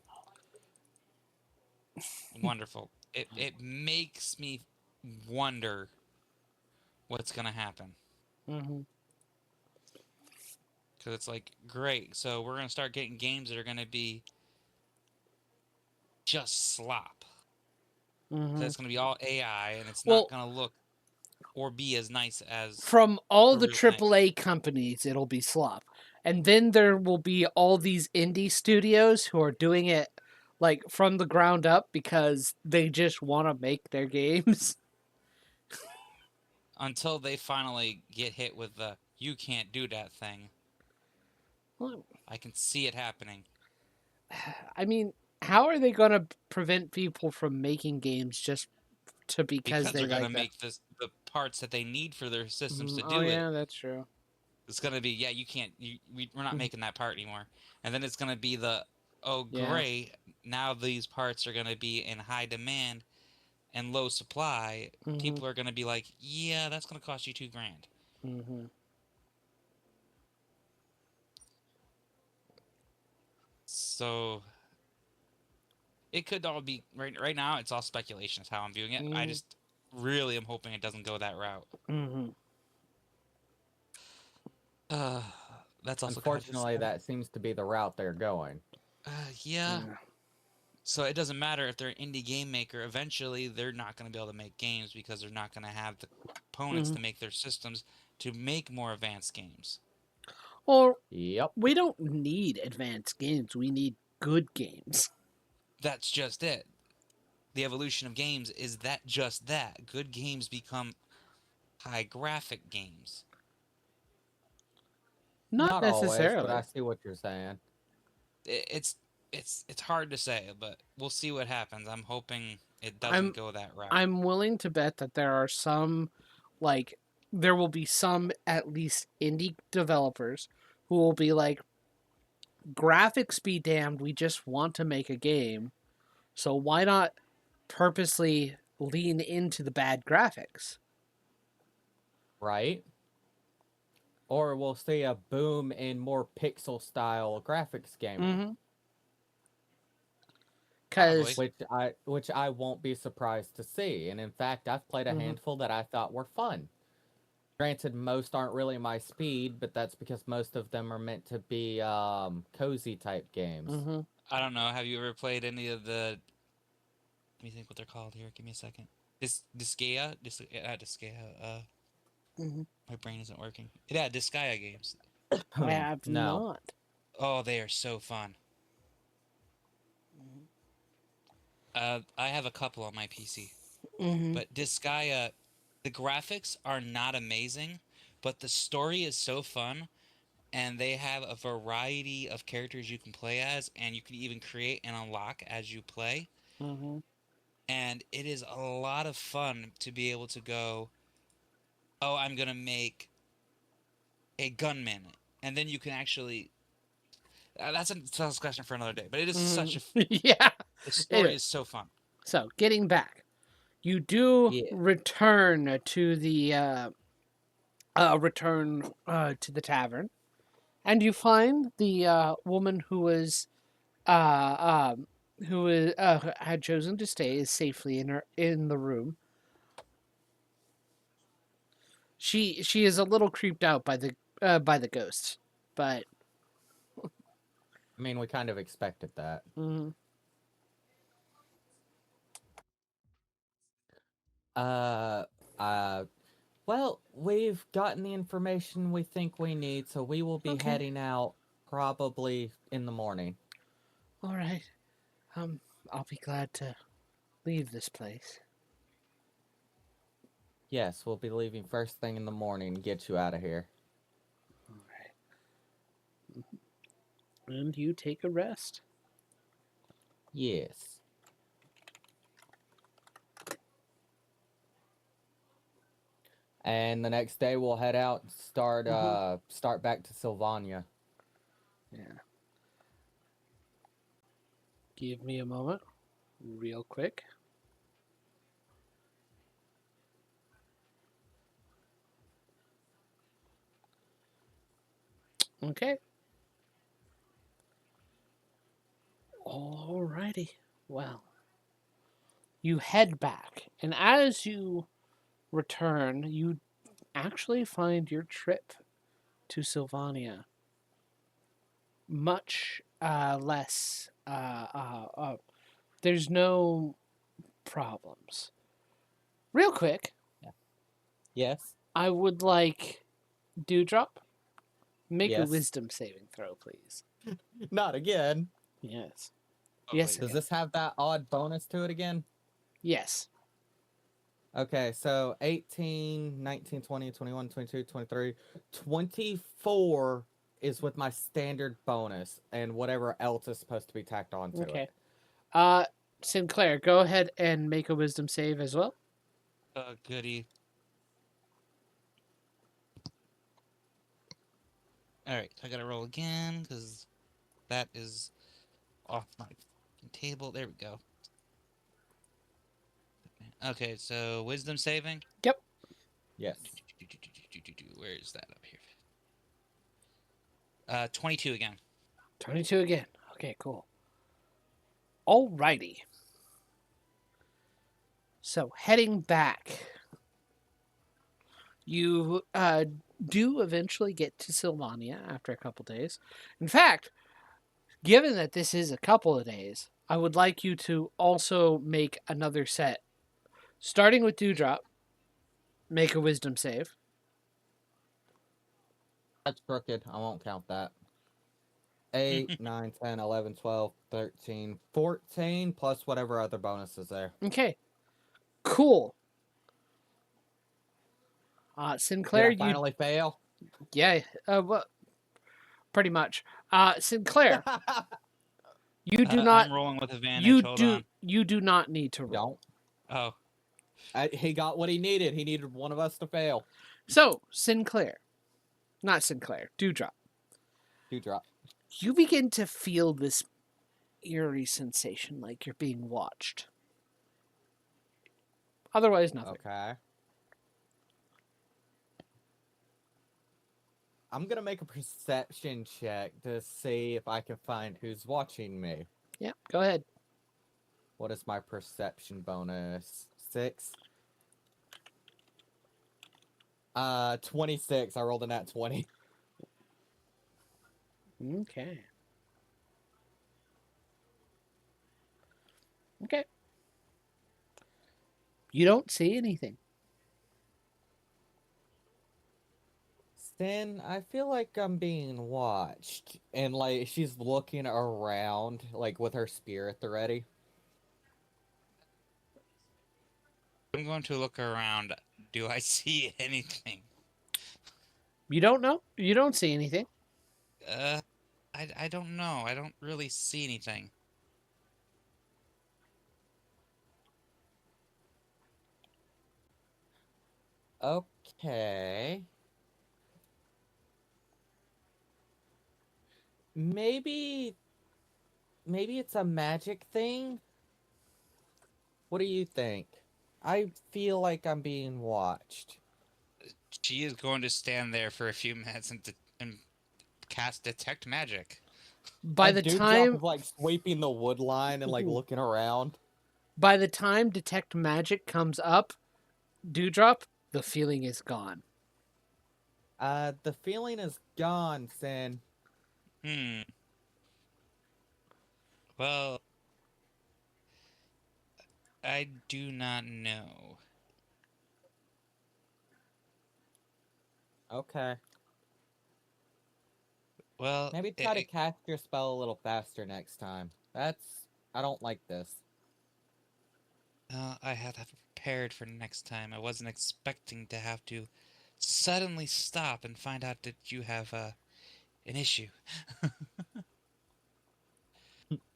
Wonderful. It makes me wonder what's going to happen. Mm-hmm. Because it's like, great, so we're going to start getting games that are going to be just slop. Mm-hmm. That's going to be all AI, and it's Well, not going to look or be as nice as from all the the real thing. AAA companies, it'll be slop. And then there will be all these indie studios who are doing it like from the ground up because they just want to make their games. Until they finally get hit with the, you can't do that thing. Well, I can see it happening. I mean, how are they going to prevent people from making games just because they They're going to like that? make the parts that they need for their systems to Oh do it. yeah, that's true. It's going to be, yeah, you can't, we're not Mhm. making that part anymore. And then it's going to be the, oh, Yeah. great, now these parts are going to be in high demand and low supply. Mm-hmm. People are going to be like, yeah, that's going to cost you $2,000. Mm-hmm. So it could all be right now. It's all speculation. Is how I'm viewing it. I Mhm. just really am hoping it doesn't go that route. Mm-hmm. Uh, that's also kind of Unfortunately, sad. that seems to be the route they're going. Yeah. Yeah. So it doesn't matter if they're an indie game maker. Eventually, they're not going to be able to make games because they're not going to have the components Mm-hmm. to make their systems to make more advanced games. Well, Yep. we don't need advanced games. We need good games. That's just it. The evolution of games is that just that. Good games become high graphic games. Not Not always, but I necessarily. see what you're saying. It's it's hard to say, but we'll see what happens. I'm hoping it doesn't I'm go that route. I'm willing to bet that there are some, like, there will be some at least indie developers who will be like, graphics be damned, we just want to make a game, so why not purposely lean into the bad graphics? Right? Or we'll see a boom in more pixel style graphics gaming. Mm-hmm. Probably. Because Which I won't be surprised to see. And in fact, I've played a Mhm. handful that I thought were fun. Granted, most aren't really my speed, but that's because most of them are meant to be cozy type games. Mm-hmm. I don't know. Have you ever played any of the? Let me think what they're called here. Give me a second. Disgaea. Disgaea. Mm-hmm. My brain isn't working. Yeah, Disgaea games. I have No. not. Oh, they are so fun. I have a couple on my PC, Mm-hmm. but Disgaea, the graphics are not amazing, but the story is so fun, and they have a variety of characters you can play as, and you can even create and unlock as you play. Mm-hmm. And it is a lot of fun to be able to go, oh, I'm gonna make a gunman, and then you can actually. That's a discussion for another day. But it is such a. Mm-hmm. Yeah. The story Anyway, is so fun. so getting back, you do Yeah. return to the tavern, and you find the woman uh, had chosen to stay is safely in the room. She is a little creeped out by the ghosts, but I mean, we kind of expected that. mm, Uh, uh, well, we've gotten the information we think we need, so we will be okay, heading out probably in the morning. all right. Um, I'll be glad to leave this place. Yes, we'll be leaving first thing in the morning to get you out of here. All right. And you take a rest. Yes. And the next day we'll head out and start back to Sylvania. Yeah. Give me a moment, real quick. Okay. Alrighty. Well, you head back, and as you return, you actually find your trip to Sylvania much less. There's no problems. Real quick, Yes. I would like Dewdrop. Make a Yes. wisdom saving throw, please. Not again. Yes. Oh, Yes. wait. Does this have that odd bonus to it again? Yes. Okay, so 18, 19, 20, 21, 22, 23, 24 is with my standard bonus, and whatever else is supposed to be tacked onto Okay. it. Sinclair, go ahead and make a wisdom save as well. Goody. All right, I gotta roll again because that is off my table. There we go. Okay, so wisdom saving. Yes. Where is that up here? 22 again. 22 again. Okay, cool. Alrighty. So, heading back, you do eventually get to Sylvania after a couple days. In fact, given that this is a couple of days, I would like you to also make another set. Starting with Dewdrop, make a wisdom save. That's crooked. I won't count that. 8, 9, 10, 11, 12, 13, 14, plus whatever other bonus is there. Okay, cool. Did Sinclair, I you finally fail? yeah, well, pretty much. Sinclair, you do not I'm rolling with advantage. Hold on. you do not need to roll. Don't. Oh, He got what he needed. He needed one of us to fail. So, Dewdrop, Dewdrop. you begin to feel this eerie sensation like you're being watched. Otherwise, nothing. Okay. I'm gonna make a perception check to see if I can find who's watching me. Yeah, go ahead. What is my perception bonus? 6? 26. I rolled a nat 20. Okay. Okay. You don't see anything. Sin, I feel like I'm being watched. And, like, she's looking around, like, with her spirit already. I'm going to look around. Do I see anything? You don't know? You don't see anything. I don't know. I don't really see anything. Okay. Maybe it's a magic thing? What do you think? I feel like I'm being watched. She is going to stand there for a few minutes and cast detect magic. By the time is, like, sweeping the wood line and, like, looking around. by the time detect magic comes up, Dewdrop, the feeling is gone. The feeling is gone, Sin. Well, I do not know. Okay. Well, Maybe try to cast your spell a little faster next time. I don't like this. I have to have prepared for next time. I wasn't expecting to have to suddenly stop and find out that you have an issue.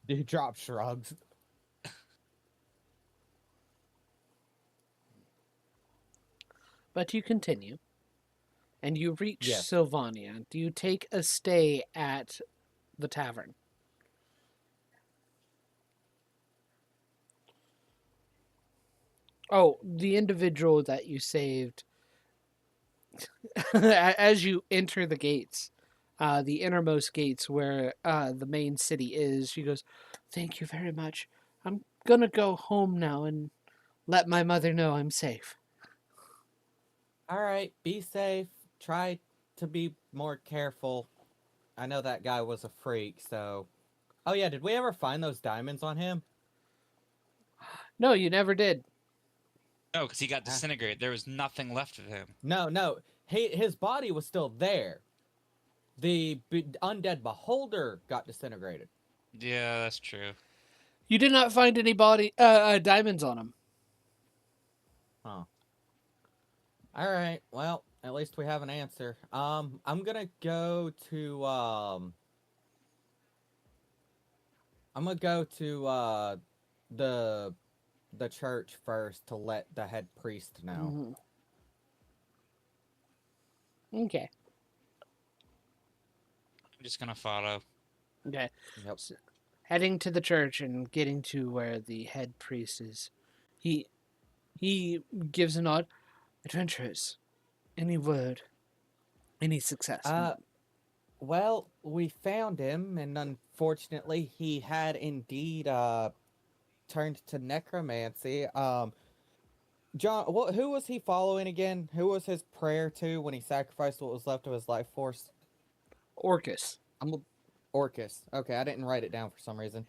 He drop shrugs. But you continue, and you reach Yes. Sylvania. Do you take a stay at the tavern? Oh, the individual that you saved. As you enter the gates, the innermost gates where the main city is, she goes, "Thank you very much. I'm gonna go home now and let my mother know I'm safe." All right, be safe. Try to be more careful. I know that guy was a freak, so. Oh yeah, did we ever find those diamonds on him? No, you never did. No, because he got Ah. disintegrated. There was nothing left of him. No. His body was still there. The undead beholder got disintegrated. Yeah, that's true. You did not find any diamonds on him. Huh. All right. Well, at least we have an answer. I'm gonna go to I'm gonna go to the the church first to let the head priest know. Mm-hmm. Okay. I'm just gonna follow. Okay. Yep. So, heading to the church and getting to where the head priest is, he gives a nod. "Adventurers, any word, any success?" Well, we found him, and unfortunately, he had indeed turned to necromancy. John, who was he following again? Who was his prayer to when he sacrificed what was left of his life force? Orcus. Orcus. Okay, I didn't write it down for some reason.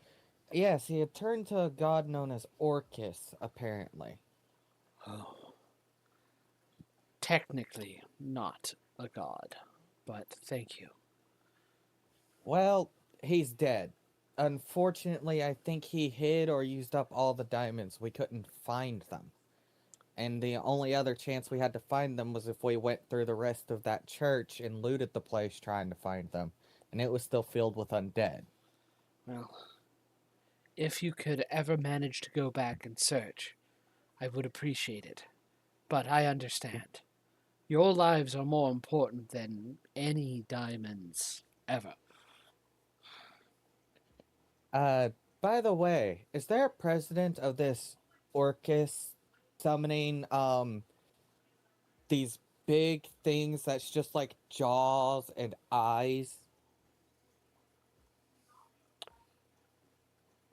Yes, he had turned to a god known as Orcus, apparently. Oh. Technically not a god, but thank you. Well, he's dead. Unfortunately, I think he hid or used up all the diamonds. We couldn't find them. And the only other chance we had to find them was if we went through the rest of that church and looted the place trying to find them. And it was still filled with undead. Well, if you could ever manage to go back and search, I would appreciate it. But I understand. Your lives are more important than any diamonds ever. By the way, is there a precedent of this Orcus summoning, these big things that's just like jaws and eyes?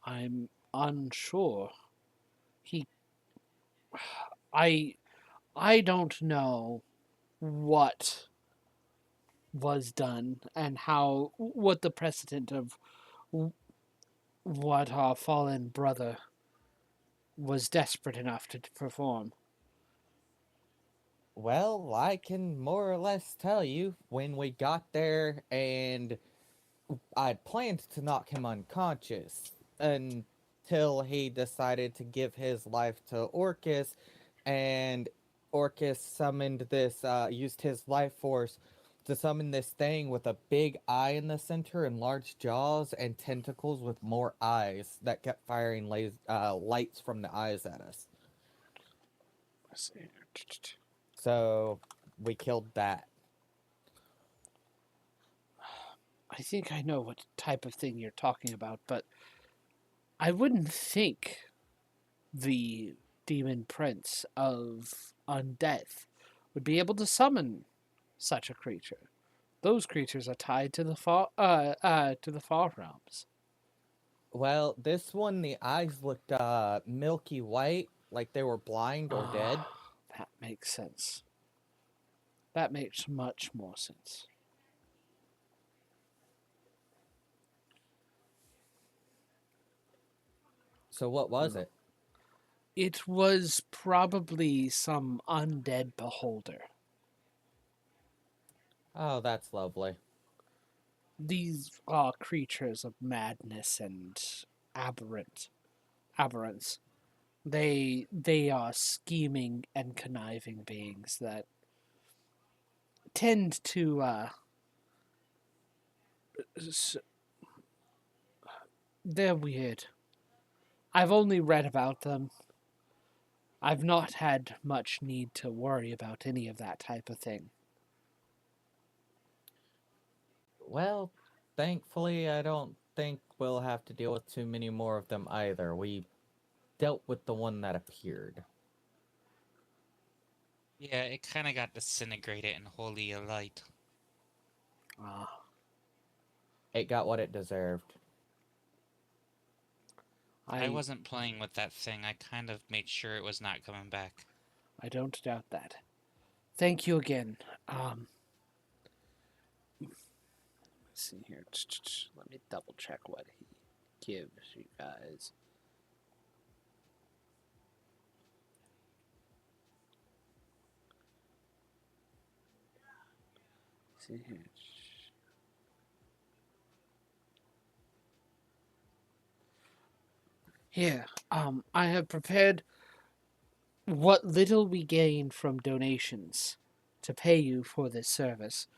I'm unsure. He I I don't know what was done and how what the precedent of what our fallen brother was desperate enough to perform. Well, I can more or less tell you when we got there and I'd planned to knock him unconscious until he decided to give his life to Orcus, and Orcus summoned this, used his life force to summon this thing with a big eye in the center and large jaws and tentacles with more eyes that kept firing lights from the eyes at us. Let's see. So we killed that. I think I know what type of thing you're talking about, but I wouldn't think the demon prince of undeath would be able to summon such a creature. Those creatures are tied to the far realms. Well, this one, the eyes looked milky white, like they were blind or dead. That makes sense. That makes much more sense. So what was it? It was probably some undead beholder. Oh, that's lovely. These are creatures of madness and aberrance. They are scheming and conniving beings that tend to they're weird. I've only read about them. I've not had much need to worry about any of that type of thing. Well, thankfully, I don't think we'll have to deal with too many more of them either. We dealt with the one that appeared. Yeah, it kind of got disintegrated in holy light. Ah, It got what it deserved. I I wasn't playing with that thing. I kind of made sure it was not coming back. I don't doubt that. Thank you again. Let's see here. Let me double check what he gives you guys. See here. Here, I have prepared what little we gain from donations to pay you for this service.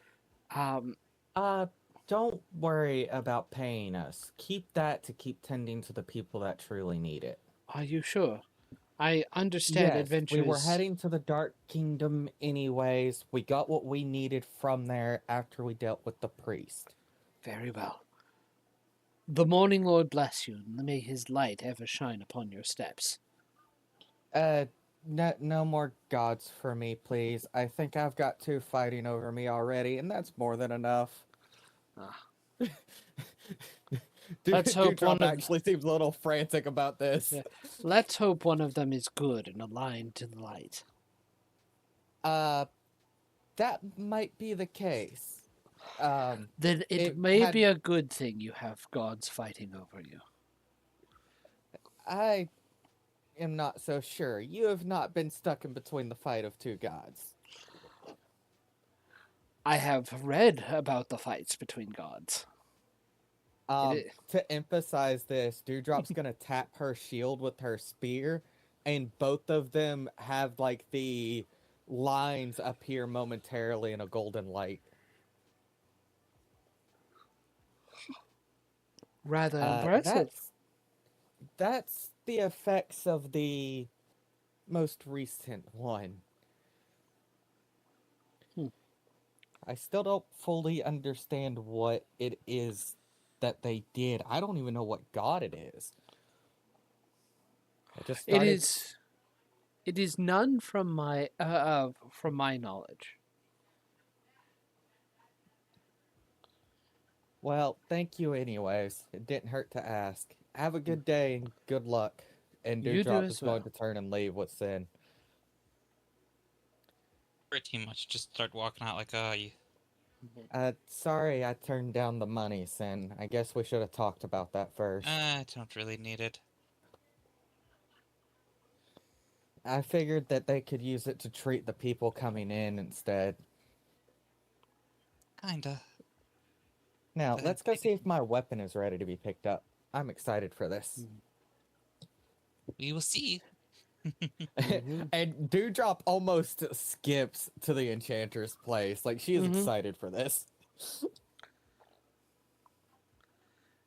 Um, Uh, don't worry about paying us. Keep that to keep tending to the people that truly need it. are you sure? I understand Yes, we were adventures heading to the Dark Kingdom anyways. We got what we needed from there after we dealt with the priest. very well. The Morning Lord bless you, and may his light ever shine upon your steps. No more gods for me, please. I think I've got two fighting over me already, and that's more than enough. Ah. Let's hope Dewdrop one of actually seems a little frantic about this. Yeah. Let's hope one of them is good and aligned to the light. That might be the case. Then it may be a good thing you have gods fighting over you. I am not so sure. You have not been stuck in between the fight of two gods. I have read about the fights between gods. To emphasize this, Dewdrop's gonna tap her shield with her spear, and both of them have like the lines appear momentarily in a golden light. Rather impressive. That's the effects of the most recent one. I still don't fully understand what it is that they did. I don't even know what god it is. I just started... It is none from my knowledge. Well, thank you anyways. It didn't hurt to ask. Have a good day and good luck. And You do Dewdrop as is going well. to turn and leave with Sin. Pretty much just start walking out like, you... Sorry I turned down the money, Sin. I guess we should have talked about that first. I don't really need it. I figured that they could use it to treat the people coming in instead. Kinda. Now, let's go see if my weapon is ready to be picked up. I'm excited for this. We will see. And Dewdrop almost skips to the enchanter's place. Like, she is excited for this.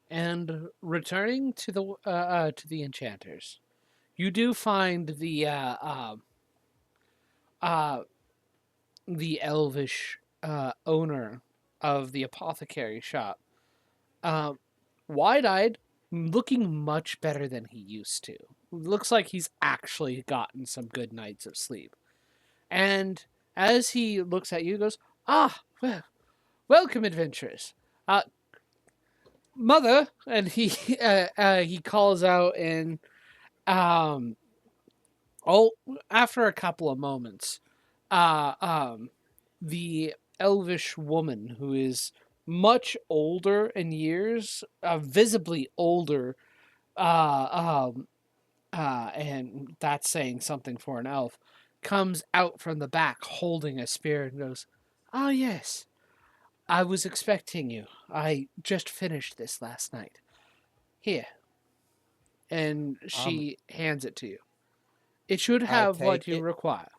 And returning to the enchanters, you do find the elvish owner of the apothecary shop, wide-eyed, looking much better than he used to. Looks like he's actually gotten some good nights of sleep. And as he looks at you, he goes, "Ah, well, welcome, adventurers. Mother," and he calls out, and after a couple of moments, the elvish woman, who is much older in years, visibly older, and that's saying something for an elf, comes out from the back holding a spear and goes, "Ah, yes. I was expecting you. I just finished this last night. Here." And she hands it to you. It should I have what take you it. require.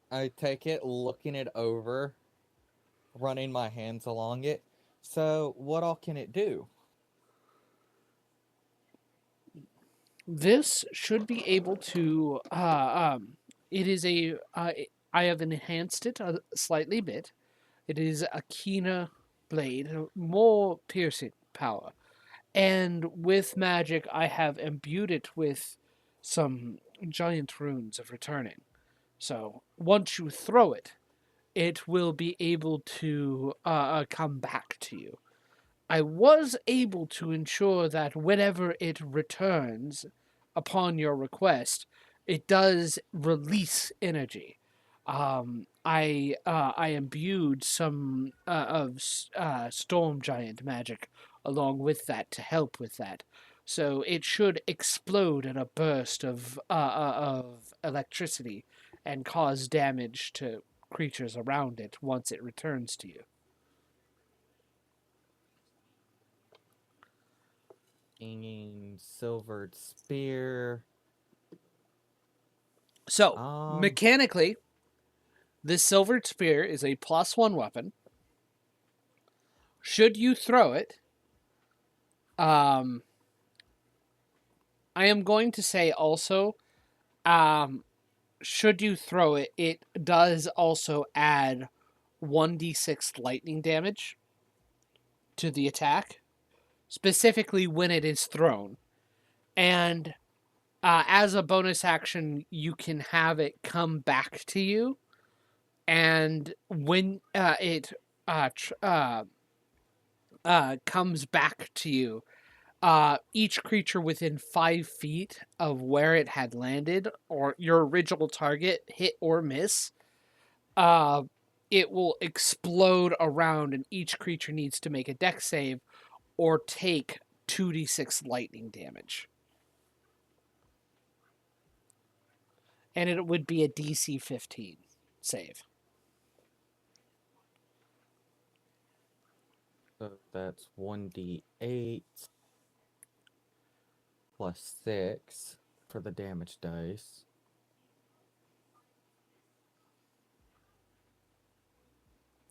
I take it, looking it over, running my hands along it. So, what all can it do? This should be able to. It is a. I have enhanced it a slightly bit. It is a keener blade, more piercing power. And with magic, I have imbued it with some giant runes of returning. So once you throw it, it will be able to come back to you. I was able to ensure that whenever it returns upon your request, it does release energy. I imbued some storm giant magic along with that to help with that. So it should explode in a burst of electricity and cause damage to creatures around it once it returns to you. Silvered spear. So, Um, mechanically, this silver sphere is a +1 weapon. Should you throw it, um, I am going to say also, um, should you throw it, it does also add 1d6 lightning damage to the attack, specifically when it is thrown. And as a bonus action, you can have it come back to you. And when it comes back to you, each creature within 5 feet of where it had landed or your original target, hit or miss, uh, it will explode around, and each creature needs to make a dex save or take 2d6 lightning damage. And it would be a DC 15 save. so that's 1d8 plus 6 for the damage dice.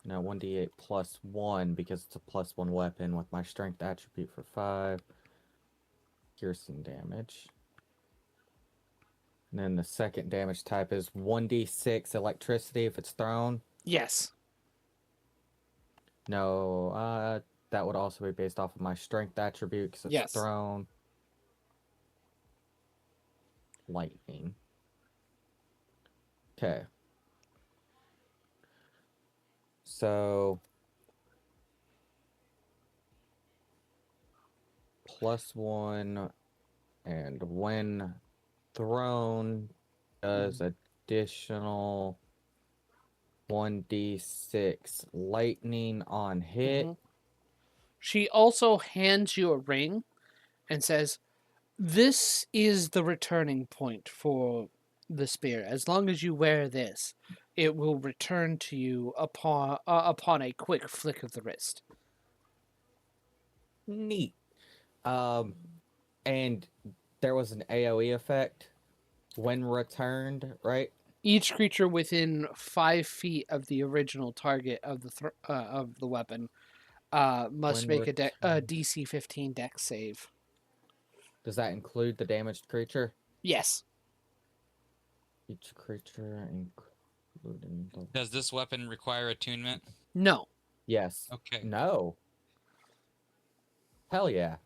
Now 1d8 plus 1 because it's a +1 weapon with my strength attribute for 5. Piercing damage. And then the second damage type is 1d6 electricity if it's thrown. Yes. No, that would also be based off of my strength attribute because it's Yes. thrown. Lightning. Okay. So +1, and when thrown does additional 1d6 lightning on hit. She also hands you a ring and says, "This is the returning point for the spear. As long as you wear this, it will return to you upon a quick flick of the wrist." Neat. And there was an AoE effect when returned, right? Each creature within 5 feet of the original target of the weapon must When make a returned. DC 15 dex save. Does that include the damaged creature? Yes. Each creature, including the... Does this weapon require attunement? No. Yes. Okay. No. Hell yeah.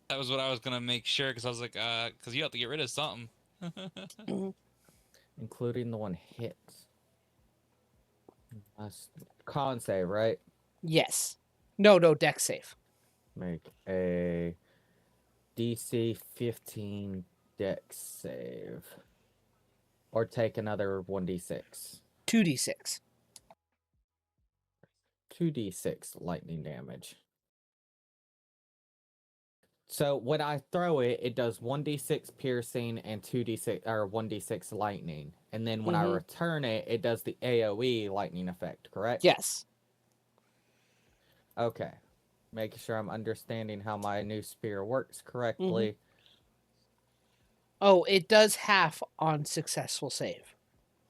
That was what I was gonna make sure, because I was like, because you have to get rid of something. Including the one hit. Con save, right? Yes. No, dex save. Make a DC 15 dex save. Or take another 1d6. 2d6. 2d6 lightning damage. So when I throw it, it does 1d6 piercing and 2d6 or 1d6 lightning. And then when I return it, it does the AoE lightning effect, correct? Yes. Okay. Making sure I'm understanding how my new spear works correctly. Oh, it does half on successful save.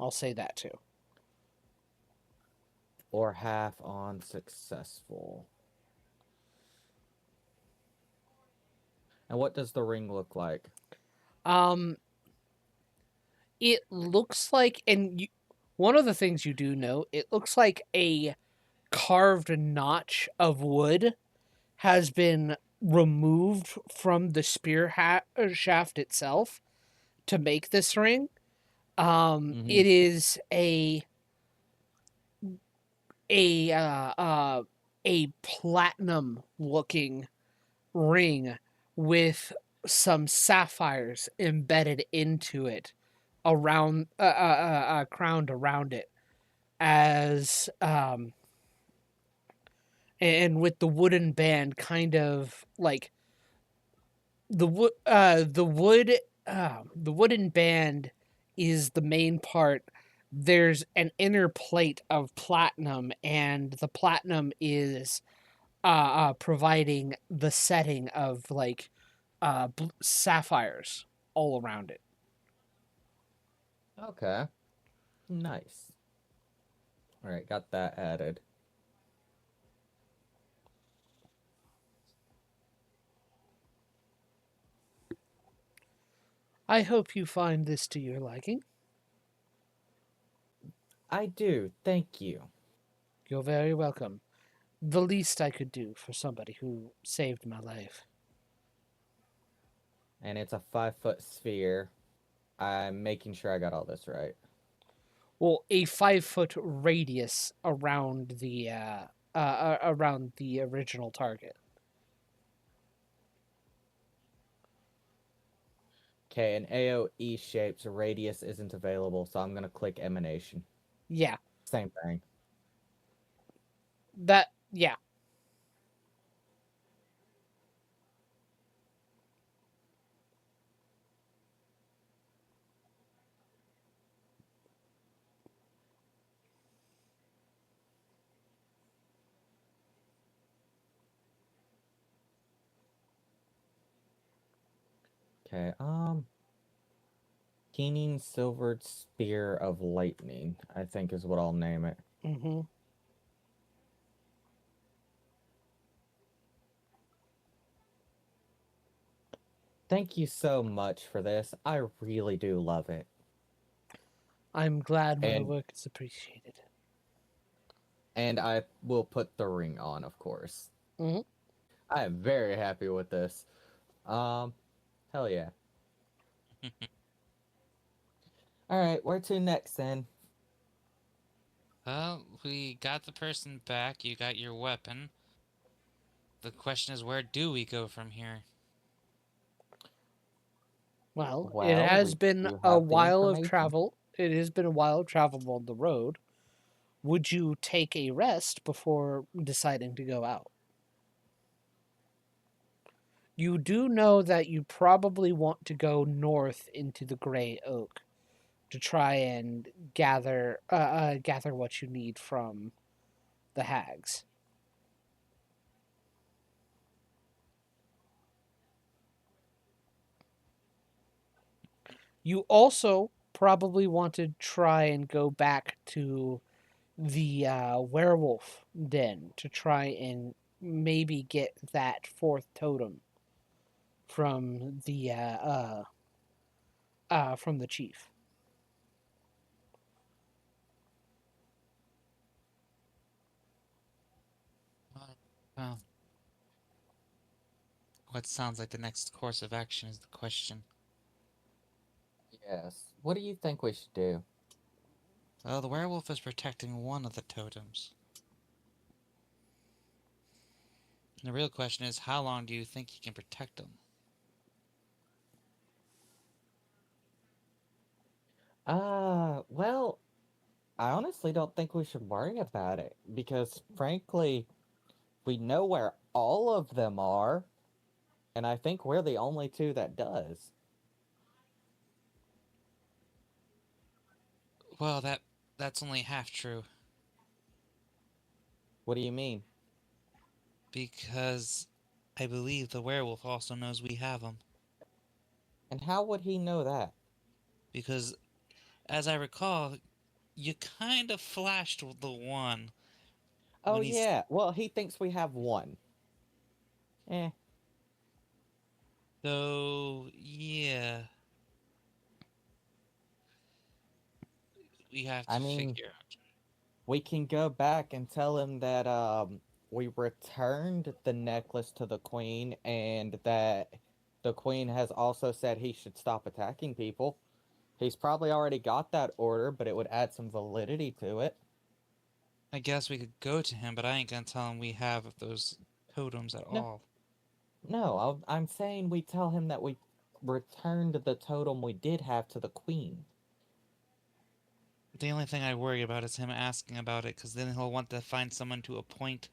I'll say that too. Or half on successful. And what does the ring look like? Um, it looks like, one of the things you do know, it looks like a carved notch of wood has been removed from the shaft itself to make this ring. Mm-hmm. It is a uh, uh, a platinum looking ring with some sapphires embedded into it, around crowned around it, as and with the wooden band kind of like the wooden band is the main part. There's an inner plate of platinum, and the platinum is providing the setting of like sapphires all around it. Okay. Nice. All right, got that added. I hope you find this to your liking. I do. Thank you. You're very welcome. The least I could do for somebody who saved my life. And it's a 5 foot sphere. I'm making sure I got all this right. Well, a 5 foot radius around the original target. Okay, in AOE shapes, radius isn't available, so I'm gonna click emanation. Yeah, Same thing. yeah. Okay, Keening Silvered Spear of Lightning, I think is what I'll name it. Mm-hmm. Thank you so much for this. I really do love it. I'm glad my And work is appreciated. and I will put the ring on, of course. Mm-hmm. I am very happy with this. Um, hell yeah. All right, where to next then? Well, we got the person back. You got your weapon. The question is, where do we go from here? Well, it Well, has we been do a have the while of information. travel. It has been a while of travel on the road. Would you take a rest before deciding to go out? You do know that you probably want to go north into the Gray Oak to try and gather what you need from the hags. You also probably want to try and go back to the werewolf den to try and maybe get that fourth totem from the chief. Well, what sounds like the next course of action is the question. Yes. What do you think we should do? Well, the werewolf is protecting one of the totems. And the real question is, how long do you think he can protect them? Well, I honestly don't think we should worry about it because, frankly, we know where all of them are, and I think we're the only two that does. Well, that's only half true. What do you mean? Because I believe the werewolf also knows we have him. And how would he know that? Because, as I recall, you kind of flashed the one Oh when he's. yeah. Well, he thinks we have one. Eh. So, yeah. We have I to mean, figure out. we can go back and tell him that we returned the necklace to the queen and that the queen has also said he should stop attacking people. He's probably already got that order, but it would add some validity to it. I guess we could go to him, but I ain't gonna tell him we have those totems at No, all. no, I'm saying we tell him that we returned the totem we did have to the queen. The only thing I worry about is him asking about it, because then he'll want to find someone to appoint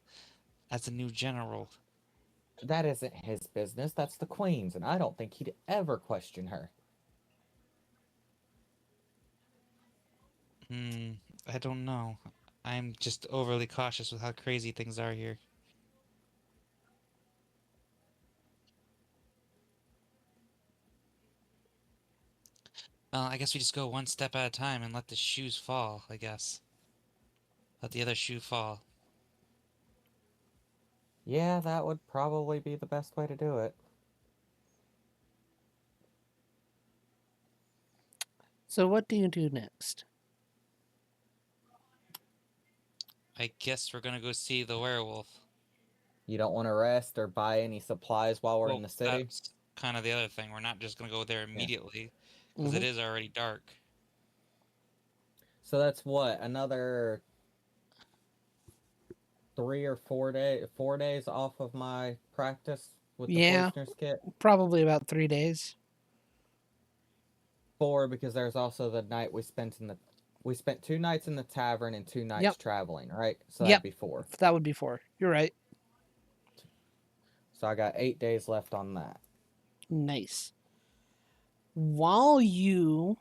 as a new general. That isn't his business, that's the queen's, and I don't think he'd ever question her. Hmm, I don't know. I'm just overly cautious with how crazy things are here. Well, I guess we just go one step at a time and let the shoes fall, I guess. Let the other shoe fall. Yeah, that would probably be the best way to do it. So what do you do next? I guess we're gonna go see the werewolf. You don't want to rest or buy any supplies while we're in Well, the city? that's kind of the other thing. We're not just gonna go there Yeah. immediately, because it Hmm. is already dark. So that's what, another 4 days off of my practice with the Yeah, poisoner's kit. probably about 3 days. 4 because there's also the night we spent 2 nights in the tavern and 2 nights Yep, traveling, right? So that'd yep. be 4. That would be 4. You're right. So I got 8 days left on that. Nice. While you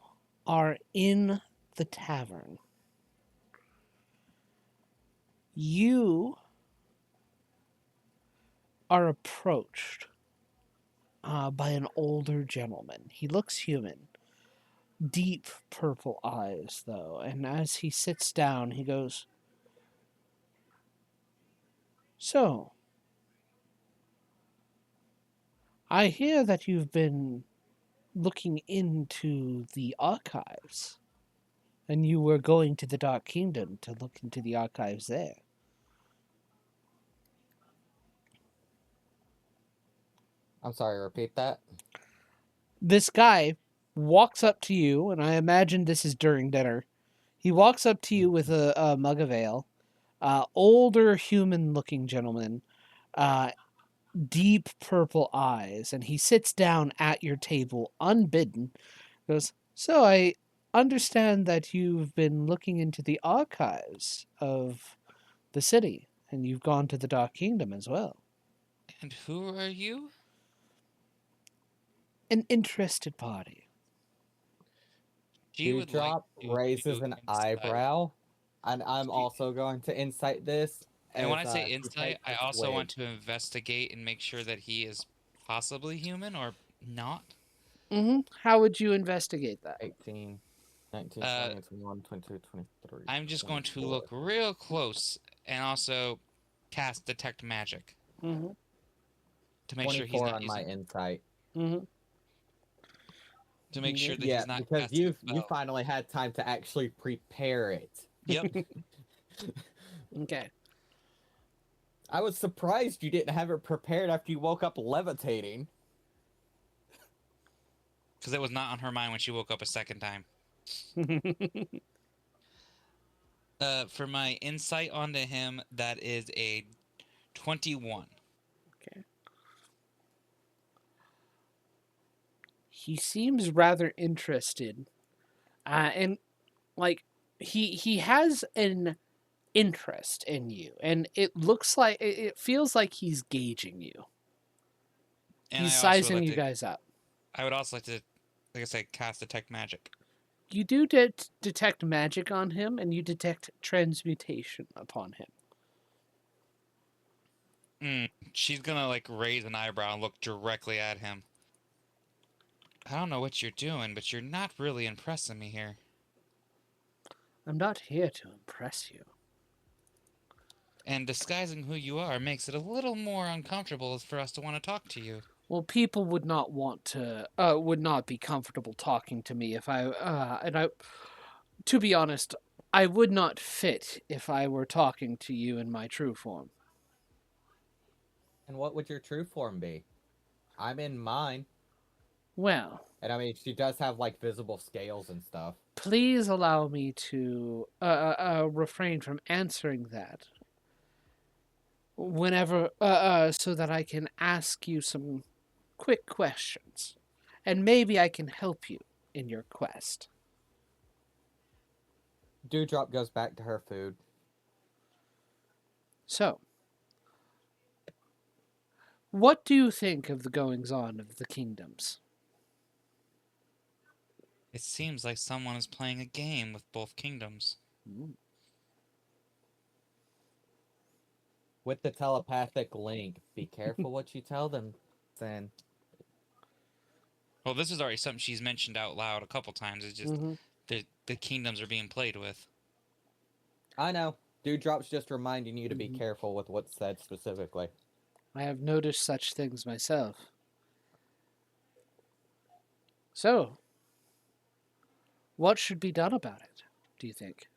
are in the tavern, you are approached by an older gentleman. He looks human. Deep purple eyes, though, and as he sits down, he goes, "So, I hear that you've been looking into the archives, and you were going to the Dark Kingdom to look into the archives there." I'm sorry, repeat that. This guy walks up to you, and I imagine this is during dinner. He walks up to you with a mug of ale. Older human looking gentleman, uh, deep purple eyes, and he sits down at your table unbidden. Goes, "So I understand that you've been looking into the archives of the city, and you've gone to the Dark Kingdom as well." And who are you? An interested party. She would like Dewdrop to raises do an insight. eyebrow, and I'm She, also going to insight this and when as I say she insight, takes I a also want swig. to investigate and make sure that he is possibly human or not. How would you investigate that? 18, 19, Uh, 20, 21, 22, 23, I'm just going to 24. look real close and also cast detect magic Mm-hmm. to make sure he's 24 not on my using insight. Mm-hmm. to make sure that Yeah, he's not because casting a you spell. finally had time to actually prepare it. Yep, Okay. I was surprised you didn't have it prepared after you woke up levitating. because it was not on her mind when she woke up a second time. For my insight onto him, that is a 21. Okay. He seems rather interested, and like he has an interest in you, and it looks like it feels like he's gauging you. And He's I also would sizing like you to, guys up. I would also like to, like I said, cast detect magic. You do detect magic on him, and you detect transmutation upon him. She's gonna like raise an eyebrow and look directly at him. I don't know what you're doing, but you're not really impressing me here. I'm not here to impress you. And disguising who you are makes it a little more uncomfortable for us to want to talk to you. Well, people would not would not be comfortable talking to me if to be honest, I would not fit if I were talking to you in my true form. And what would your true form be? I'm in mine. Well, And I mean, she does have like visible scales and stuff. please allow me to refrain from answering that whenever, so that I can ask you some quick questions, and maybe I can help you in your quest. Dewdrop goes back to her food. So, what do you think of the goings on of the kingdoms? It seems like someone is playing a game with both kingdoms. Mm. With the telepathic link, be careful what you tell them, then. Well, this is already something she's mentioned out loud a couple times. It's just Mm-hmm. the kingdoms are being played with. I know. Dewdrop's just reminding you to be Mm-hmm. careful with what's said specifically. I have noticed such things myself. So, what should be done about it, do you think?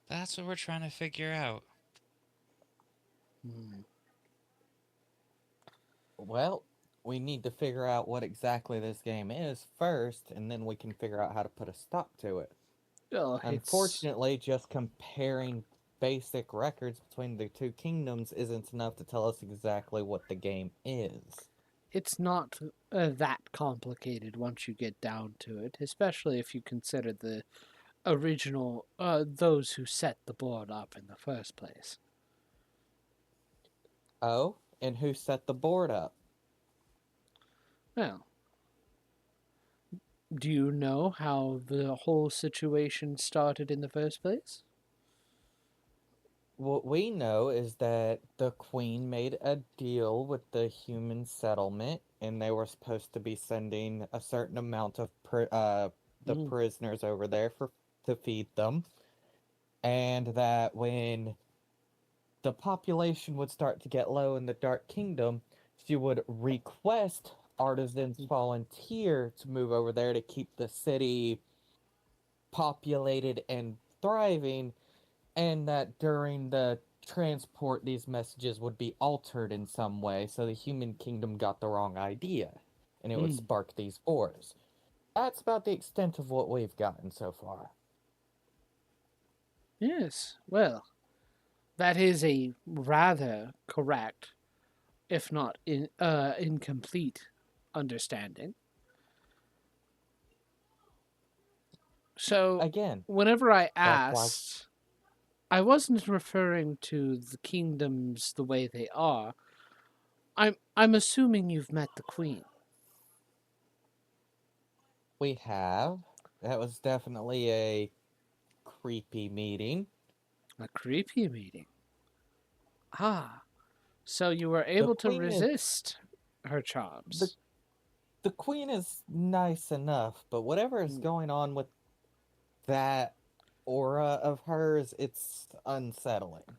That's what we're trying to figure out. Mm. Well, we need to figure out what exactly this game is first, and then we can figure out how to put a stop to it. Well, Unfortunately, just comparing basic records between the two kingdoms isn't enough to tell us exactly what the game is. it's not that complicated once you get down to it, especially if you consider the original, those who set the board up in the first place. Oh, and who set the board up? Well, do you know how the whole situation started in the first place? What we know is that the queen made a deal with the human settlement, and they were supposed to be sending a certain amount of the Mm. prisoners over there for to feed them, and that when the population would start to get low in the Dark Kingdom, she would request artisans volunteer to move over there to keep the city populated and thriving, and that during the transport these messages would be altered in some way so the human kingdom got the wrong idea and it would Mm. spark these wars. That's about the extent of what we've gotten so far. Yes, well, that is a rather correct, if not incomplete, understanding. So, Again, whenever I that's why asked, I wasn't referring to the kingdoms the way they are. I'm assuming you've met the queen. we have. That was definitely a creepy meeting. A creepy meeting. Ah, so you were The able to queen is resist her the charms. the queen is nice enough, but whatever is Mm. going on with that aura of hers, it's unsettling.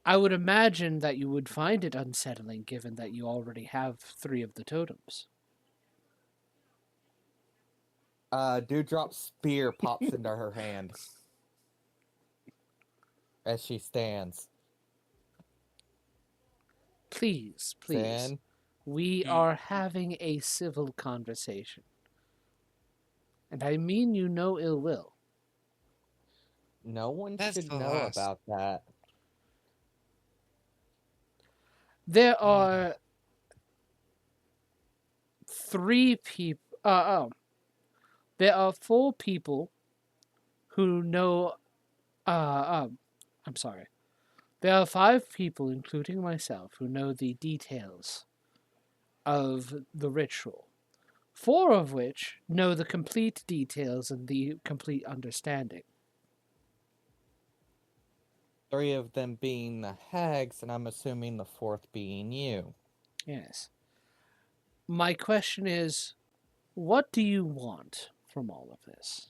I would imagine that you would find it unsettling given that you already have three of the totems. Dewdrop's spear pops into her hand as she stands. Please, please. Then, We Mm, are having a civil conversation. And I mean you no ill will. no one that's should the know last. about that. There are three people. There are four people who know. I'm sorry. There are five people, including myself, who know the details of the ritual. Four of which know the complete details and the complete understanding. Three of them being the hags, and I'm assuming the fourth being you. Yes. My question is, what do you want from all of this?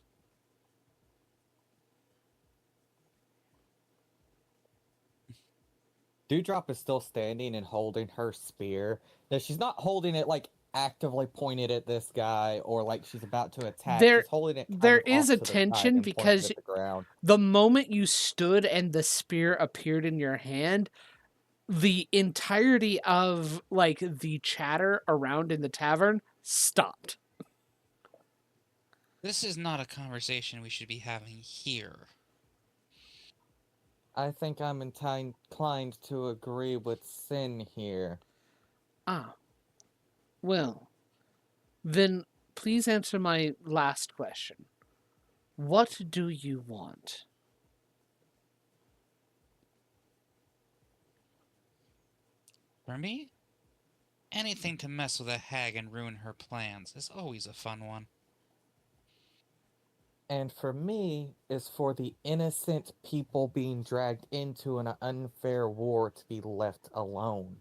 Dewdrop is still standing and holding her spear. Now, she's not holding it like actively pointed at this guy or like she's about to attack. There She's holding it kind there of is off a to the side tension and pointing because at the ground. the moment you stood and the spear appeared in your hand, the entirety of like the chatter around in the tavern stopped. This is not a conversation we should be having here. I think I'm inclined to agree with Sin here. Ah, well, then please answer my last question. What do you want? For me, anything to mess with a hag and ruin her plans is always a fun one. And for me, is for the innocent people being dragged into an unfair war to be left alone.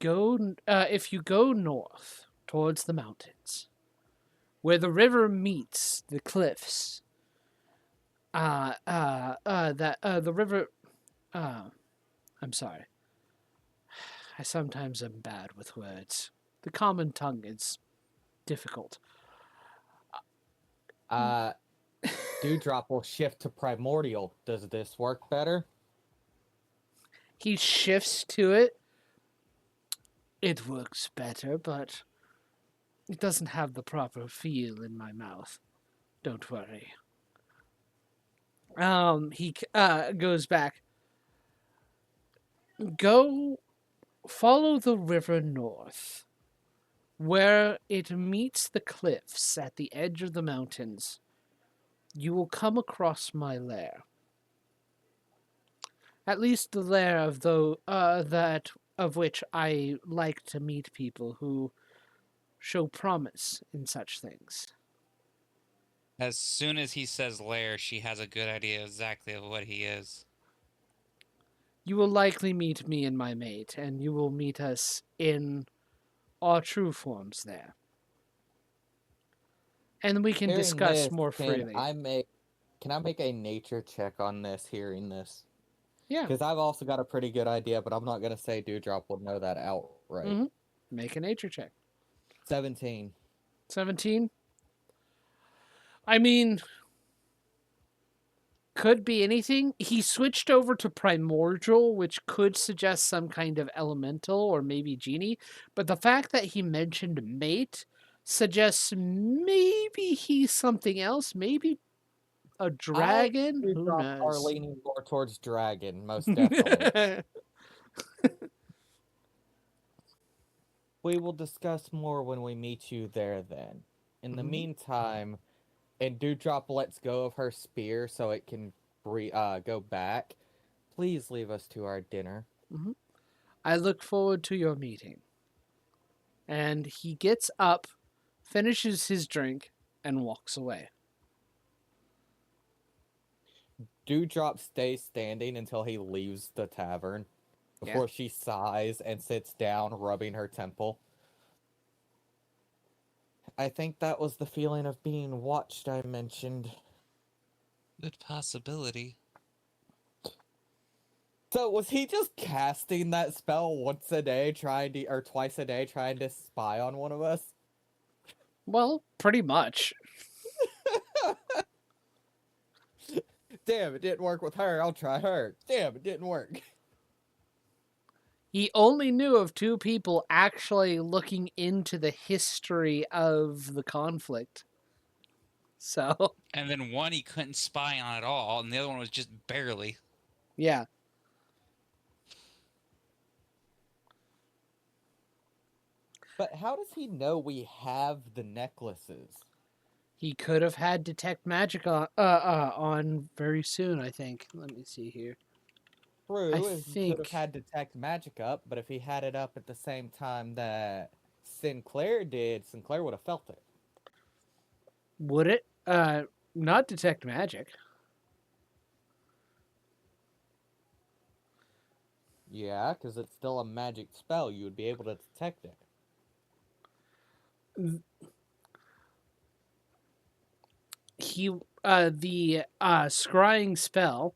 If you go north towards the mountains, where the river meets the cliffs, the river, I'm sorry. I sometimes am bad with words. The common tongue is difficult. Dewdrop will shift to Primordial. Does this work better? He shifts to it. It works better, but it doesn't have the proper feel in my mouth. Don't worry. He goes back. Go follow the river north, where it meets the cliffs at the edge of the mountains. You will come across my lair. At least the lair of that of which I like to meet people who show promise in such things. As soon as he says lair, she has a good idea exactly of what he is. You will likely meet me and my mate, and you will meet us in our true forms there. And we can Hearing discuss this, more freely. can I make a nature check on this, hearing this? Yeah. Because I've also got a pretty good idea, but I'm not going to say Dewdrop will know that outright. Mm-hmm. Make a nature check. 17. 17? I mean, could be anything. He switched over to primordial, which could suggest some kind of elemental or maybe genie. But the fact that he mentioned mate suggests maybe he's something else. Maybe a dragon. Who Dewdrop are knows? leaning more towards dragon, most definitely. We will discuss more when we meet you there then. In the meantime, and Dewdrop lets go of her spear so it can go back. Please leave us to our dinner. I look forward to your meeting. And he gets up, finishes his drink, and walks away. Dewdrop stays standing until he leaves the tavern before she sighs and sits down, rubbing her temple. I think that was the feeling of being watched I mentioned. Good possibility. So was he just casting that spell once a day, or twice a day, trying to spy on one of us? Well, pretty much. Damn, it didn't work with her. I'll try her. Damn, it didn't work. He only knew of two people actually looking into the history of the conflict. So, And then one he couldn't spy on at all, and the other one was just barely. yeah. But how does he know we have the necklaces? He could have had detect magic on very soon, I think. Let me see here. True, I he could have think had detect magic up, but if he had it up at the same time that Sinclair did, Sinclair would have felt it. would it not detect magic? Yeah, because it's still a magic spell. You would be able to detect it. The scrying spell.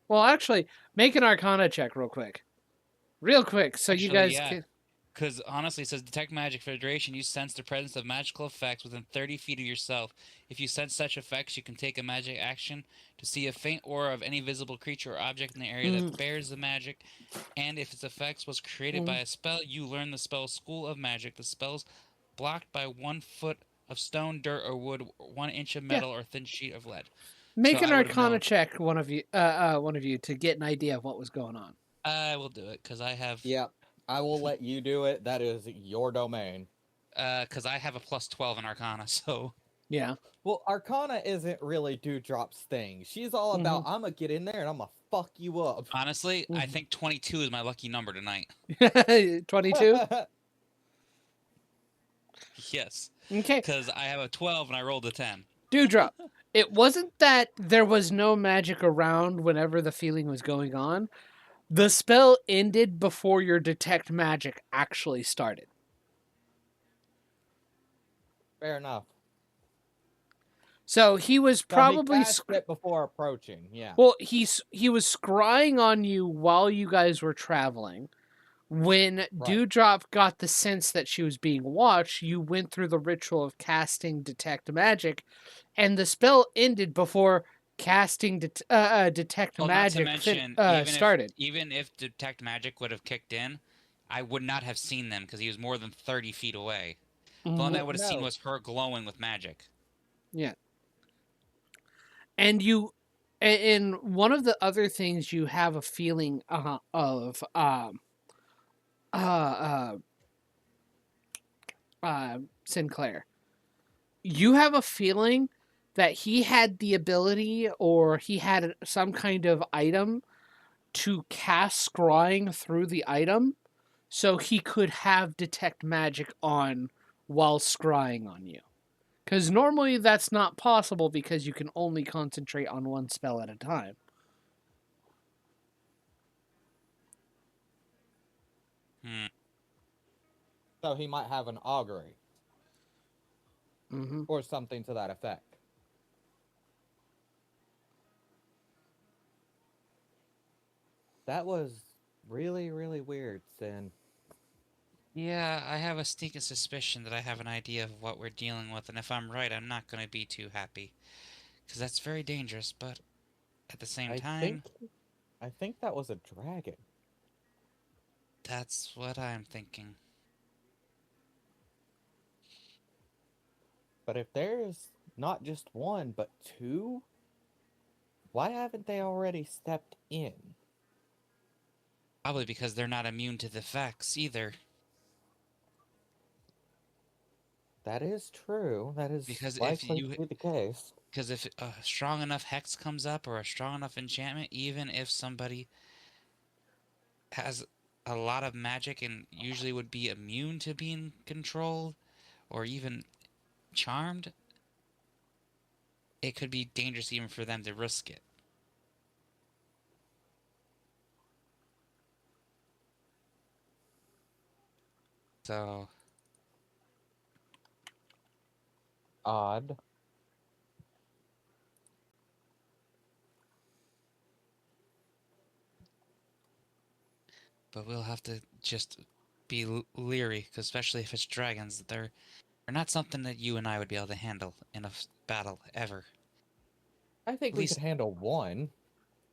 Well, actually, make an Arcana check real quick, so you Actually, guys yeah. can. Because honestly, it says detect magic for duration. You sense the presence of magical effects within 30 feet of yourself. If you sense such effects, you can take a magic action to see a faint aura of any visible creature or object in the area Mm, that bears the magic. And if its effects was created by mm, a spell, you learn the spell's school of magic. The spell's blocked by 1 foot of stone, dirt, or wood, 1 inch of yeah, metal, or thin sheet of lead. So make an I would have Arcana known. check, one of you, to get an idea of what was going on. I will do it because I have. Yep. I will let you do it. That is your domain. Because I have a plus 12 in Arcana, so. Yeah. Well, Arcana isn't really Dewdrop's thing. She's all about, Hmm. I'm gonna get in there and I'm gonna fuck you up. Honestly, I think 22 is my lucky number tonight. 22. Yes, Okay, because I have a 12 and I rolled a 10. Dewdrop. It wasn't that there was no magic around whenever the feeling was going on. The spell ended before your detect magic actually started. Fair enough. So he was So he probably cast it before approaching, yeah. well, he was scrying on you while you guys were traveling. When Right. Dewdrop got the sense that she was being watched, you went through the ritual of casting detect magic, and the spell ended before casting detect Well, not to magic mention, started. even if detect magic would have kicked in, I would not have seen them because he was more than 30 feet away. The only thing I Mhm. would have seen No. was her glowing with magic. Yeah, and and one of the other things you have a feeling of uh, uh, Sinclair. You have a feeling that he had the ability or he had some kind of item to cast scrying through the item so he could have detect magic on while scrying on you. Because normally that's not possible because you can only concentrate on one spell at a time. Hmm. So he might have an augury Mm-hmm. or something to that effect. That was really, really weird, Sin. Yeah, I have a sneaking suspicion that I have an idea of what we're dealing with, and if I'm right, I'm not going to be too happy. Because that's very dangerous, but at the same I time, think I think that was a dragon. that's what I'm thinking. But if there's not just one, but two, why haven't they already stepped in? Probably because they're not immune to the effects either. That is true. That is Because if likely to you be the case. Because if a strong enough hex comes up or a strong enough enchantment, even if somebody has a lot of magic and usually would be immune to being controlled or even charmed, it could be dangerous even for them to risk it. So, Odd. but we'll have to just be leery, 'cause especially if it's dragons, they're not something that you and I would be able to handle in a battle ever. I think At we could least, handle one.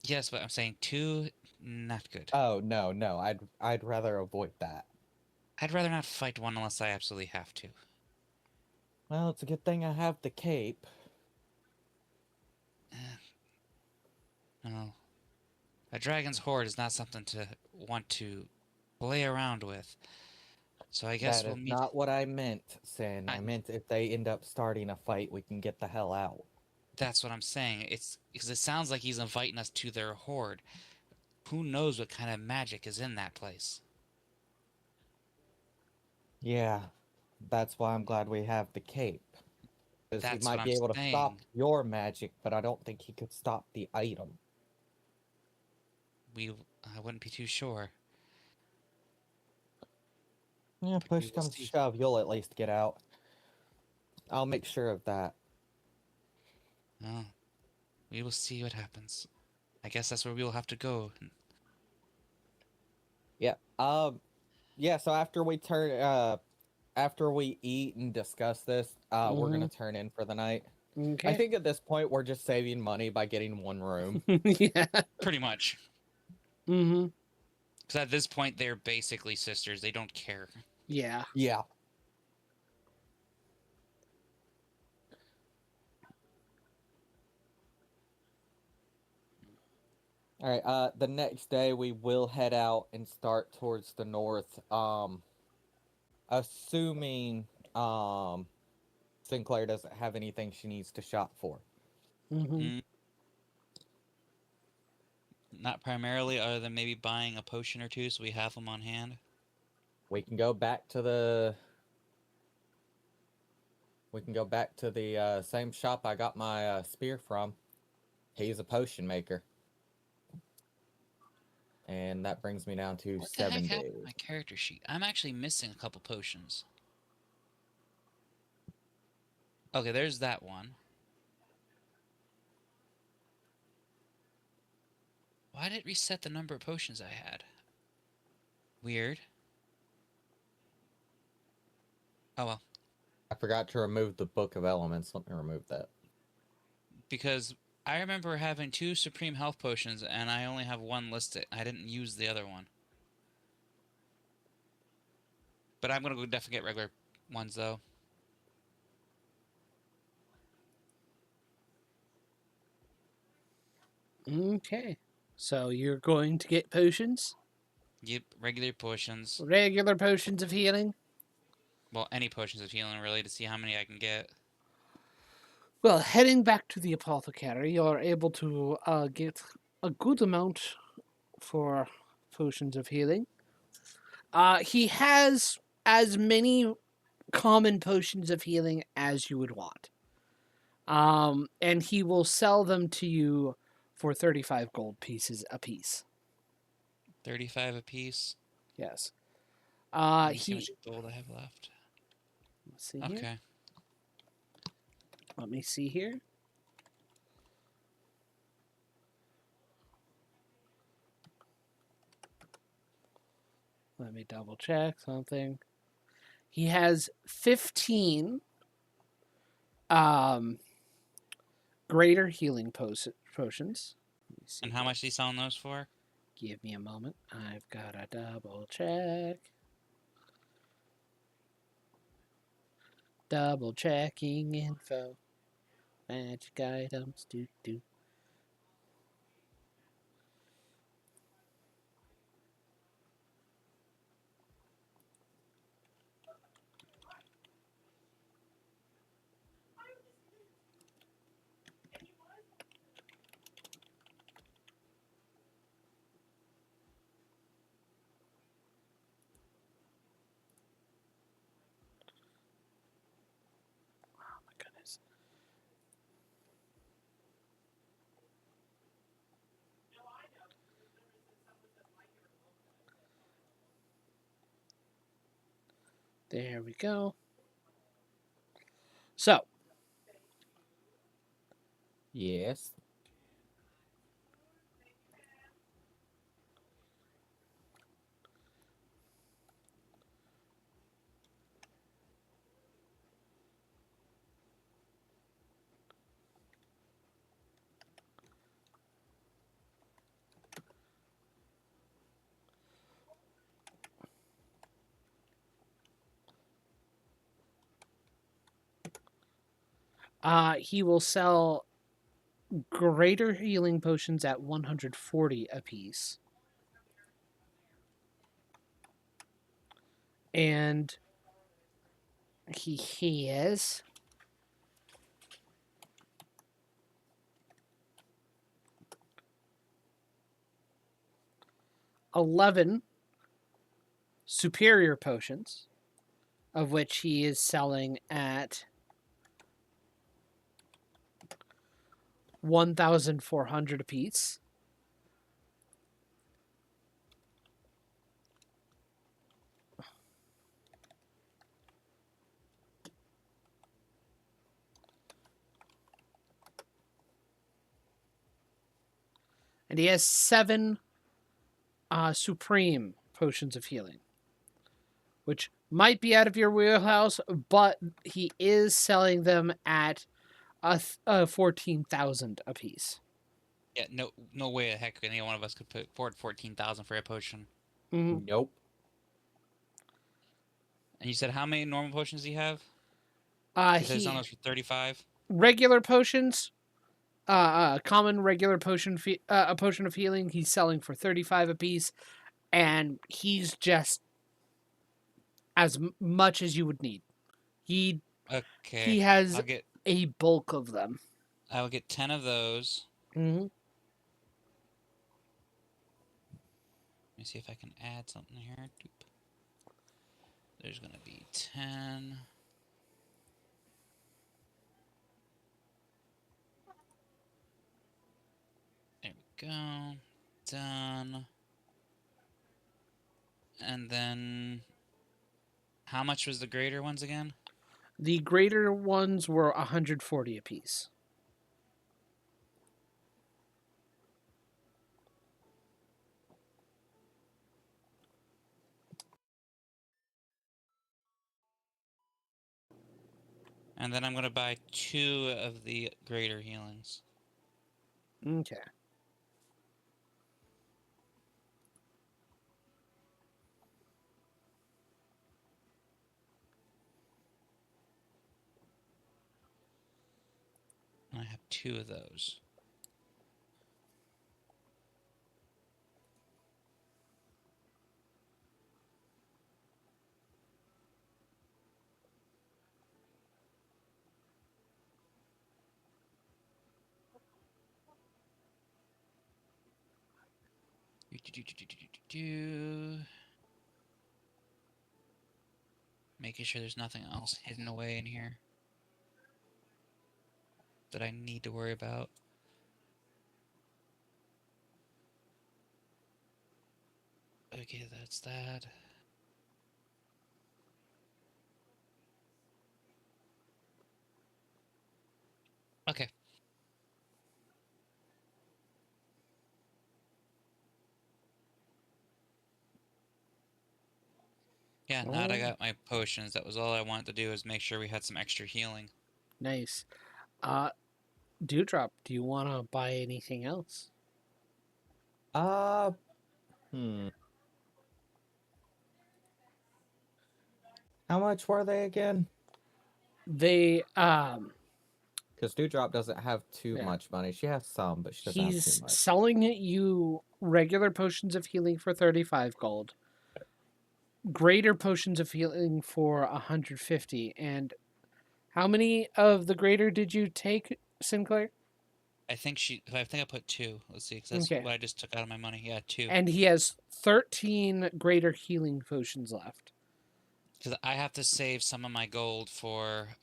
yes, but I'm saying two, not good. Oh no, no. I'd rather avoid that. I'd rather not fight one unless I absolutely have to. Well, it's a good thing I have the cape. Eh, no. A dragon's horde is not something to want to play around with. So I guess That we'll is meet. not what I meant, Sin. I I, meant if they end up starting a fight, we can get the hell out. that's what I'm saying. It's because it sounds like he's inviting us to their horde. Who knows what kind of magic is in that place? Yeah, that's why I'm glad we have the cape. Because he That's what might I'm be able to stop saying. your magic, but I don't think he could stop the item. I wouldn't be too sure. Yeah, We push will comes to see. shove, you'll at least get out. I'll make sure of that. Oh, we will see what happens. I guess that's where we will have to go. Yeah. Yeah, so after we eat and discuss this, we're Mm-hmm. gonna turn in for the night. I Okay. think at this point we're just saving money by getting one room. Yeah. Pretty much. Mm-hmm. Because at this point, they're basically sisters. They don't care. Yeah. Yeah. All right. The next day we will head out and start towards the north. Assuming Sinclair doesn't have anything she needs to shop for. Mm-hmm. Mm, not primarily, other than maybe buying a potion or two so we have them on hand. We can go back to the. We can go back to the same shop I got my spear from. He's a potion maker. And that brings me down to What the heck 7 happened to days. my character sheet? I'm actually missing a couple potions. Okay, there's that one. Why did it reset the number of potions I had? Weird. Oh well. I forgot to remove the Book of Elements. Let me remove that. Because I remember having 2 supreme health potions and I only have one listed. I didn't use the other one. But I'm gonna go definitely get regular ones though. Okay. So you're going to get potions? Yep, regular potions. Regular potions of healing? Well, any potions of healing really to see how many I can get. Well, heading back to the apothecary, you're able to get a good amount for potions of healing. He has as many common potions of healing as you would want. And he will sell them to you for 35 gold pieces apiece. 35 apiece. Yes. Let me see how much He. gold I have left. Let's see here. Okay. Let me see here. Let me double check something. He has 15 um, greater healing potions. Let me see And how here. much are you selling those for? Give me a moment. I've got to double check. Double checking info. Magic items. Do do. Oh my goodness. There we go. So, Yes. he will sell greater healing potions at 140 apiece. And he has 11 superior potions, of which he is selling at 1,400 apiece. And he has 7 supreme potions of healing, which might be out of your wheelhouse, but he is selling them at 14,000 apiece. Yeah, no way the heck any one of us could afford 14,000 for a potion. Mm-hmm. Nope. And you said how many normal potions do you have? You said He selling those for 35. regular potions, common regular potion, a potion of healing. He's selling for 35 apiece, and he's just as much as you would need. He Okay, has a bulk of them. I'll get 10 of those. Mm-hmm. Let me see if I can add something here. Doop. There's gonna be 10. There we go. Done. And then, how much was the greater ones again? The greater ones were 140 apiece. And then I'm gonna buy 2 of the greater healings. Okay. I have 2 of those. Making sure there's nothing else hidden away in here that I need to worry about. Okay, that's that. Okay. Yeah, now that I got my potions, that was all I wanted to do, is make sure we had some extra healing. Nice. Dewdrop, do you want to buy anything else? Hmm. How much were they again? They, Because Dewdrop doesn't have too Yeah. much money. She has some, but she doesn't have too he's much. selling you regular potions of healing for 35 gold, greater potions of healing for 150. And how many of the greater did you take, Sinclair? I think I put 2. Let's see, because that's Okay. what I just took out of my money. Yeah, 2. And he has 13 greater healing potions left. Because I have to save some of my gold for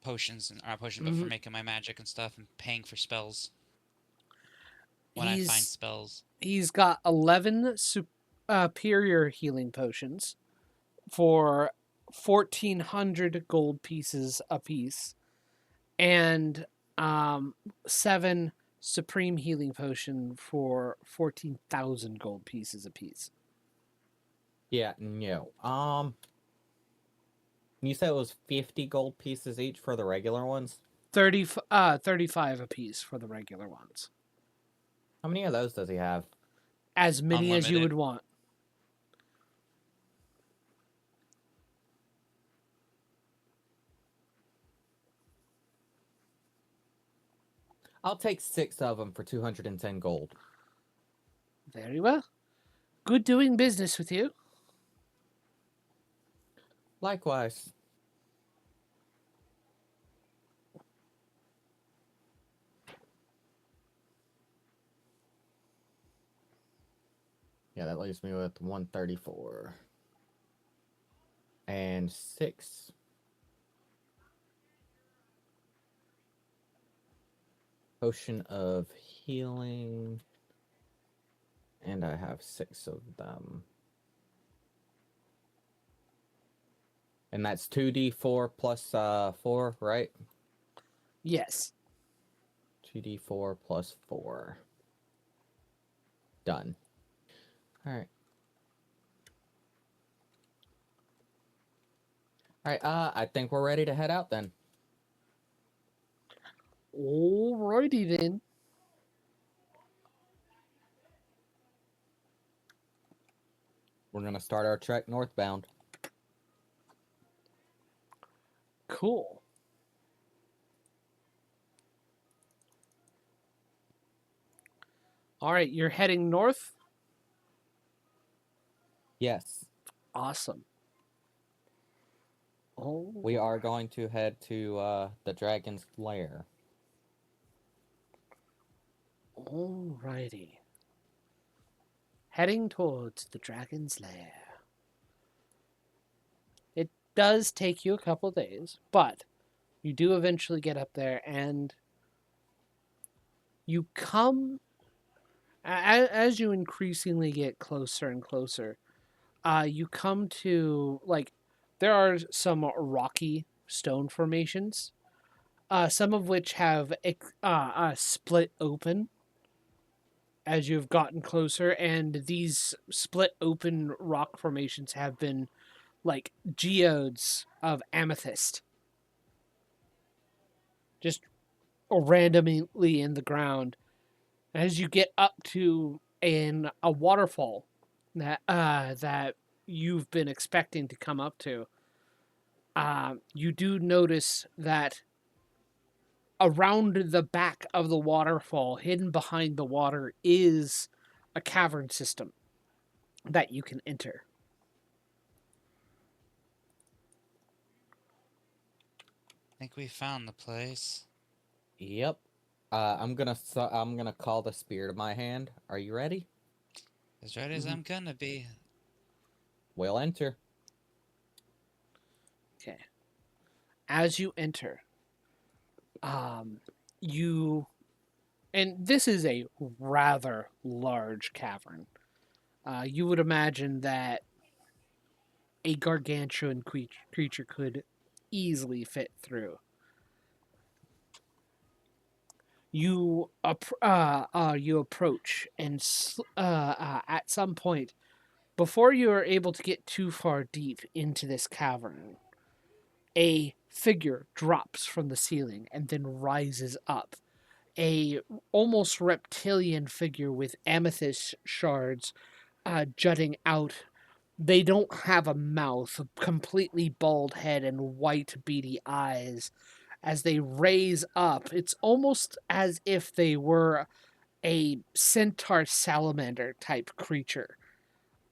potions, and not potions, but for making my magic and stuff, and paying for spells when I find spells. He's got 11 superior healing potions for 1,400 gold pieces apiece, and 7 supreme healing potion for 14,000 gold pieces apiece. Yeah, no. You said it was 50 gold pieces each for the regular ones? 35 apiece for the regular ones. How many of those does he have? As many as you Unlimited. would want. I'll take 6 of them for 210 gold. Very well. Good doing business with you. Likewise. Yeah, that leaves me with 134. And 6. Potion of healing. And I have 6 of them. And that's 2d4 plus 4, right? Yes. 2d4 plus 4. Done. Alright. Alright, I think we're ready to head out then. Alrighty then. We're gonna start our trek northbound. Cool. All right, you're heading north? Yes. Awesome. Oh, We are going to head to the dragon's lair. alrighty. Heading towards the dragon's lair. It does take you a couple days, but you do eventually get up there and you come as you increasingly get closer and closer, you come to there are some rocky stone formations, some of which have split open as you've gotten closer, and these split open rock formations have been like geodes of amethyst just randomly in the ground. As you get up to a waterfall that you've been expecting to come up to, you do notice that around the back of the waterfall, hidden behind the water, is a cavern system that you can enter. I think we found the place. Yep. I'm gonna call the spear to my hand. Are you ready? As ready as I'm gonna be. We'll enter. Okay. As you enter, you, and this is a rather large cavern. You would imagine that a gargantuan creature could easily fit through. You approach, and at some point, before you are able to get too far deep into this cavern, a figure drops from the ceiling and then rises up. A almost reptilian figure with amethyst shards jutting out. They don't have a mouth, a completely bald head, and white beady eyes. As they raise up, it's almost as if they were a centaur salamander type creature.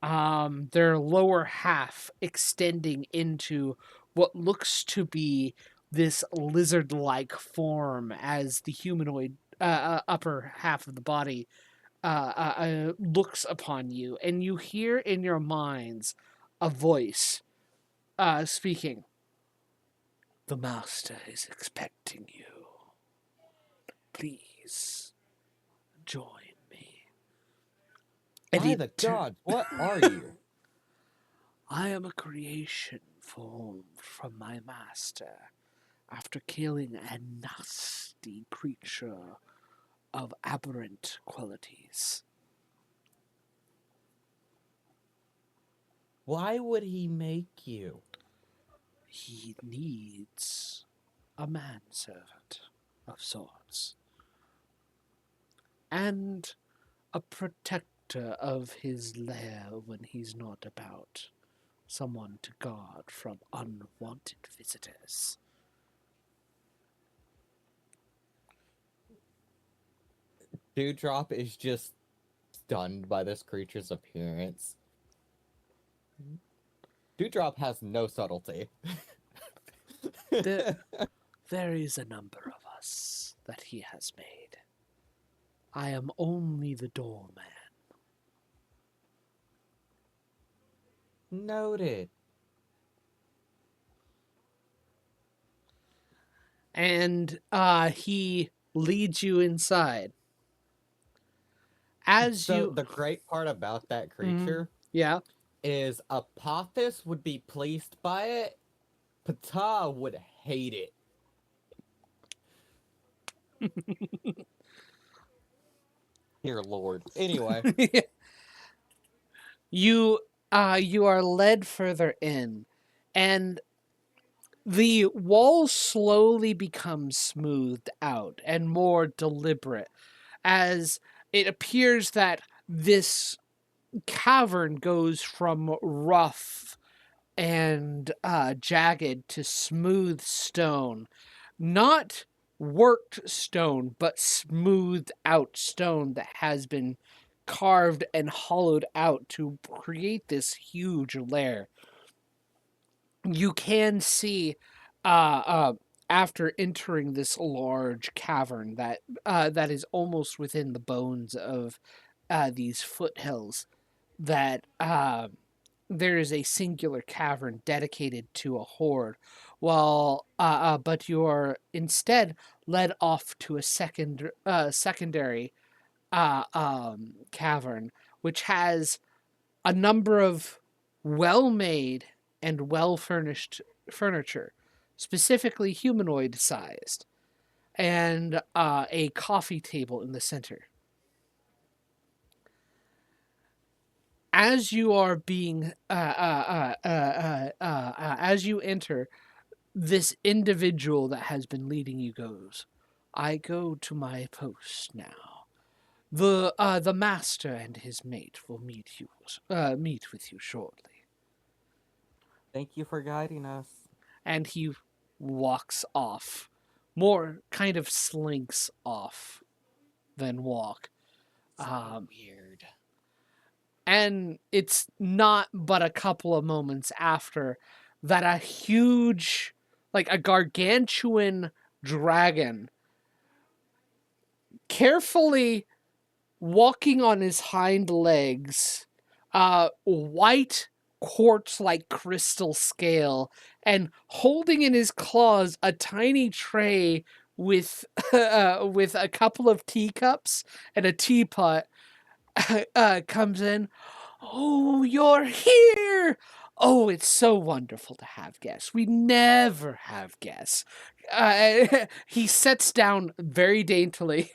Their lower half extending into what looks to be this lizard like form, as the humanoid upper half of the body looks upon you, and you hear in your minds a voice speaking. The master is expecting you. Please join me. And By the gods, what are you? I am a creation formed from my master after killing a nasty creature of aberrant qualities. Why would he make you? He needs a manservant of sorts, and a protector of his lair when he's not about, someone to guard from unwanted visitors. Dewdrop is just stunned by this creature's appearance. Dewdrop has no subtlety. There is a number of us that he has made. I am only the doorman. Noted. And he leads you inside. The great part about that creature yeah, is Apophis would be pleased by it. Ptah would hate it. Dear Lord. Anyway, you you are led further in, and the walls slowly become smoothed out and more deliberate as it appears that this cavern goes from rough and jagged to smooth stone. Not worked stone, but smoothed out stone that has been carved and hollowed out to create this huge lair. You can see after entering this large cavern that is almost within the bones of these foothills that there is a singular cavern dedicated to a horde, while but you are instead led off to a secondary cavern, which has a number of well-made and well-furnished furniture, specifically humanoid sized, and a coffee table in the center. As you are being as you enter, this individual that has been leading you goes, I go to my post now. The master and his mate will meet with you shortly. thank you for guiding us. And he walks off, more kind of slinks off than walk. So weird. And it's not but a couple of moments after that a huge, like a gargantuan dragon, carefully walking on his hind legs, white quartz like crystal scale, and holding in his claws a tiny tray with with a couple of teacups and a teapot, comes in. Oh, you're here! Oh, it's so wonderful to have guests. We never have guests. He sets down very daintily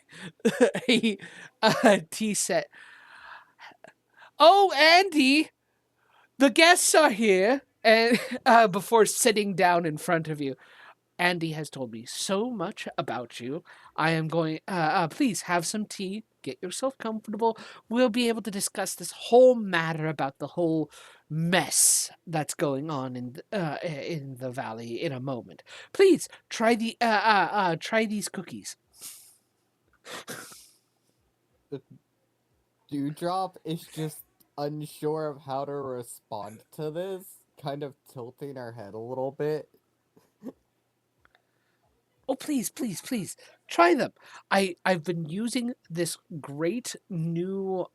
a tea set. Oh, Andy, the guests are here. And before sitting down in front of you, Andy has told me so much about you. I am going. Please have some tea. Get yourself comfortable. We'll be able to discuss this whole matter about the whole mess that's going on in the valley in a moment. Please try these cookies. Dewdrop is just unsure of how to respond to this, kind of tilting her head a little bit. Oh, please, please, please, try them. I've been using this great new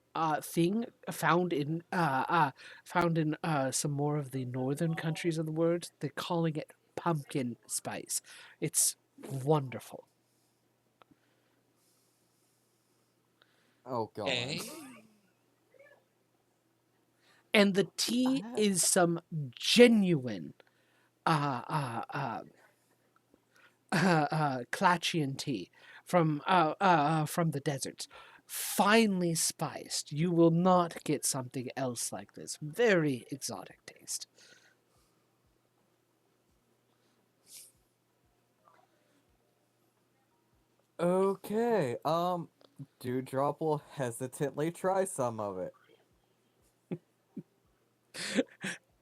thing found in some more of the northern countries of the world. They're calling it pumpkin spice. It's wonderful. Oh god. Okay. And the tea is some genuine Klachian tea from the deserts, finely spiced. You will not get something else like this. Very exotic taste. Okay, Dewdrop will hesitantly try some of it.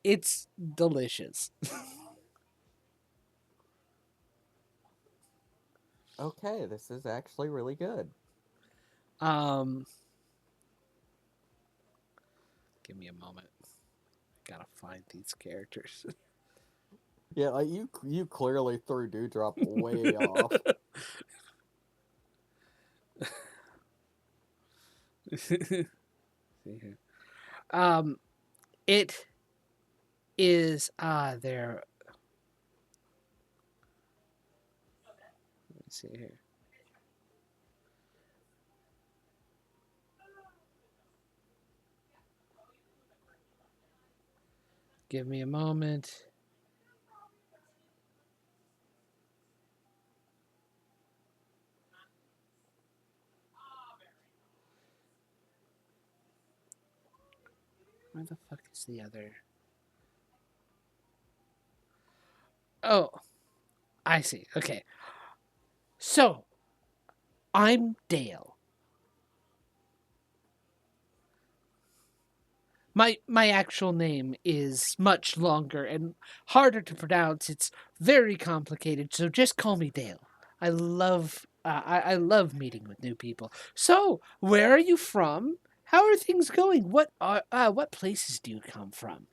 It's delicious. Okay, this is actually really good. Um, give me a moment. Gotta find these characters. Yeah, like you clearly threw Dewdrop way off. See here. Um, it is there. Let me see here. Give me a moment. Where the fuck is the other? Oh, I see. Okay. So, I'm Dale. My actual name is much longer and harder to pronounce. It's very complicated, so just call me Dale. I love meeting with new people. So, where are you from? How are things going? What places do you come from?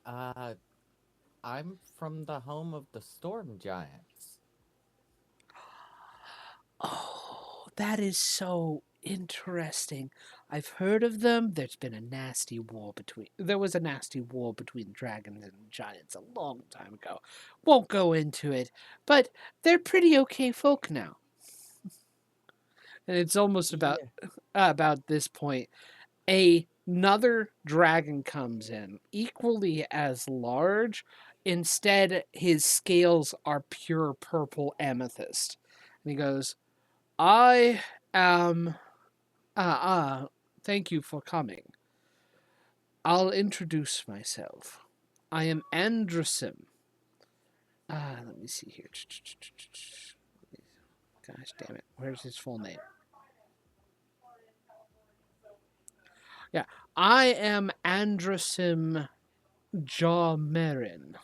Uh, I'm from the home of the storm giants. Oh, that is so interesting. I've heard of them. There was a nasty war between dragons and giants a long time ago. Won't go into it, but they're pretty okay folk now. And it's almost Yeah. about this point another dragon comes in, equally as large. Instead, his scales are pure purple amethyst. And he goes, I am. Thank you for coming. I'll introduce myself. I am Andresim. Let me see here. Gosh damn it. Where's his full name? Yeah. I am Andresim Jawmerin.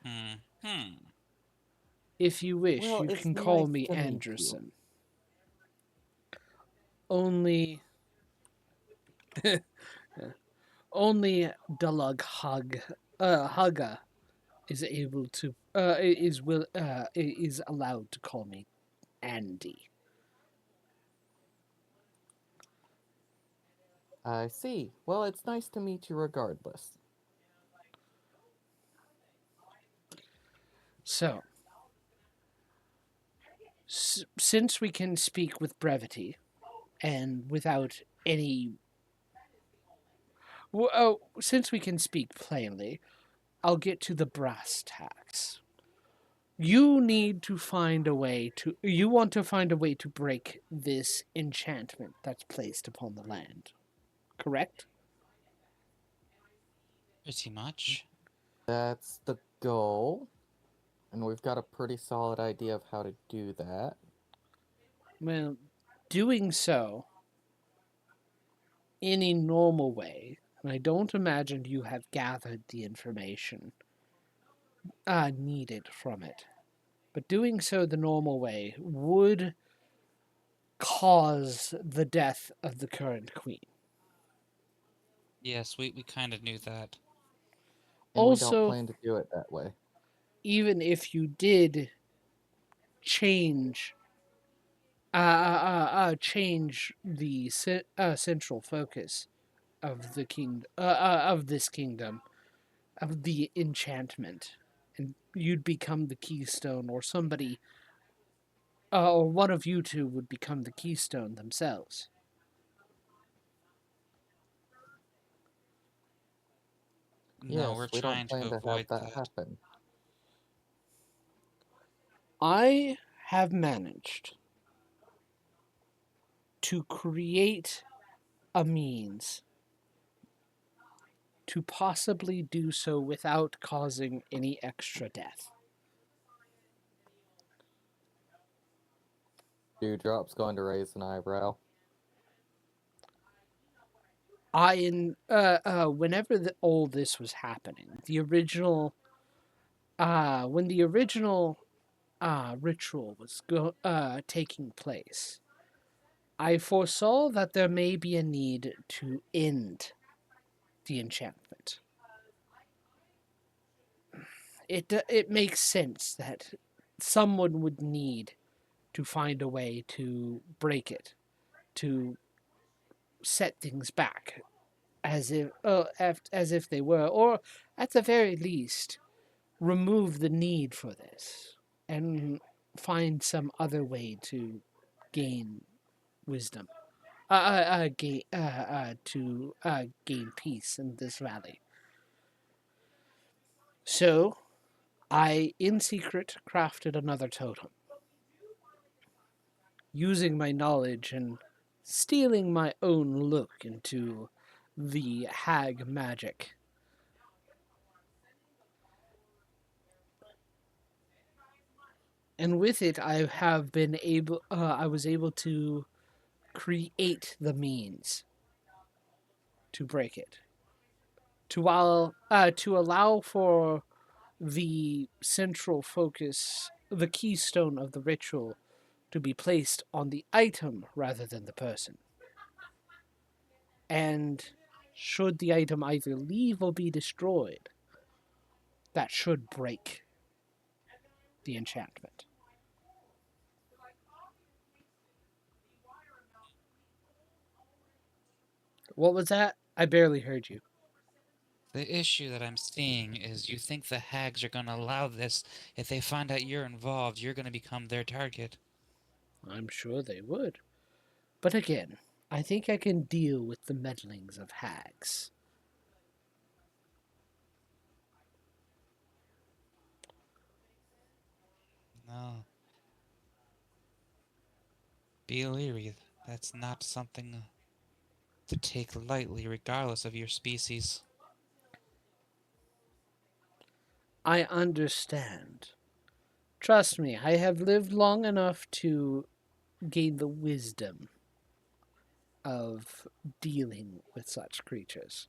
Hmm. If you wish, Well, you it's can call nice me to meet you. Andresim. Only only Dalag Hugga is able to is allowed to call me Andy. I see. Well, it's nice to meet you regardless. So, since we can speak with brevity and without any, since we can speak plainly, I'll get to the brass tacks. You need to find a way to. You want to find a way to break this enchantment that's placed upon the land, correct? Pretty much. That's the goal, and we've got a pretty solid idea of how to do that. Well, doing so in a normal way, and I don't imagine you have gathered the information needed from it, but doing so the normal way would cause the death of the current queen. Yes, we kind of knew that. And we don't Also, plan to do it that way. even if you did change change the central focus of the of this kingdom, of the enchantment, and you'd become the keystone, or somebody, or one of you two would become the keystone themselves. No, we're Yes, we don't trying to plan to have avoid that that. happen. I have managed to create a means to possibly do so without causing any extra death. Dewdrop's going to raise an eyebrow. Whenever all this was happening, when the original ritual was taking place, I foresaw that there may be a need to end the enchantment. It makes sense that someone would need to find a way to break it, to set things back as if they were, or at the very least, remove the need for this and find some other way to gain wisdom, to gain peace in this valley. So I, in secret, crafted another totem. using my knowledge and stealing my own look into the hag magic. And with it, I was able to create the means to break it, to allow for the central focus, the keystone of the ritual, to be placed on the item rather than the person. And should the item either leave or be destroyed, that should break the enchantment. What was that? I barely heard you. The issue that I'm seeing is you think the hags are going to allow this. If they find out you're involved, you're going to become their target. I'm sure they would. But again, I think I can deal with the meddlings of hags. No. Be leery. That's not something to take lightly, regardless of your species. I understand. Trust me, I have lived long enough to gain the wisdom of dealing with such creatures.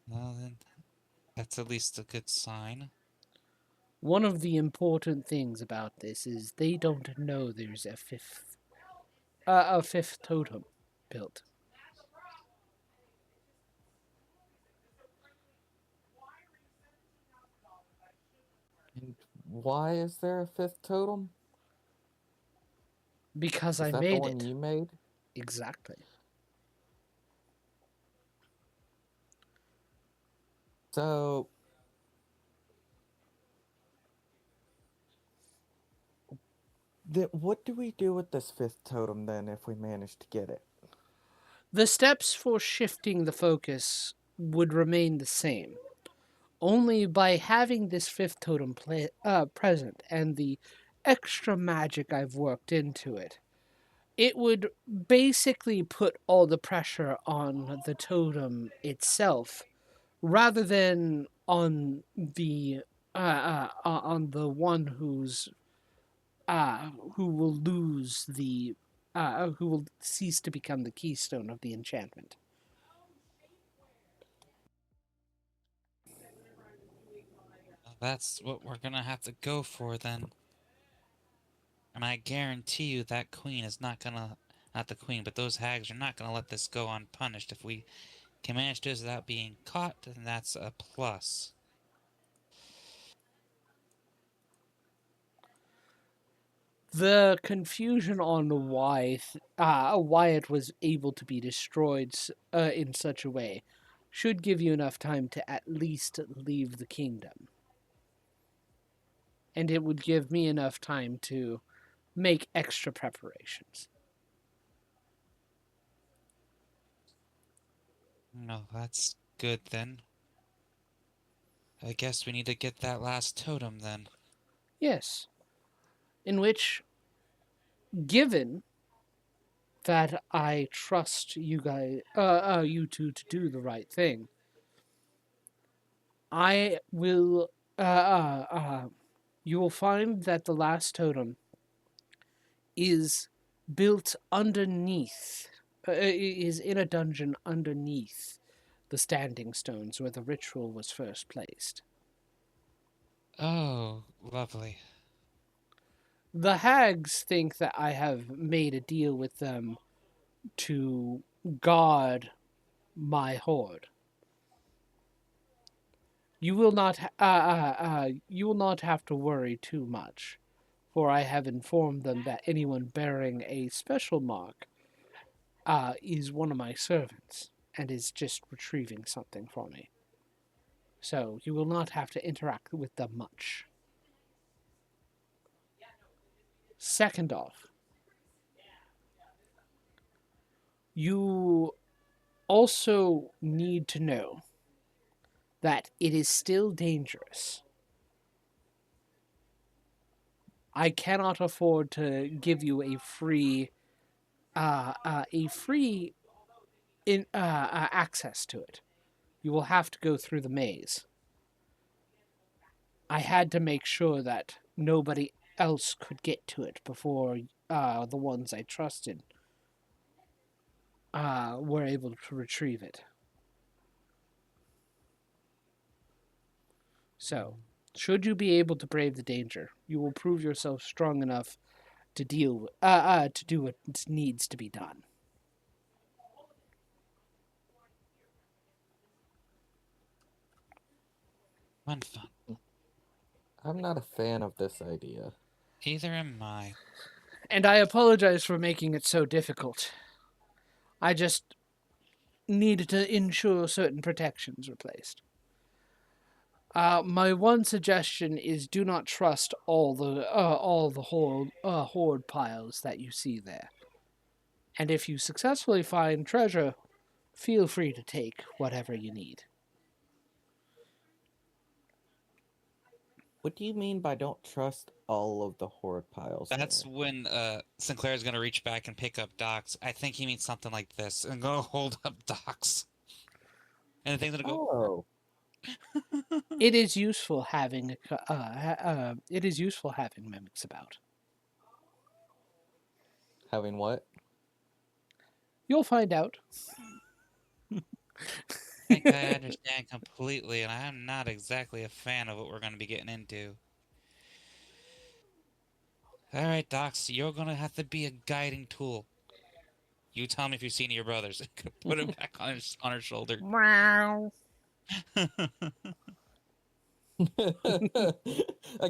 Well, then, that's at least a good sign. One of the important things about this is they don't know there's a fifth totem built. And why is there a fifth totem? Because Is I that the made one it. you made? Exactly. So, what do we do with this fifth totem then if we manage to get it? The steps for shifting the focus would remain the same. Only by having this fifth totem present and the extra magic I've worked into it, it would basically put all the pressure on the totem itself rather than on the one who will lose the who will cease to become the keystone of the enchantment. That's what we're going to have to go for then. And I guarantee you that queen is not going to. Not the queen, but those hags are not going to let this go unpunished. If we can manage this without being caught, then that's a plus. The confusion on why it was able to be destroyed in such a way should give you enough time to at least leave the kingdom, and it would give me enough time to make extra preparations. No, that's good then. I guess we need to get that last totem then. Yes, in which, given that I trust you two to do the right thing, I will. You will find that the last totem is built underneath, is in a dungeon underneath the standing stones where the ritual was first placed. Oh, lovely. The hags think that I have made a deal with them to guard my hoard. You will not have to worry too much, for I have informed them that anyone bearing a special mark is one of my servants and is just retrieving something for me. So you will not have to interact with them much. Second off, you also need to know that it is still dangerous. I cannot afford to give you a free access to it. You will have to go through the maze. I had to make sure that nobody else could get to it before the ones I trusted were able to retrieve it. So, should you be able to brave the danger, you will prove yourself strong enough to to do what needs to be done. Fun, fun. I'm not a fan of this idea. Either am I. And I apologize for making it so difficult. I just needed to ensure certain protections were placed. My one suggestion is do not trust all the horde piles that you see there. And if you successfully find treasure, feel free to take whatever you need. What do you mean by don't trust all of the horde piles That's there? when Sinclair's gonna reach back and pick up Doc's. I think he means something like this, and go hold up Doc's. And the thing's gonna go. Oh, It is useful having mimics about. having what? You'll find out. I think I understand completely, and I'm not exactly a fan of what we're gonna be getting into. All right, Docs, you're gonna have to be a guiding tool. You tell me if you've seen your brothers. Put him back on her shoulder. Meow. I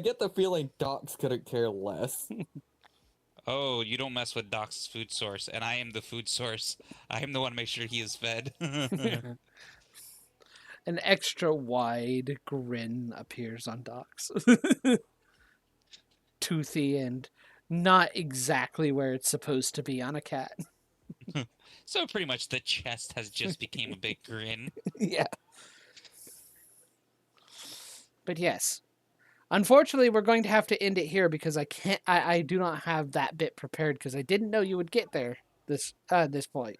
get the feeling Docs couldn't care less. Oh, you don't mess with Doc's food source, and I am the food source. I am the one to make sure he is fed. An extra wide grin appears on Doc's. Toothy and not exactly where it's supposed to be on a cat. So pretty much the chest has just became a big grin. Yeah. But yes. Unfortunately, we're going to have to end it here because I do not have that bit prepared because I didn't know you would get there this point.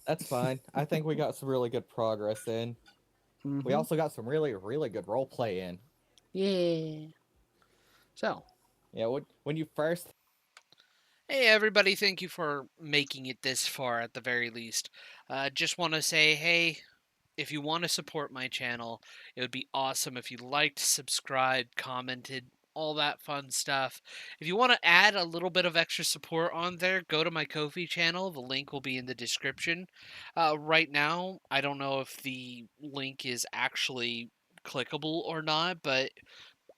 That's fine. I think we got some really good progress in. We also got some really, really good role play in. Yeah. So, Yeah, when you first. hey everybody, thank you for making it this far at the very least. Just want to say, hey, if you want to support my channel, it would be awesome if you liked, subscribed, commented, all that fun stuff. If you want to add a little bit of extra support on there, go to my Ko-fi channel. The link will be in the description. Right now, I don't know if the link is actually clickable or not, but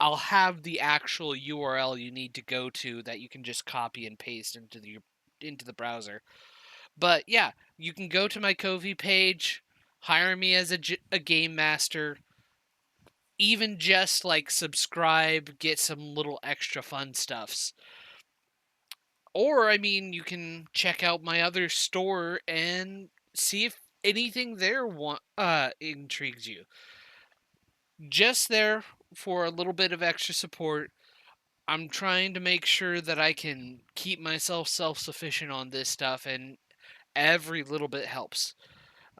I'll have the actual URL you need to go to that you can just copy and paste into the browser. But yeah, you can go to my Ko-fi page, hire me as a game master, even just like subscribe, get some little extra fun stuffs. Or I mean, you can check out my other store and see if anything there intrigues you. Just there for a little bit of extra support. I'm trying to make sure that I can keep myself self-sufficient on this stuff, and every little bit helps.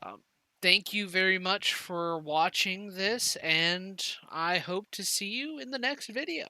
Um, Thank you very much for watching this, and I hope to see you in the next video.